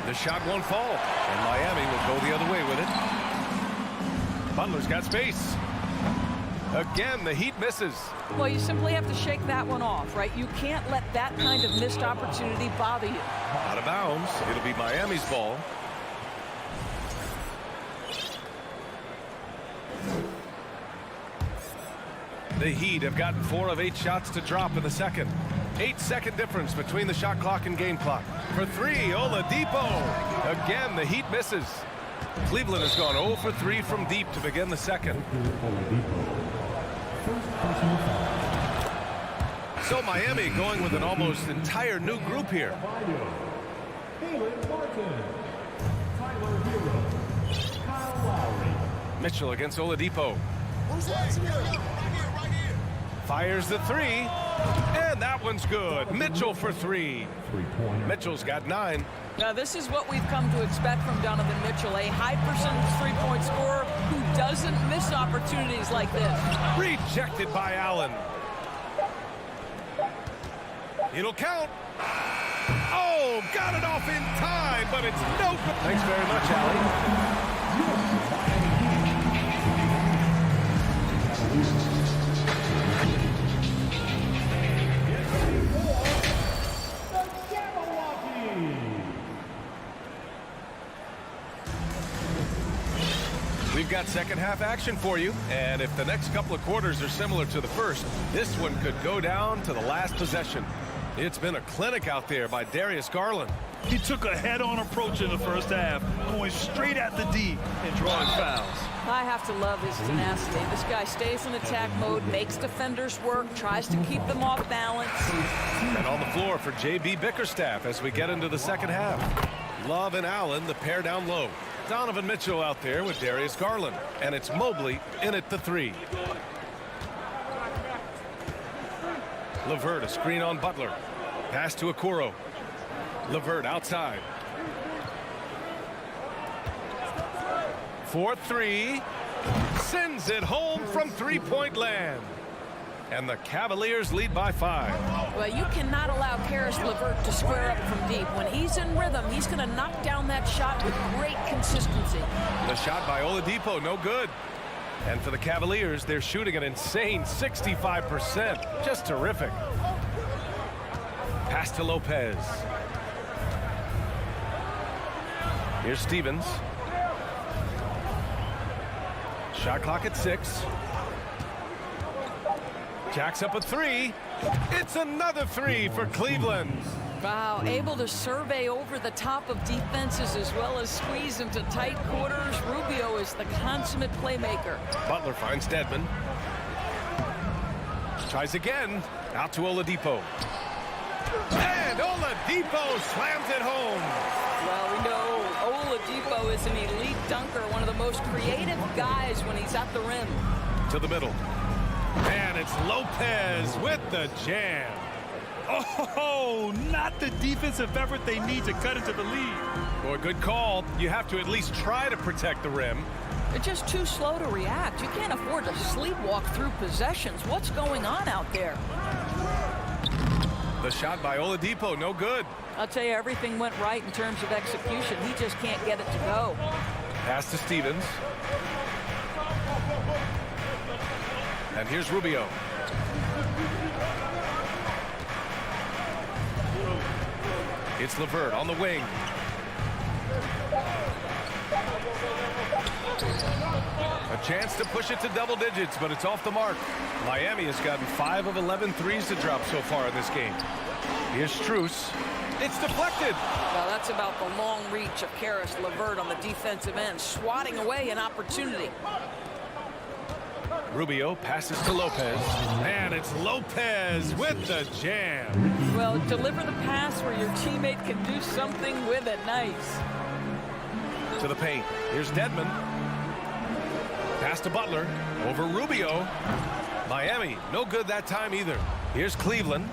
The shot won't fall. And Miami will go the other way with it. Butler's got space. Again, the Heat misses. Well, you simply have to shake that one off, right? You can't let that kind of missed opportunity bother you. Out of bounds. It'll be Miami's ball. The Heat have gotten 4 of 8 shots to drop in the second. 8-second difference between the shot clock and game clock. For 3, Oladipo. Again, the Heat misses. Cleveland has gone 0 for 3 from deep to begin the second. So Miami going with an almost entire new group here. Mitchell against Oladipo. Fires the 3, and that one's good. Mitchell for 3. Mitchell's got 9. Now, this is what we've come to expect from Donovan Mitchell, a high percentage three-point scorer who doesn't miss opportunities like this. Rejected by Allen. It'll count. Oh, got it off in time, but it's no good. Thanks very much, Allie. We've got second half action for you, and if the next couple of quarters are similar to the first, this one could go down to the last possession. It's been a clinic out there by Darius Garland. He took a head-on approach in the first half, going straight at the D and drawing fouls. I have to love his tenacity. This guy stays in attack mode, makes defenders work, tries to keep them off balance. And on the floor for J.B. Bickerstaff as we get into the second half. Love and Allen, the pair down low. Donovan Mitchell out there with Darius Garland. And it's Mobley in at the 3. LeVert, a screen on Butler. Pass to Okoro. LeVert outside. 4-3. Sends it home from three-point land. And the Cavaliers lead by 5. Well, you cannot allow Caris LeVert to square up from deep. When he's in rhythm, he's going to knock down that shot with great consistency. The shot by Oladipo, no good. And for the Cavaliers, they're shooting an insane 65%. Just terrific. Pass to Lopez. Here's Stevens. Shot clock at 6. Jacks up a 3. It's another 3 for Cleveland. Wow, able to survey over the top of defenses as well as squeeze into tight quarters. Rubio is the consummate playmaker. Butler finds Dedmon. Tries again. Out to Oladipo. And Oladipo slams it home. Well, we know Oladipo is an elite dunker, one of the most creative guys when he's at the rim. To the middle. And it's Lopez with the jam. Oh, not the defensive effort they need to cut into the lead. Boy, good call. You have to at least try to protect the rim. They're just too slow to react. You can't afford to sleepwalk through possessions. What's going on out there? The shot by Oladipo, no good. I'll tell you, everything went right in terms of execution. He just can't get it to go. Pass to Stevens. And here's Rubio. It's LeVert on the wing. A chance to push it to double digits, but it's off the mark. Miami has gotten 5 of 11 threes to drop so far in this game. Here's Strus. It's deflected. Well, that's about the long reach of Caris LeVert on the defensive end, swatting away an opportunity. Rubio passes to Lopez. And it's Lopez with the jam. Well, deliver the pass where your teammate can do something with it. Nice. To the paint. Here's Dedmon. Pass to Butler. Over Rubio. Miami, no good that time either. Here's Cleveland.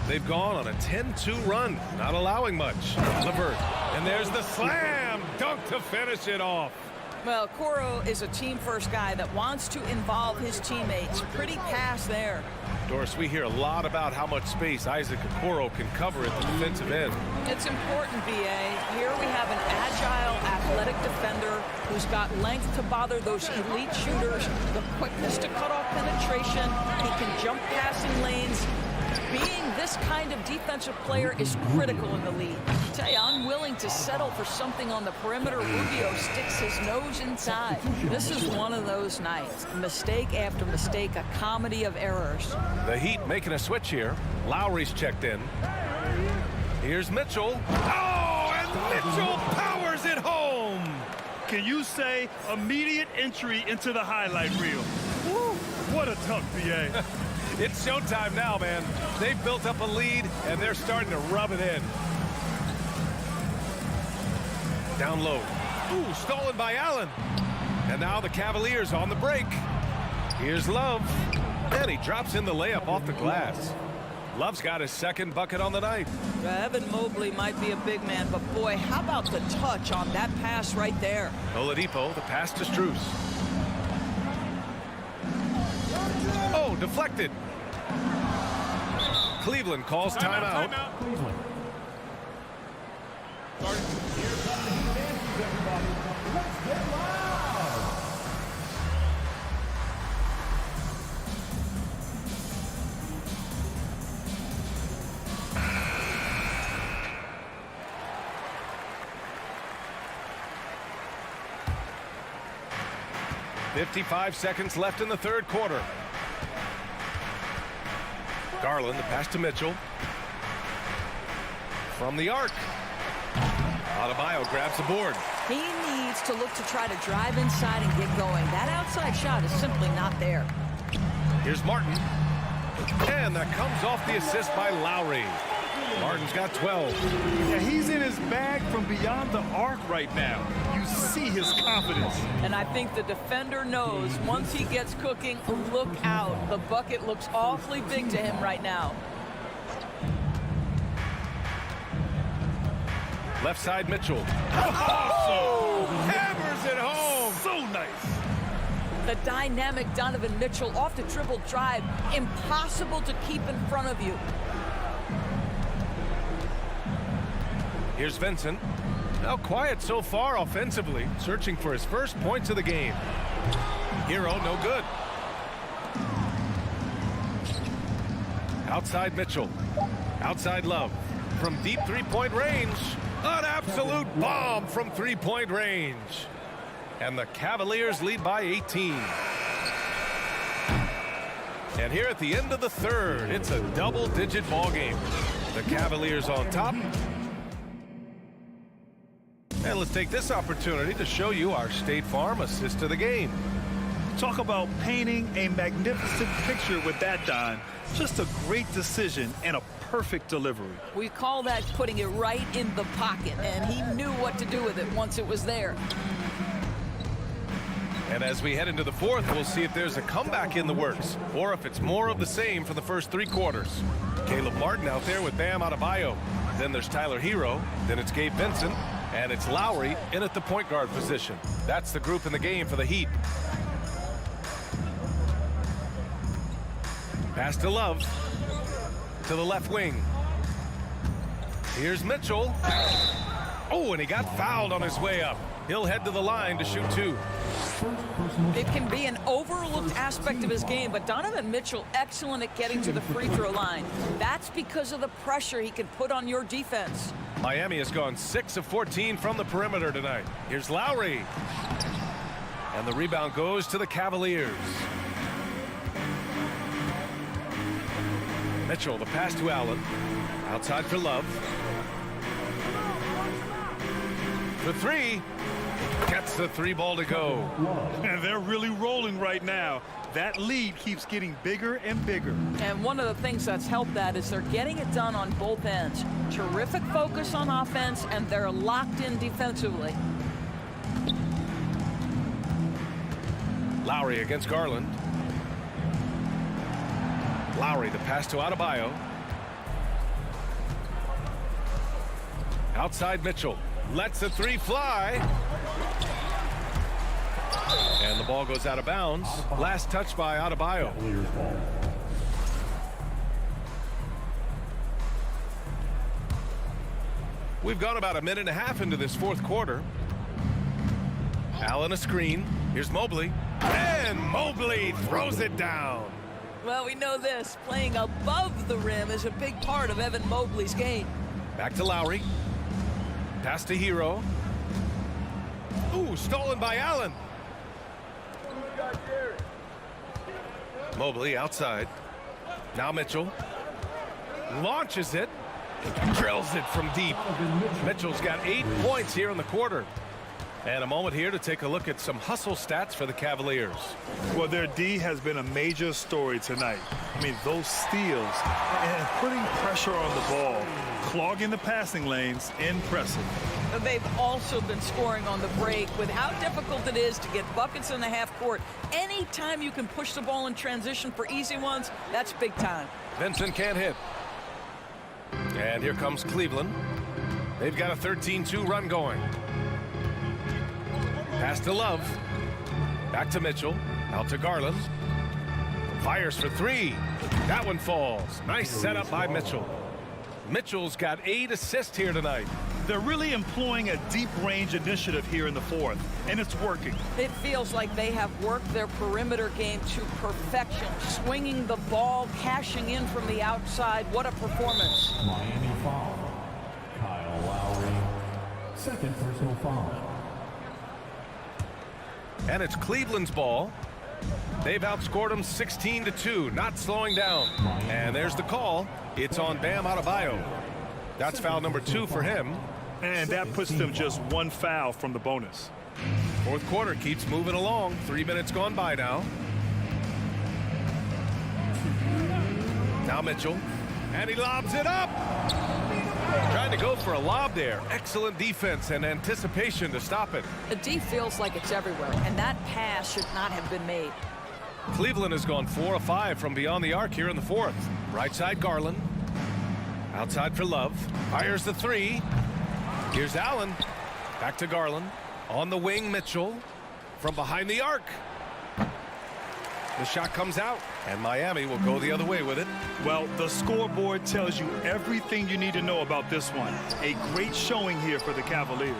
They've gone on a 10-2 run, not allowing much. LeVert. And there's the slam dunk to finish it off. Well, Coro is a team-first guy that wants to involve his teammates. Pretty pass there. Doris, we hear a lot about how much space Isaac Okoro can cover at the defensive end. It's important, B.A. Here we have an agile, athletic defender who's got length to bother those elite shooters, the quickness to cut off penetration. He can jump passing lanes. Being this kind of defensive player is critical in the league. I tell you, I'm willing to settle for something on the perimeter. Rubio sticks his nose inside. This is one of those nights. Mistake after mistake, a comedy of errors. The Heat making a switch here. Lowry's checked in. Here's Mitchell. Oh, and Mitchell powers it home. Can you say immediate entry into the highlight reel? Woo, what a dunk, B.A. It's showtime now, man. They've built up a lead, and they're starting to rub it in. Down low. Ooh, stolen by Allen. And now the Cavaliers on the break. Here's Love. And he drops in the layup off the glass. Love's got his second bucket on the night. Evan Mobley might be a big man, but boy, how about the touch on that pass right there? Oladipo, the pass to Strus. Oh, deflected. Cleveland calls timeout. Cleveland. 55 seconds left in the third quarter. Garland, the pass to Mitchell. From the arc. Adebayo grabs the board. He needs to look to try to drive inside and get going. That outside shot is simply not there. Here's Martin. And that comes off the assist by Lowry. Martin's got 12. Yeah, he's in his bag from beyond the arc right now. You see his confidence. And I think the defender knows once he gets cooking, look out. The bucket looks awfully big to him right now. Left side, Mitchell. Oh! Hammers it home. So nice. The dynamic Donovan Mitchell off the dribble drive. Impossible to keep in front of you. Here's Vincent. Now quiet so far offensively, searching for his first points of the game. Hero, no good. Outside Mitchell. Outside Love. From deep three-point range. An absolute bomb from three-point range. And the Cavaliers lead by 18. And here at the end of the third, it's a double-digit ball game. The Cavaliers on top. And let's take this opportunity to show you our State Farm assist to the game. Talk about painting a magnificent picture with that, Don. Just a great decision and a perfect delivery. We call that putting it right in the pocket, and he knew what to do with it once it was there. And as we head into the fourth, we'll see if there's a comeback in the works or if it's more of the same for the first three quarters. Caleb Martin out there with Bam Adebayo. Then there's Tyler Hero. Then it's Gabe Vincent. And it's Lowry in at the point guard position. That's the group in the game for the Heat. Pass to Love. To the left wing. Here's Mitchell. Oh, and he got fouled on his way up. He'll head to the line to shoot two. It can be an overlooked aspect of his game, but Donovan Mitchell excellent at getting to the free throw line. That's because of the pressure he can put on your defense. Miami has gone 6 of 14 from the perimeter tonight. Here's Lowry. And the rebound goes to the Cavaliers. Mitchell, the pass to Allen. Outside for Love. For three. Gets the three ball to go. And they're really rolling right now. That lead keeps getting bigger and bigger. And one of the things that's helped that is they're getting it done on both ends. Terrific focus on offense, and they're locked in defensively. Lowry against Garland. Lowry, the pass to Adebayo. Outside Mitchell. Lets the three fly. And the ball goes out of bounds. Last touch by Adebayo. We've gone about a minute and a half into this fourth quarter. Allen a screen. Here's Mobley. And Mobley throws it down. Well, we know this. Playing above the rim is a big part of Evan Mobley's game. Back to Lowry. Pass to Hero. Ooh, stolen by Allen. Mobley outside. Now Mitchell. Launches it. Drills it from deep. Mitchell's got 8 points here in the quarter. And a moment here to take a look at some hustle stats for the Cavaliers. Well, their D has been a major story tonight. I mean, those steals and putting pressure on the ball, clogging the passing lanes, impressive. They've also been scoring on the break with how difficult it is to get buckets in the half court. Anytime you can push the ball in transition for easy ones, that's big time. Vincent can't hit. And here comes Cleveland. They've got a 13-2 run going. Pass to Love. Back to Mitchell. Out to Garland. Fires for three. That one falls. Nice setup by Mitchell. Mitchell's got 8 assists here tonight. They're really employing a deep range initiative here in the fourth, and it's working. It feels like they have worked their perimeter game to perfection. Swinging the ball, cashing in from the outside. What a performance. Miami foul. Kyle Lowry. Second personal foul. And it's Cleveland's ball. They've outscored them 16-2, not slowing down. And there's the call. It's on Bam Adebayo. That's foul number 2 for him. And that puts them just 1 foul from the bonus. Fourth quarter keeps moving along. 3 minutes gone by now. Now Mitchell. And he lobs it up. Trying to go for a lob there. Excellent defense and anticipation to stop it. The D feels like it's everywhere, and that pass should not have been made. Cleveland has gone 4 of 5 from beyond the arc here in the fourth. Right side Garland. Outside for Love. Fires the three. Here's Allen. Back to Garland. On the wing, Mitchell. From behind the arc. The shot comes out, and Miami will go the other way with it. Well, the scoreboard tells you everything you need to know about this one. A great showing here for the Cavaliers.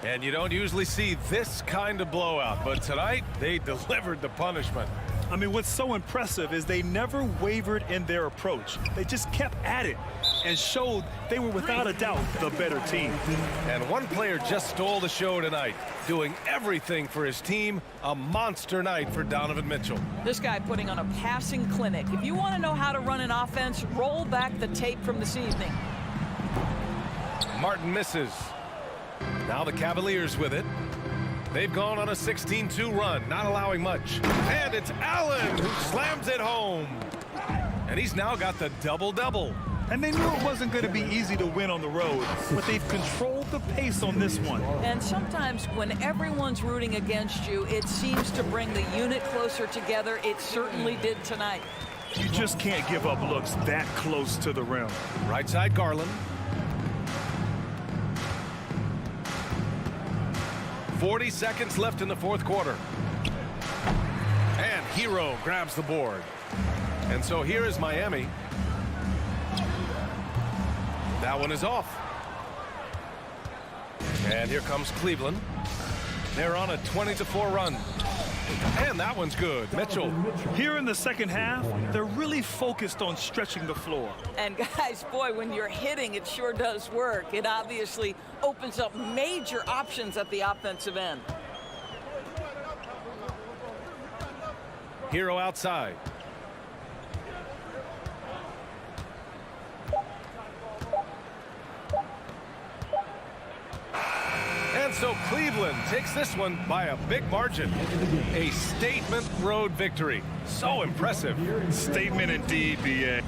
And you don't usually see this kind of blowout, but tonight they delivered the punishment. I mean, what's so impressive is they never wavered in their approach. They just kept at it and showed they were without a doubt the better team. And one player just stole the show tonight, doing everything for his team. A monster night for Donovan Mitchell. This guy putting on a passing clinic. If you want to know how to run an offense, roll back the tape from this evening. Martin misses. Now the Cavaliers with it. They've gone on a 16-2 run, not allowing much. And it's Allen who slams it home. And he's now got the double-double. And they knew it wasn't going to be easy to win on the road, but they've controlled the pace on this one. And sometimes when everyone's rooting against you, it seems to bring the unit closer together. It certainly did tonight. You just can't give up looks that close to the rim. Right side Garland. 40 seconds left in the fourth quarter. And Hero grabs the board. And so here is Miami. That one is off. And here comes Cleveland. They're on a 20-4 run. And that one's good. Mitchell. Here in the second half, they're really focused on stretching the floor. And guys, boy, when you're hitting, it sure does work. It obviously opens up major options at the offensive end. Hero outside. And so Cleveland takes this one by a big margin. A statement road victory. So impressive. Statement indeed, BA.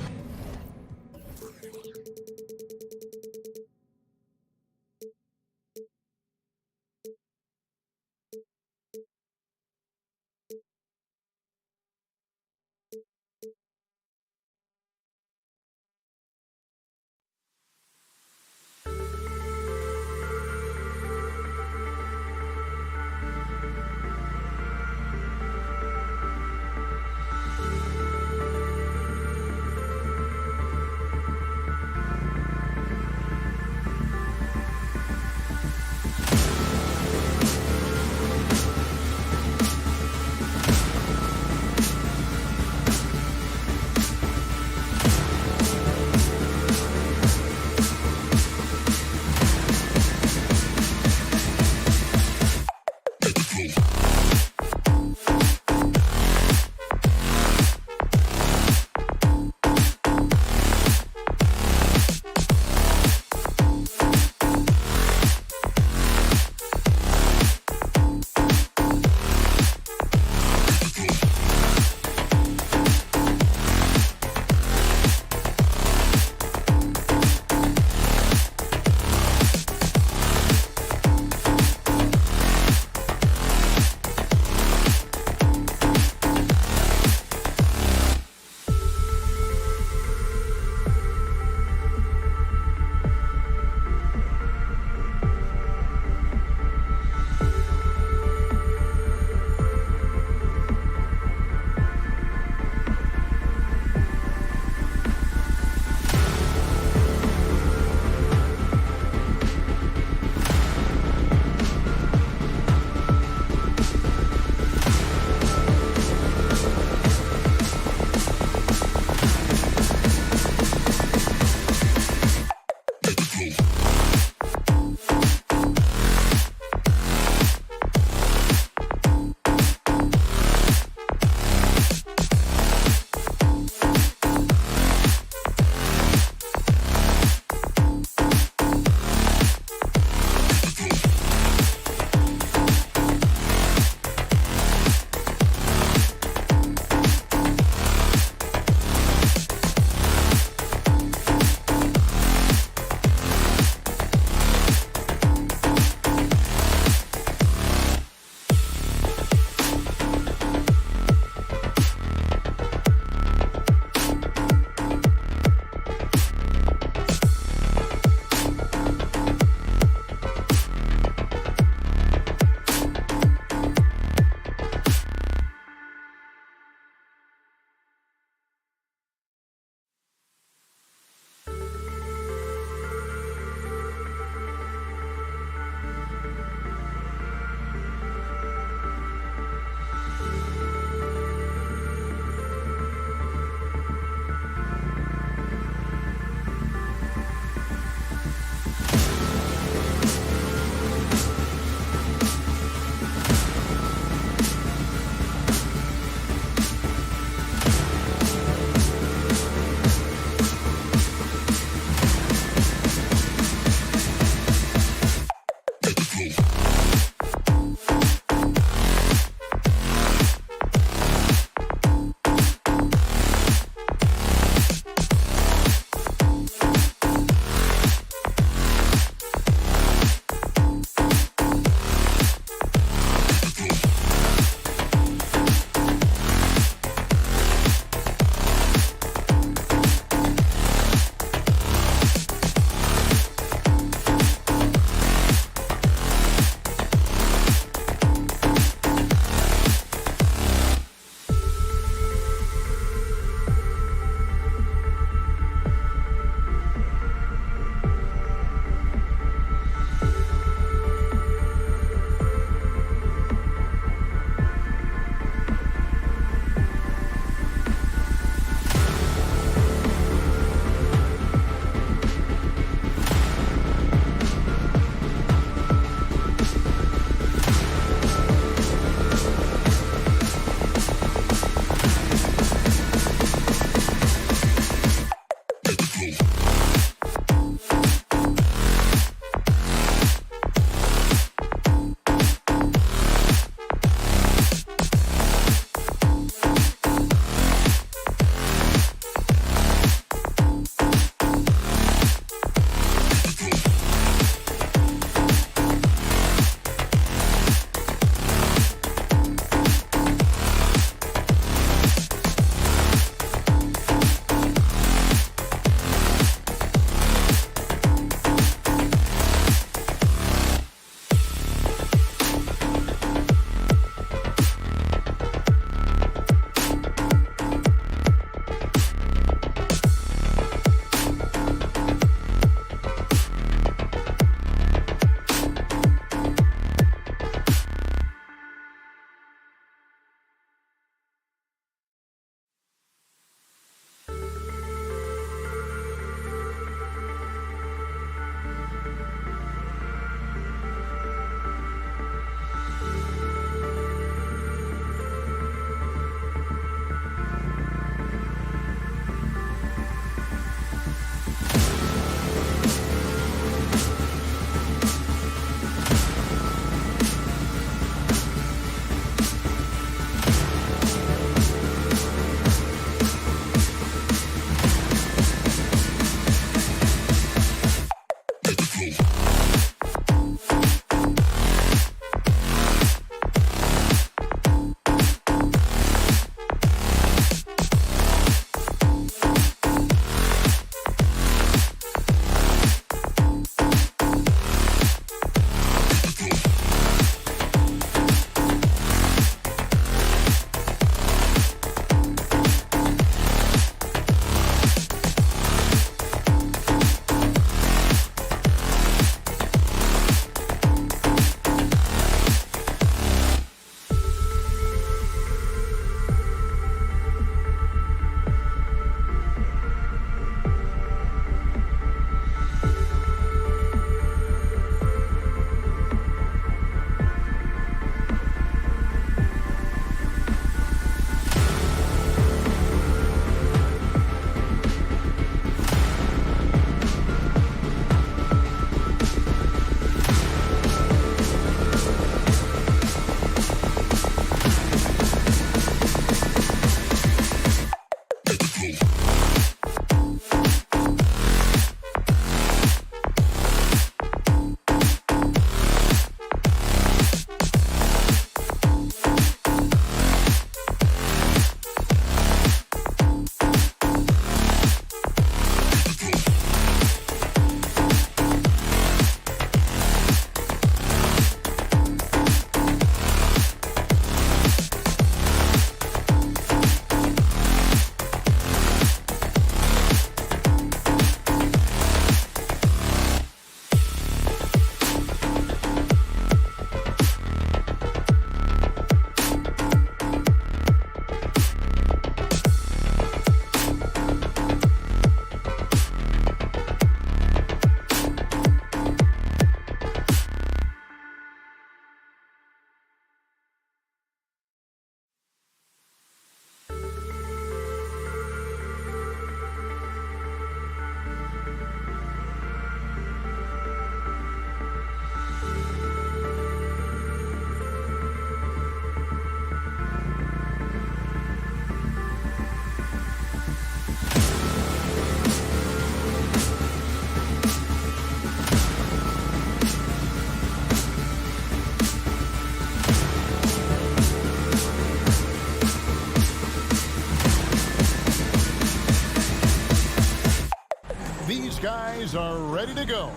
guys are ready to go.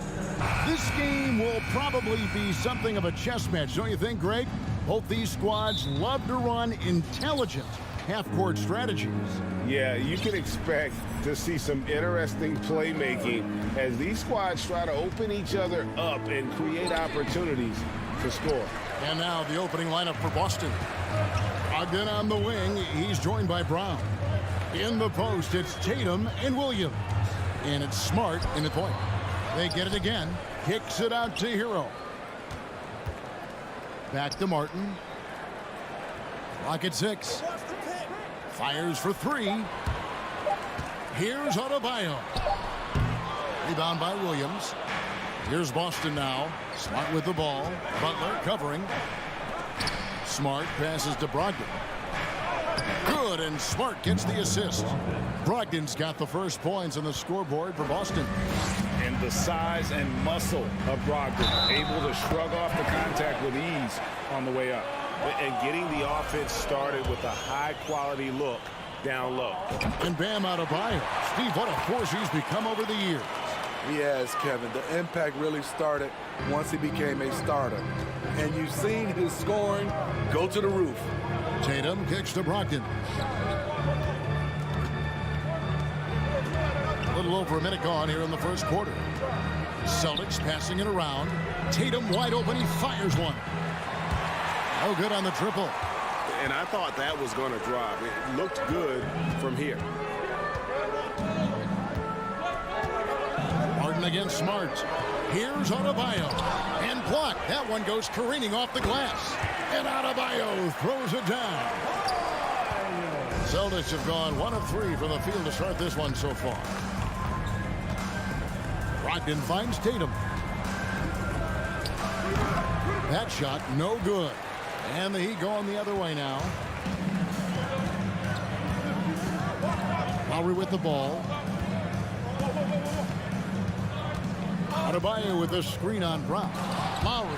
This game will probably be something of a chess match, don't you think, Greg? Both these squads love to run intelligent half-court strategies. Yeah, you can expect to see some interesting playmaking as these squads try to open each other up and create opportunities to score. And now the opening lineup for Boston. Ogden on the wing. He's joined by Brown. In the post, it's Tatum and Williams. And it's Smart in the point. They get it again. Kicks it out to Hero. Back to Martin. Clock at 6. Fires for 3. Here's Adebayo. Rebound by Williams. Here's Boston now. Smart with the ball. Butler covering. Smart passes to Brogdon. Good, and Smart gets the assist. Brogdon's got the first points on the scoreboard for Boston. And the size and muscle of Brogdon, able to shrug off the contact with ease on the way up. And getting the offense started with a high-quality look down low. And Bam Adebayo. Steve, what a force he's become over the years. He has, Kevin. The impact really started once he became a starter. And you've seen his scoring go to the roof. Tatum kicks to Brogdon. A little over a minute gone here in the first quarter. Celtics passing it around. Tatum wide open. He fires one. No good on the triple. And I thought that was going to drop. It looked good from here. Martin against Smart. Here's Adebayo. And blocked. That one goes careening off the glass. And Adebayo throws it down. Celtics have gone 1 of 3 from the field to start this one so far. Brogdon finds Tatum. That shot no good. And the Heat going the other way now. Lowry with the ball. Adebayo with the screen on Brown. Lowry.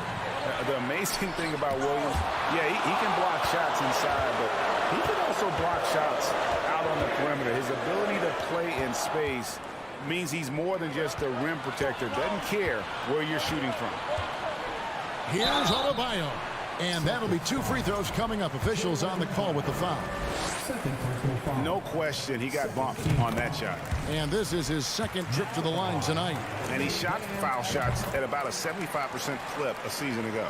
The amazing thing about Williams, yeah, he can block shots inside, but he can also block shots out on the perimeter. His ability to play in space means he's more than just a rim protector. Doesn't care where you're shooting from. Here's Adebayo. And that'll be 2 free throws coming up. Officials on the call with the foul. No question, he got bumped on that shot. And this is his second trip to the line tonight. And he shot foul shots at about a 75% clip a season ago.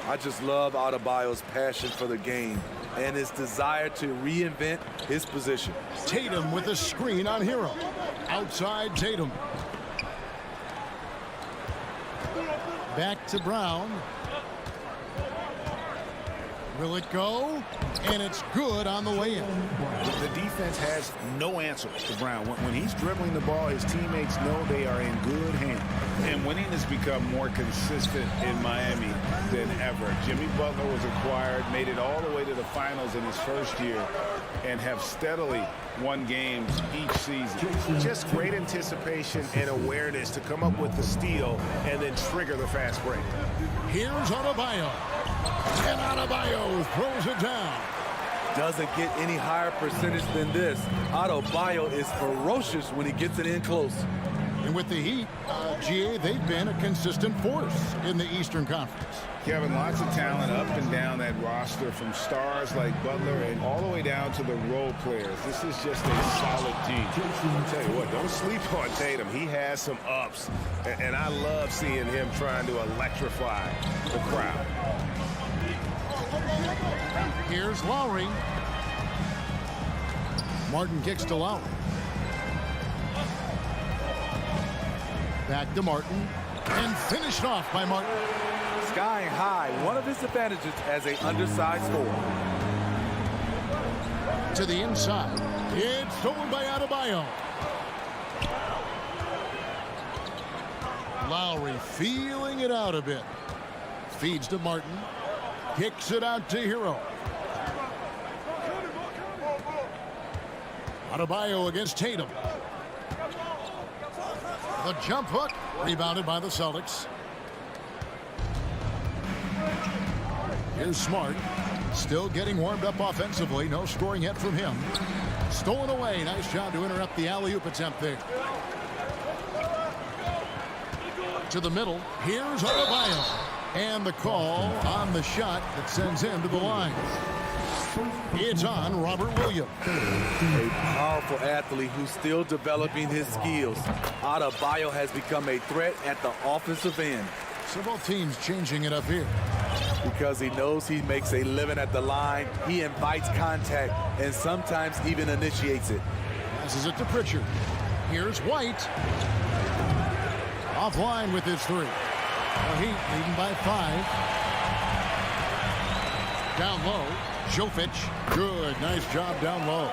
I just love Adebayo's passion for the game and his desire to reinvent his position. Tatum with the screen on Hero. Outside Tatum. Back to Brown. Will it go? And it's good on the way in. The defense has no answer to Brown. When he's dribbling the ball, his teammates know they are in good hands. And winning has become more consistent in Miami than ever. Jimmy Butler was acquired, made it all the way to the finals in his first year, and have steadily won games each season. Just great anticipation and awareness to come up with the steal and then trigger the fast break. Here's Adebayo. And Adebayo throws it down. Doesn't get any higher percentage than this. Adebayo is ferocious when he gets it in close. And with the Heat, GA, they've been a consistent force in the Eastern Conference. Kevin, lots of talent up and down that roster, from stars like Butler and all the way down to the role players. This is just a solid team. I'll tell you what, don't sleep on Tatum. He has some ups, and I love seeing him trying to electrify the crowd. Here's Lowry. Martin kicks to Lowry. Back to Martin. And finished off by Martin. Skying high, one of his advantages as an undersized scorer. To the inside. It's stolen by Adebayo. Lowry feeling it out a bit. Feeds to Martin. Kicks it out to Hero. Adebayo against Tatum. The jump hook rebounded by the Celtics. Here's Smart. Still getting warmed up offensively. No scoring yet from him. Stolen away. Nice job to interrupt the alley-oop attempt there. to the middle. Here's Adebayo. And the call on the shot that sends him to the line. It's on Robert Williams. A powerful athlete who's still developing his skills. Adebayo has become a threat at the offensive end. Several teams changing it up here. Because he knows he makes a living at the line, he invites contact and sometimes even initiates it. Passes it to Pritchard. Here's White. Offline with his three. The Heat leading by 5. Down low, Jovic. Good, nice job down low.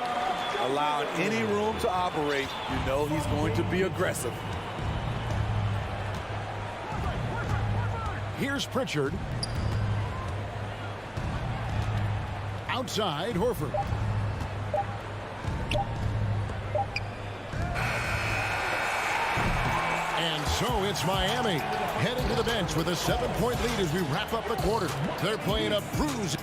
Allowing any room to operate, you know he's going to be aggressive. Here's Pritchard. Outside, Horford. And so it's Miami heading to the bench with a 7-point lead as we wrap up the quarter. They're playing a bruise.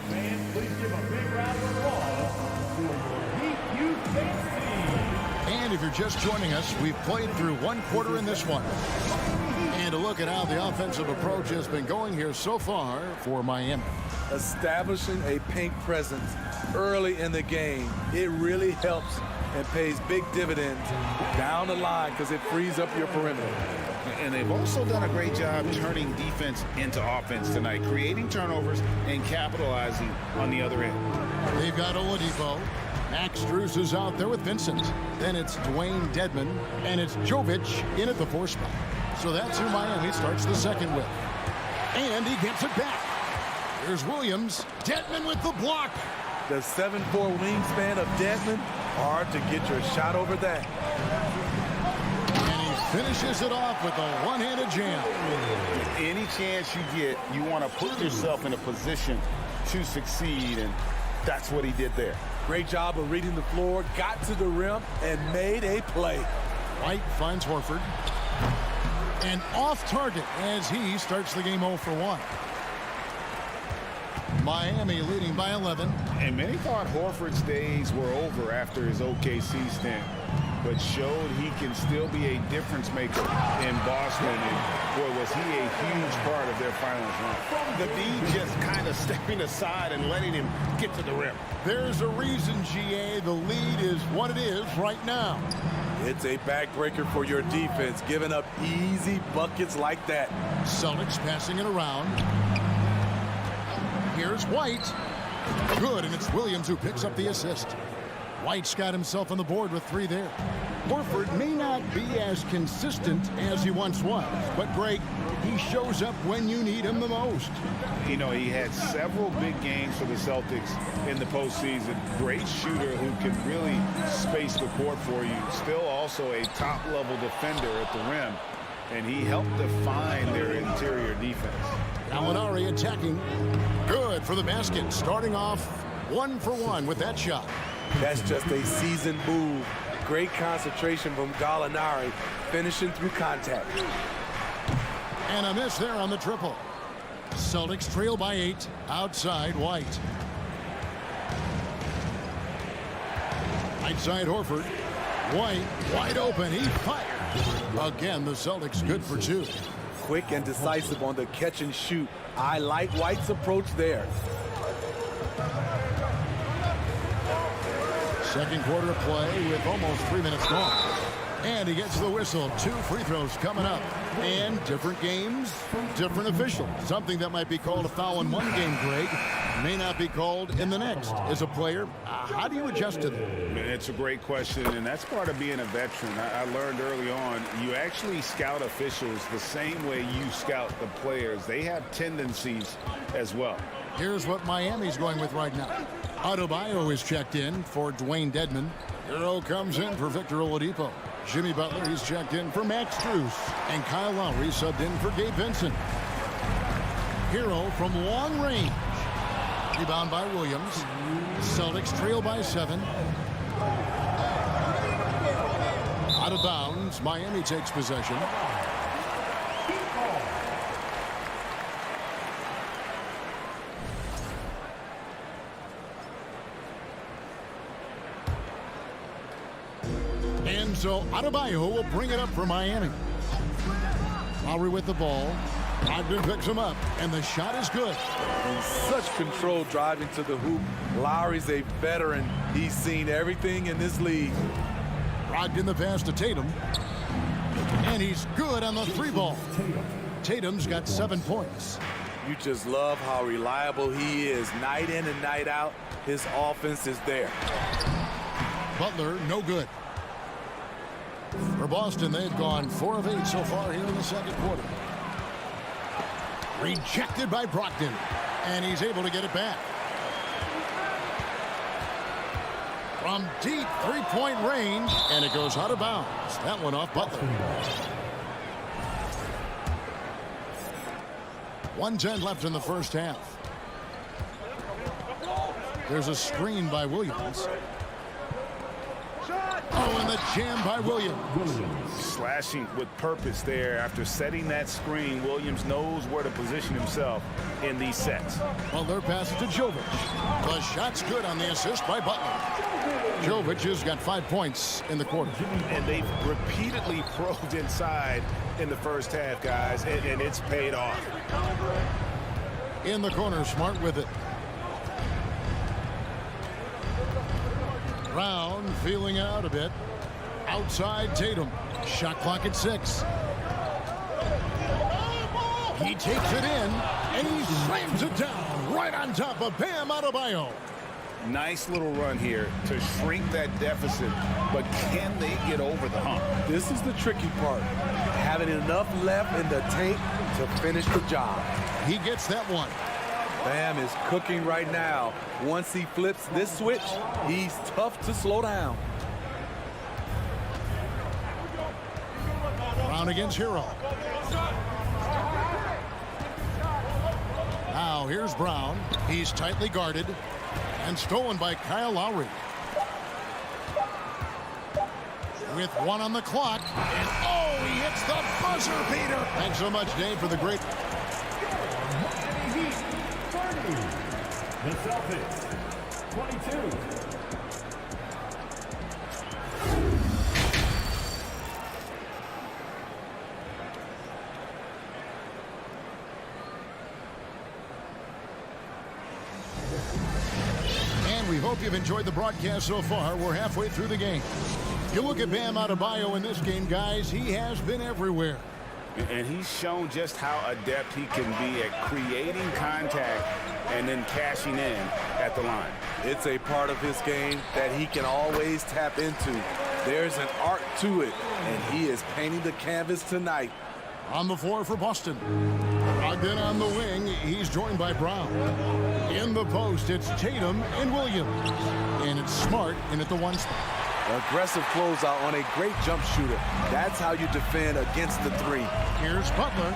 And if you're just joining us, we've played through one quarter in this one. And a look at how the offensive approach has been going here so far for Miami. Establishing a paint presence early in the game, it really helps and pays big dividends down the line because it frees up your perimeter. And they've also done a great job turning defense into offense tonight, creating turnovers and capitalizing on the other end. They've got Oladipo. Max Strus is out there with Vincent. Then it's Dwayne Dedmon, and it's Jovic in at the 4 spot. So that's who Miami starts the second with. And he gets it back. Here's Williams. Dedmon with the block. The 7'4" wingspan of Dedmon, hard to get your shot over that. And he finishes it off with a one-handed jam. Any chance you get, you want to put yourself in a position to succeed, and that's what he did there. Great job of reading the floor, got to the rim, and made a play. White finds Horford. And off target as he starts the game 0 for 1. Miami leading by 11. And many thought Horford's days were over after his OKC stint, but showed he can still be a difference maker in Boston. And boy, was he a huge part of their finals run. The D just kind of stepping aside and letting him get to the rim. There's a reason, GA, the lead is what it is right now. It's a backbreaker for your defense, giving up easy buckets like that. Celtics passing it around. Here's White. Good, and it's Williams who picks up the assist. White's got himself on the board with 3 there. Horford may not be as consistent as he once was, but Greg, he shows up when you need him the most. You know, he had several big games for the Celtics in the postseason. Great shooter who can really space the court for you. Still also a top-level defender at the rim, and he helped define their interior defense. Gallinari attacking. Good for the basket, starting off 1 for 1 with that shot. That's just a seasoned move. Great concentration from Gallinari, finishing through contact. And a miss there on the triple. Celtics trail by 8. Outside, White. Outside, Horford. White, wide open. He fired. Again, the Celtics good for 2. Quick and decisive on the catch and shoot. I like White's approach there. Second quarter play with almost 3 minutes gone. And he gets the whistle. 2 free throws coming up. And different games, different officials. Something that might be called a foul in one game, Greg, may not be called in the next. As a player, how do you adjust to that? It's a great question, and that's part of being a veteran. I learned early on, you actually scout officials the same way you scout the players. They have tendencies as well. Here's what Miami's going with right now. Adebayo is checked in for Dwayne Dedmon. Hero comes in for Victor Oladipo. Jimmy Butler, he's checked in for Max Strus. And Kyle Lowry subbed in for Gabe Vincent. Hero from long range. Rebound by Williams. Celtics trail by 7. Out of bounds. Miami takes possession. And so Adebayo will bring it up for Miami. Lowry with the ball. Brogdon picks him up, and the shot is good. In such control driving to the hoop. Lowry's a veteran. He's seen everything in this league. Brogdon the pass to Tatum. And he's good on the three ball. Tatum's got 7 points. You just love how reliable he is. Night in and night out, his offense is there. Butler, no good. For Boston, they've gone 4 of 8 so far here in the second quarter. Rejected by Brogdon, and he's able to get it back. From deep three-point range, and it goes out of bounds. That one off Butler. 1:10 left in the first half. There's a screen by Williams. Oh, and the jam by Williams. Slashing with purpose there. After setting that screen, Williams knows where to position himself in these sets. Butler passes to Jovic. The shot's good on the assist by Butler. Jovic has got 5 points in the quarter. And they've repeatedly probed inside in the first half, guys, and it's paid off. In the corner, Smart with it. Brown feeling out a bit. Outside Tatum. Shot clock at 6. He takes it in, and he slams it down right on top of Bam Adebayo. Nice little run here to shrink that deficit, but can they get over the hump? This is the tricky part. Having enough left in the tank to finish the job. He gets that one. Bam is cooking right now. Once he flips this switch, he's tough to slow down. Brown against Hero. Now here's Brown. He's tightly guarded and stolen by Kyle Lowry. With 1 on the clock. And oh, he hits the buzzer beater. Thanks so much, Dave, for the great. The Celtics, 22. And we hope you've enjoyed the broadcast so far. We're halfway through the game. You look at Bam Adebayo in this game, guys. He has been everywhere. And he's shown just how adept he can be at creating contact and then cashing in at the line. It's a part of his game that he can always tap into. There's an art to it, and he is painting the canvas tonight. On the floor for Boston. Brogdon on the wing. He's joined by Brown. In the post, it's Tatum and Williams. And it's Smart in at the 1 spot. Aggressive closeout on a great jump shooter. That's how you defend against the 3. Here's Butler.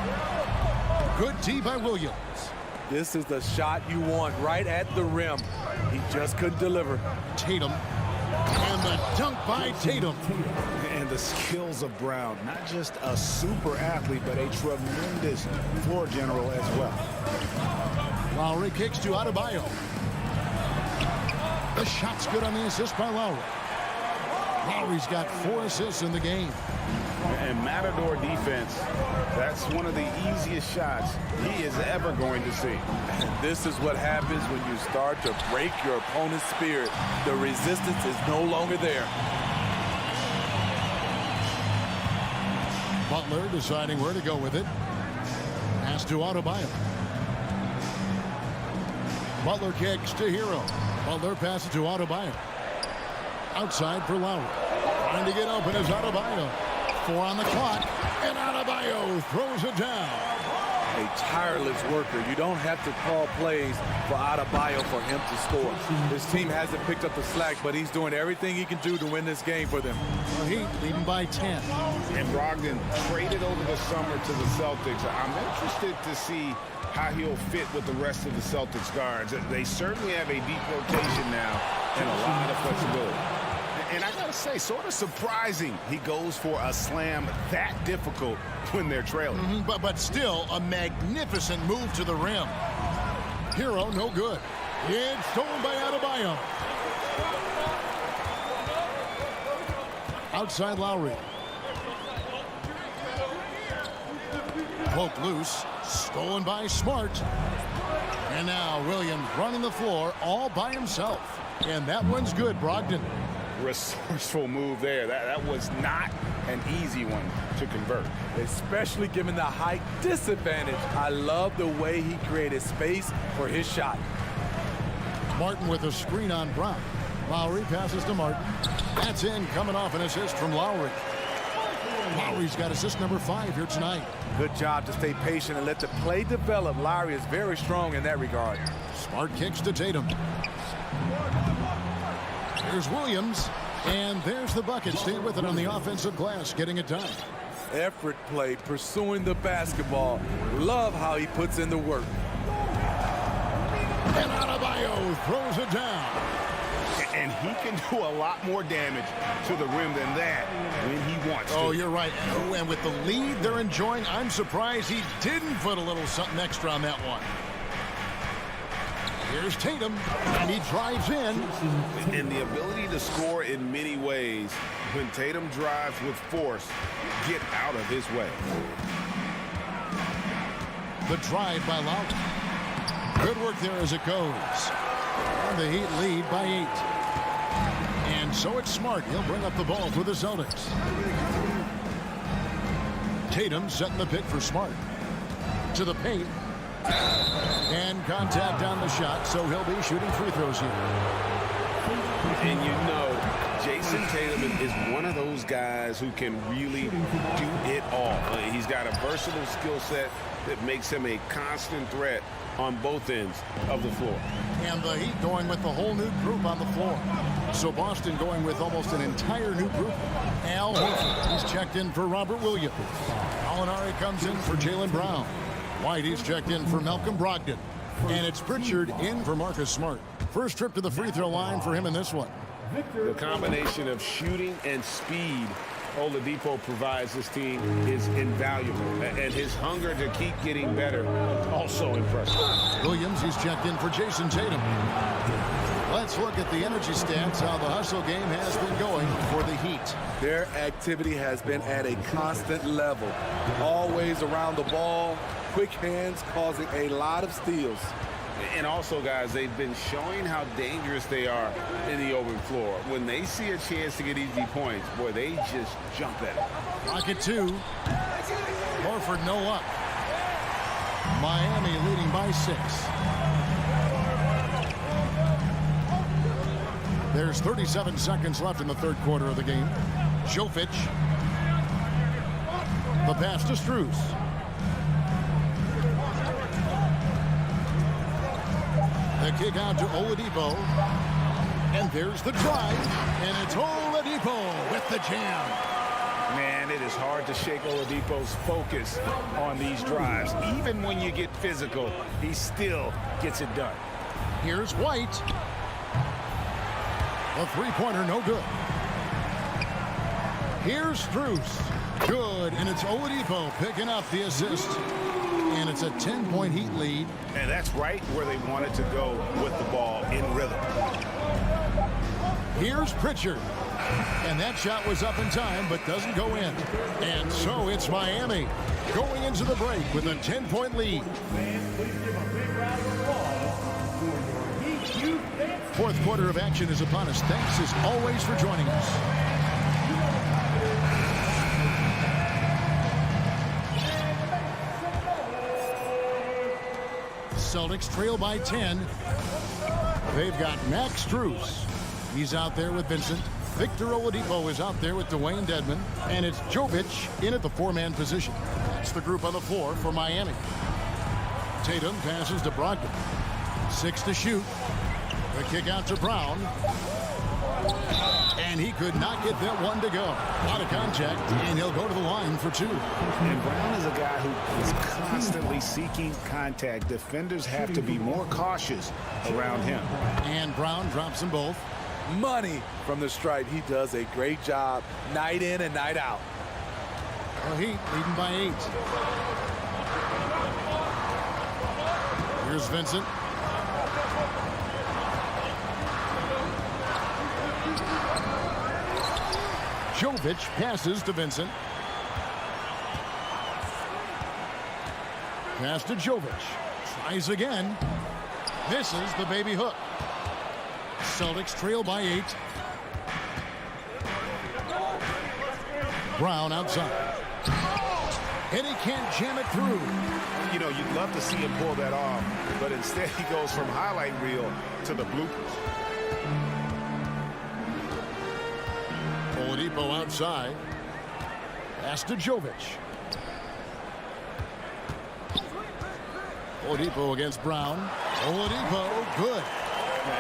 Good D by Williams. This is the shot you want right at the rim. He just couldn't deliver. Tatum. And the dunk by Tatum. And the skills of Brown. Not just a super athlete, but a tremendous floor general as well. Lowry kicks to Adebayo. The shot's good on the assist by Lowry. Lowry's got 4 assists in the game. And Matador defense, that's one of the easiest shots he is ever going to see. And this is what happens when you start to break your opponent's spirit. The resistance is no longer there. Butler deciding where to go with it. Pass to Adebayo. Butler kicks to Hero. Butler passes to Adebayo. Outside for Lowry. Trying to get open is Adebayo. 4 on the clock, and Adebayo throws it down. A tireless worker. You don't have to call plays for Adebayo for him to score. His team hasn't picked up the slack, but he's doing everything he can do to win this game for them. The Heat leading by 10. And Brogdon traded over the summer to the Celtics. I'm interested to see how he'll fit with the rest of the Celtics guards. They certainly have a deep rotation now and a lot of flexibility. And I got to say, sort of surprising he goes for a slam that difficult when they're trailing. But still a magnificent move to the rim. Hero, no good. It's stolen by Adebayo. Outside Lowry. Poked loose. Stolen by Smart. And now Williams running the floor all by himself. And that one's good, Brogdon. Resourceful move there. That was not an easy one to convert. Especially given the height disadvantage. I love the way he created space for his shot. Martin with a screen on Brown. Lowry passes to Martin. That's in, coming off an assist from Lowry. Lowry's got assist number 5 here tonight. Good job to stay patient and let the play develop. Lowry is very strong in that regard. Smart kicks to Tatum. Here's Williams. And there's the bucket. Stay with it on the offensive glass, getting it done. Effort play, pursuing the basketball. Love how he puts in the work. And Adebayo throws it down. And he can do a lot more damage to the rim than that when he wants to. Oh, you're right. And with the lead they're enjoying, I'm surprised he didn't put a little something extra on that one. Here's Tatum, and he drives in. And the ability to score in many ways. When Tatum drives with force, get out of his way. The drive by Lowry. Good work there as it goes. And the Heat lead by 8. And so it's Smart. He'll bring up the ball for the Celtics. Tatum setting the pick for Smart. To the paint. And contact on the shot, so he'll be shooting free throws here. And you know, Jason Tatum is one of those guys who can really do it all. He's got a versatile skill set that makes him a constant threat on both ends of the floor. And the Heat going with the whole new group on the floor. So Boston going with almost an entire new group. Al Horford, he's checked in for Robert Williams. Alinari comes in for Jaylen Brown. White, he's checked in for Malcolm Brogdon. And it's Pritchard in for Marcus Smart. First trip to the free throw line for him in this one. The combination of shooting and speed Oladipo provides this team is invaluable. And his hunger to keep getting better, also impressive. Williams, he's checked in for Jason Tatum. Let's look at the energy stats, how the hustle game has been going for the Heat. Their activity has been at a constant level. Always around the ball, quick hands causing a lot of steals. And also, guys, they've been showing how dangerous they are in the open floor. When they see a chance to get easy points, boy, they just jump at it. Rocket 2. Horford no up. Miami leading by 6. There's 37 seconds left in the third quarter of the game. Jovic. The pass to Strus. The kick out to Oladipo. And there's the drive. And it's Oladipo with the jam. Man, it is hard to shake Oladipo's focus on these drives. Even when you get physical, he still gets it done. Here's White. A three-pointer, no good. Here's Strus. Good, and it's Oladipo picking up the assist. And it's a 10-point Heat lead. And that's right where they wanted to go with the ball, in rhythm. Here's Pritchard. And that shot was up in time, but doesn't go in. And so it's Miami going into the break with a 10-point lead. Fourth quarter of action is upon us. Thanks as always for joining us. Celtics trail by 10. They've got Max Strus. He's out there with Vincent. Victor Oladipo is out there with Dwayne Dedmon. And it's Jovic in at the four-man position. That's the group on the floor for Miami. Tatum passes to Brogdon. 6 to shoot. The kick out to Brown. And he could not get that one to go. Out of contact, and he'll go to the line for 2. And Brown is a guy who is constantly seeking contact. Defenders have to be more cautious around him. And Brown drops them both. Money from the stripe. He does a great job night in and night out. The Heat leading by 8. Here's Vincent. Jovic passes to Vincent. Pass to Jovic. Tries again. Misses the baby hook. Celtics trail by 8. Brown outside. And he can't jam it through. You know, you'd love to see him pull that off, but instead he goes from highlight reel to the bloopers. Oladipo outside. Pass to Jovic. Oladipo against Brown. Oladipo, good.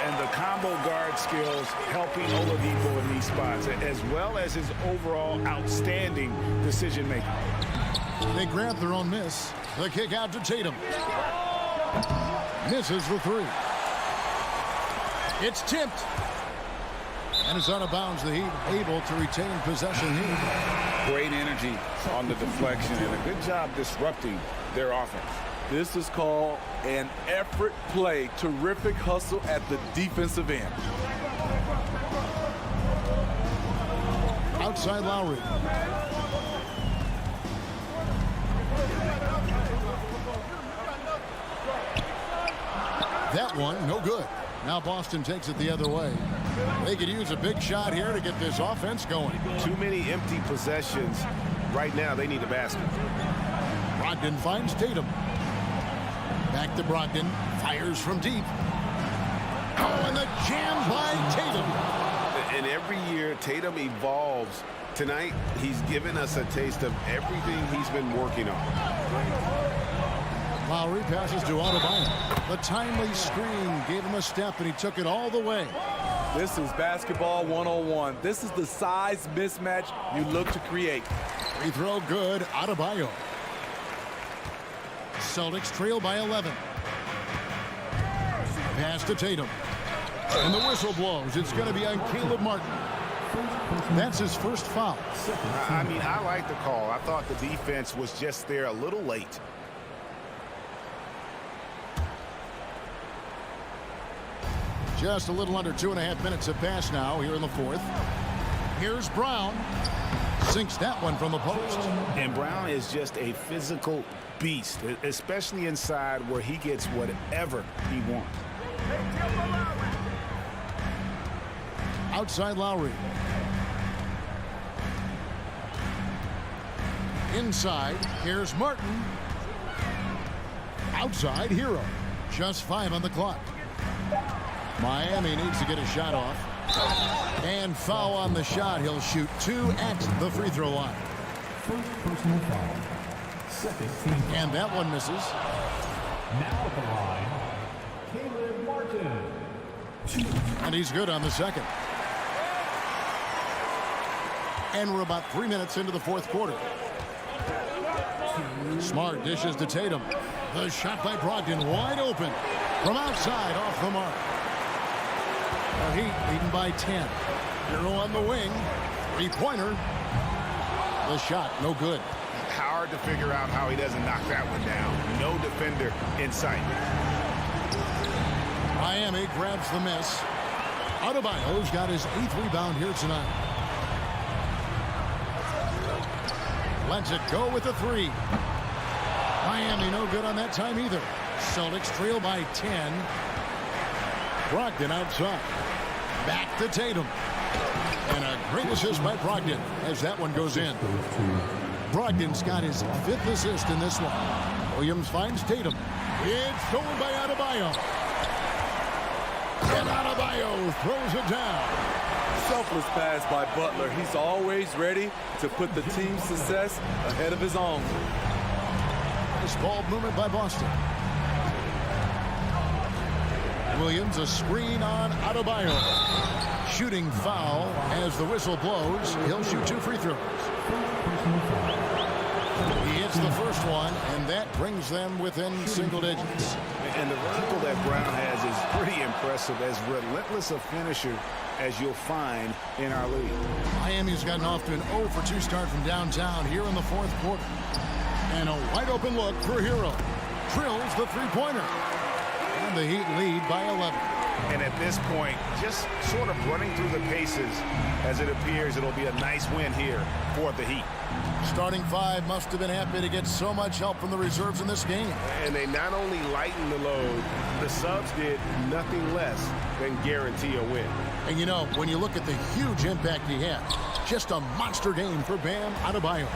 And the combo guard skills helping Oladipo in these spots, as well as his overall outstanding decision making. They grab their own miss. The kick out to Tatum. Misses the 3. It's tipped. And it's out of bounds. The Heat able to retain possession here. Great energy on the deflection and a good job disrupting their offense. This is called an effort play. Terrific hustle at the defensive end. Outside Lowry. That one, no good. Now Boston takes it the other way. They could use a big shot here to get this offense going. Too many empty possessions. Right now, they need a basket. Brogdon finds Tatum. Back to Brogdon. Fires from deep. Oh, and the jam by Tatum. And every year, Tatum evolves. Tonight, he's given us a taste of everything he's been working on. Lowry passes to Adebayo. The timely screen gave him a step, and he took it all the way. This is basketball 101. This is the size mismatch you look to create. Free throw good. Adebayo. Celtics trail by 11. Pass to Tatum. And the whistle blows. It's going to be on Caleb Martin. That's his first foul. I mean, I like the call. I thought the defense was just there a little late. Just a little under 2.5 minutes have passed now here in the 4th. Here's Brown. Sinks that one from the post. And Brown is just a physical beast, especially inside where he gets whatever he wants. Outside Lowry. Inside, here's Martin. Outside, Hero. Just 5 on the clock. Miami needs to get a shot off. And foul on the shot. He'll shoot 2 at the free throw line. First personal foul. Second team foul. And that one misses. Now at the line, Caleb Martin. And he's good on the second. And we're about 3 minutes into the 4th quarter. Smart dishes to Tatum. The shot by Brogdon wide open. From outside off the mark. The Heat leading by 10. Hero on the wing. 3-pointer. The shot, no good. Hard to figure out how he doesn't knock that one down. No defender in sight. Miami grabs the miss. Adebayo's got his 8th rebound here tonight. Lets it go with the 3. Miami no good on that time either. Celtics trail by 10. Brogdon outside. Back to Tatum. And a great assist by Brogdon as that one goes in. Brogdon's got his 5th assist in this one. Williams finds Tatum. It's stolen by Adebayo. And Adebayo throws it down. Selfless pass by Butler. He's always ready to put the team's success ahead of his own. Nice ball movement by Boston. Williams, a screen on Adebayo. Shooting foul as the whistle blows. He'll shoot 2 free throws. He hits the first one, and that brings them within single digits. And the vertical that Brown has is pretty impressive, as relentless a finisher as you'll find in our league. Miami's gotten off to an 0 for 2 start from downtown here in the 4th quarter. And a wide open look for Hero. Drills the 3-pointer. And And the Heat lead by 11. And at this point, just sort of running through the paces as it appears it'll be a nice win here for the Heat. Starting five must have been happy to get so much help from the reserves in this game. And they not only lightened the load, the subs did nothing less than guarantee a win. And you know, when you look at the huge impact he had, just a monster game for Bam Adebayo.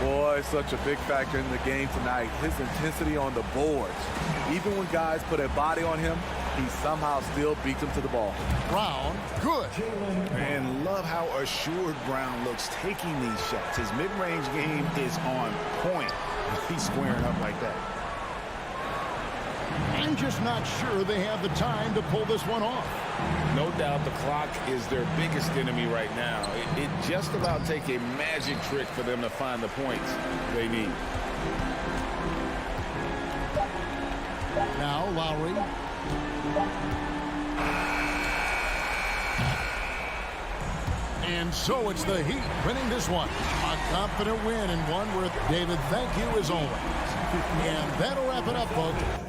Boy, such a big factor in the game tonight. His intensity on the boards. Even when guys put a body on him, he somehow still beats them to the ball. Brown, good. And love how assured Brown looks taking these shots. His mid-range game is on point. He's squaring up like that. I'm just not sure they have the time to pull this one off. No doubt the clock is their biggest enemy right now. It just about take a magic trick for them to find the points they need. Now Lowry. And so it's the Heat winning this one. A confident win and one worth David, thank you as always. And that'll wrap it up, folks.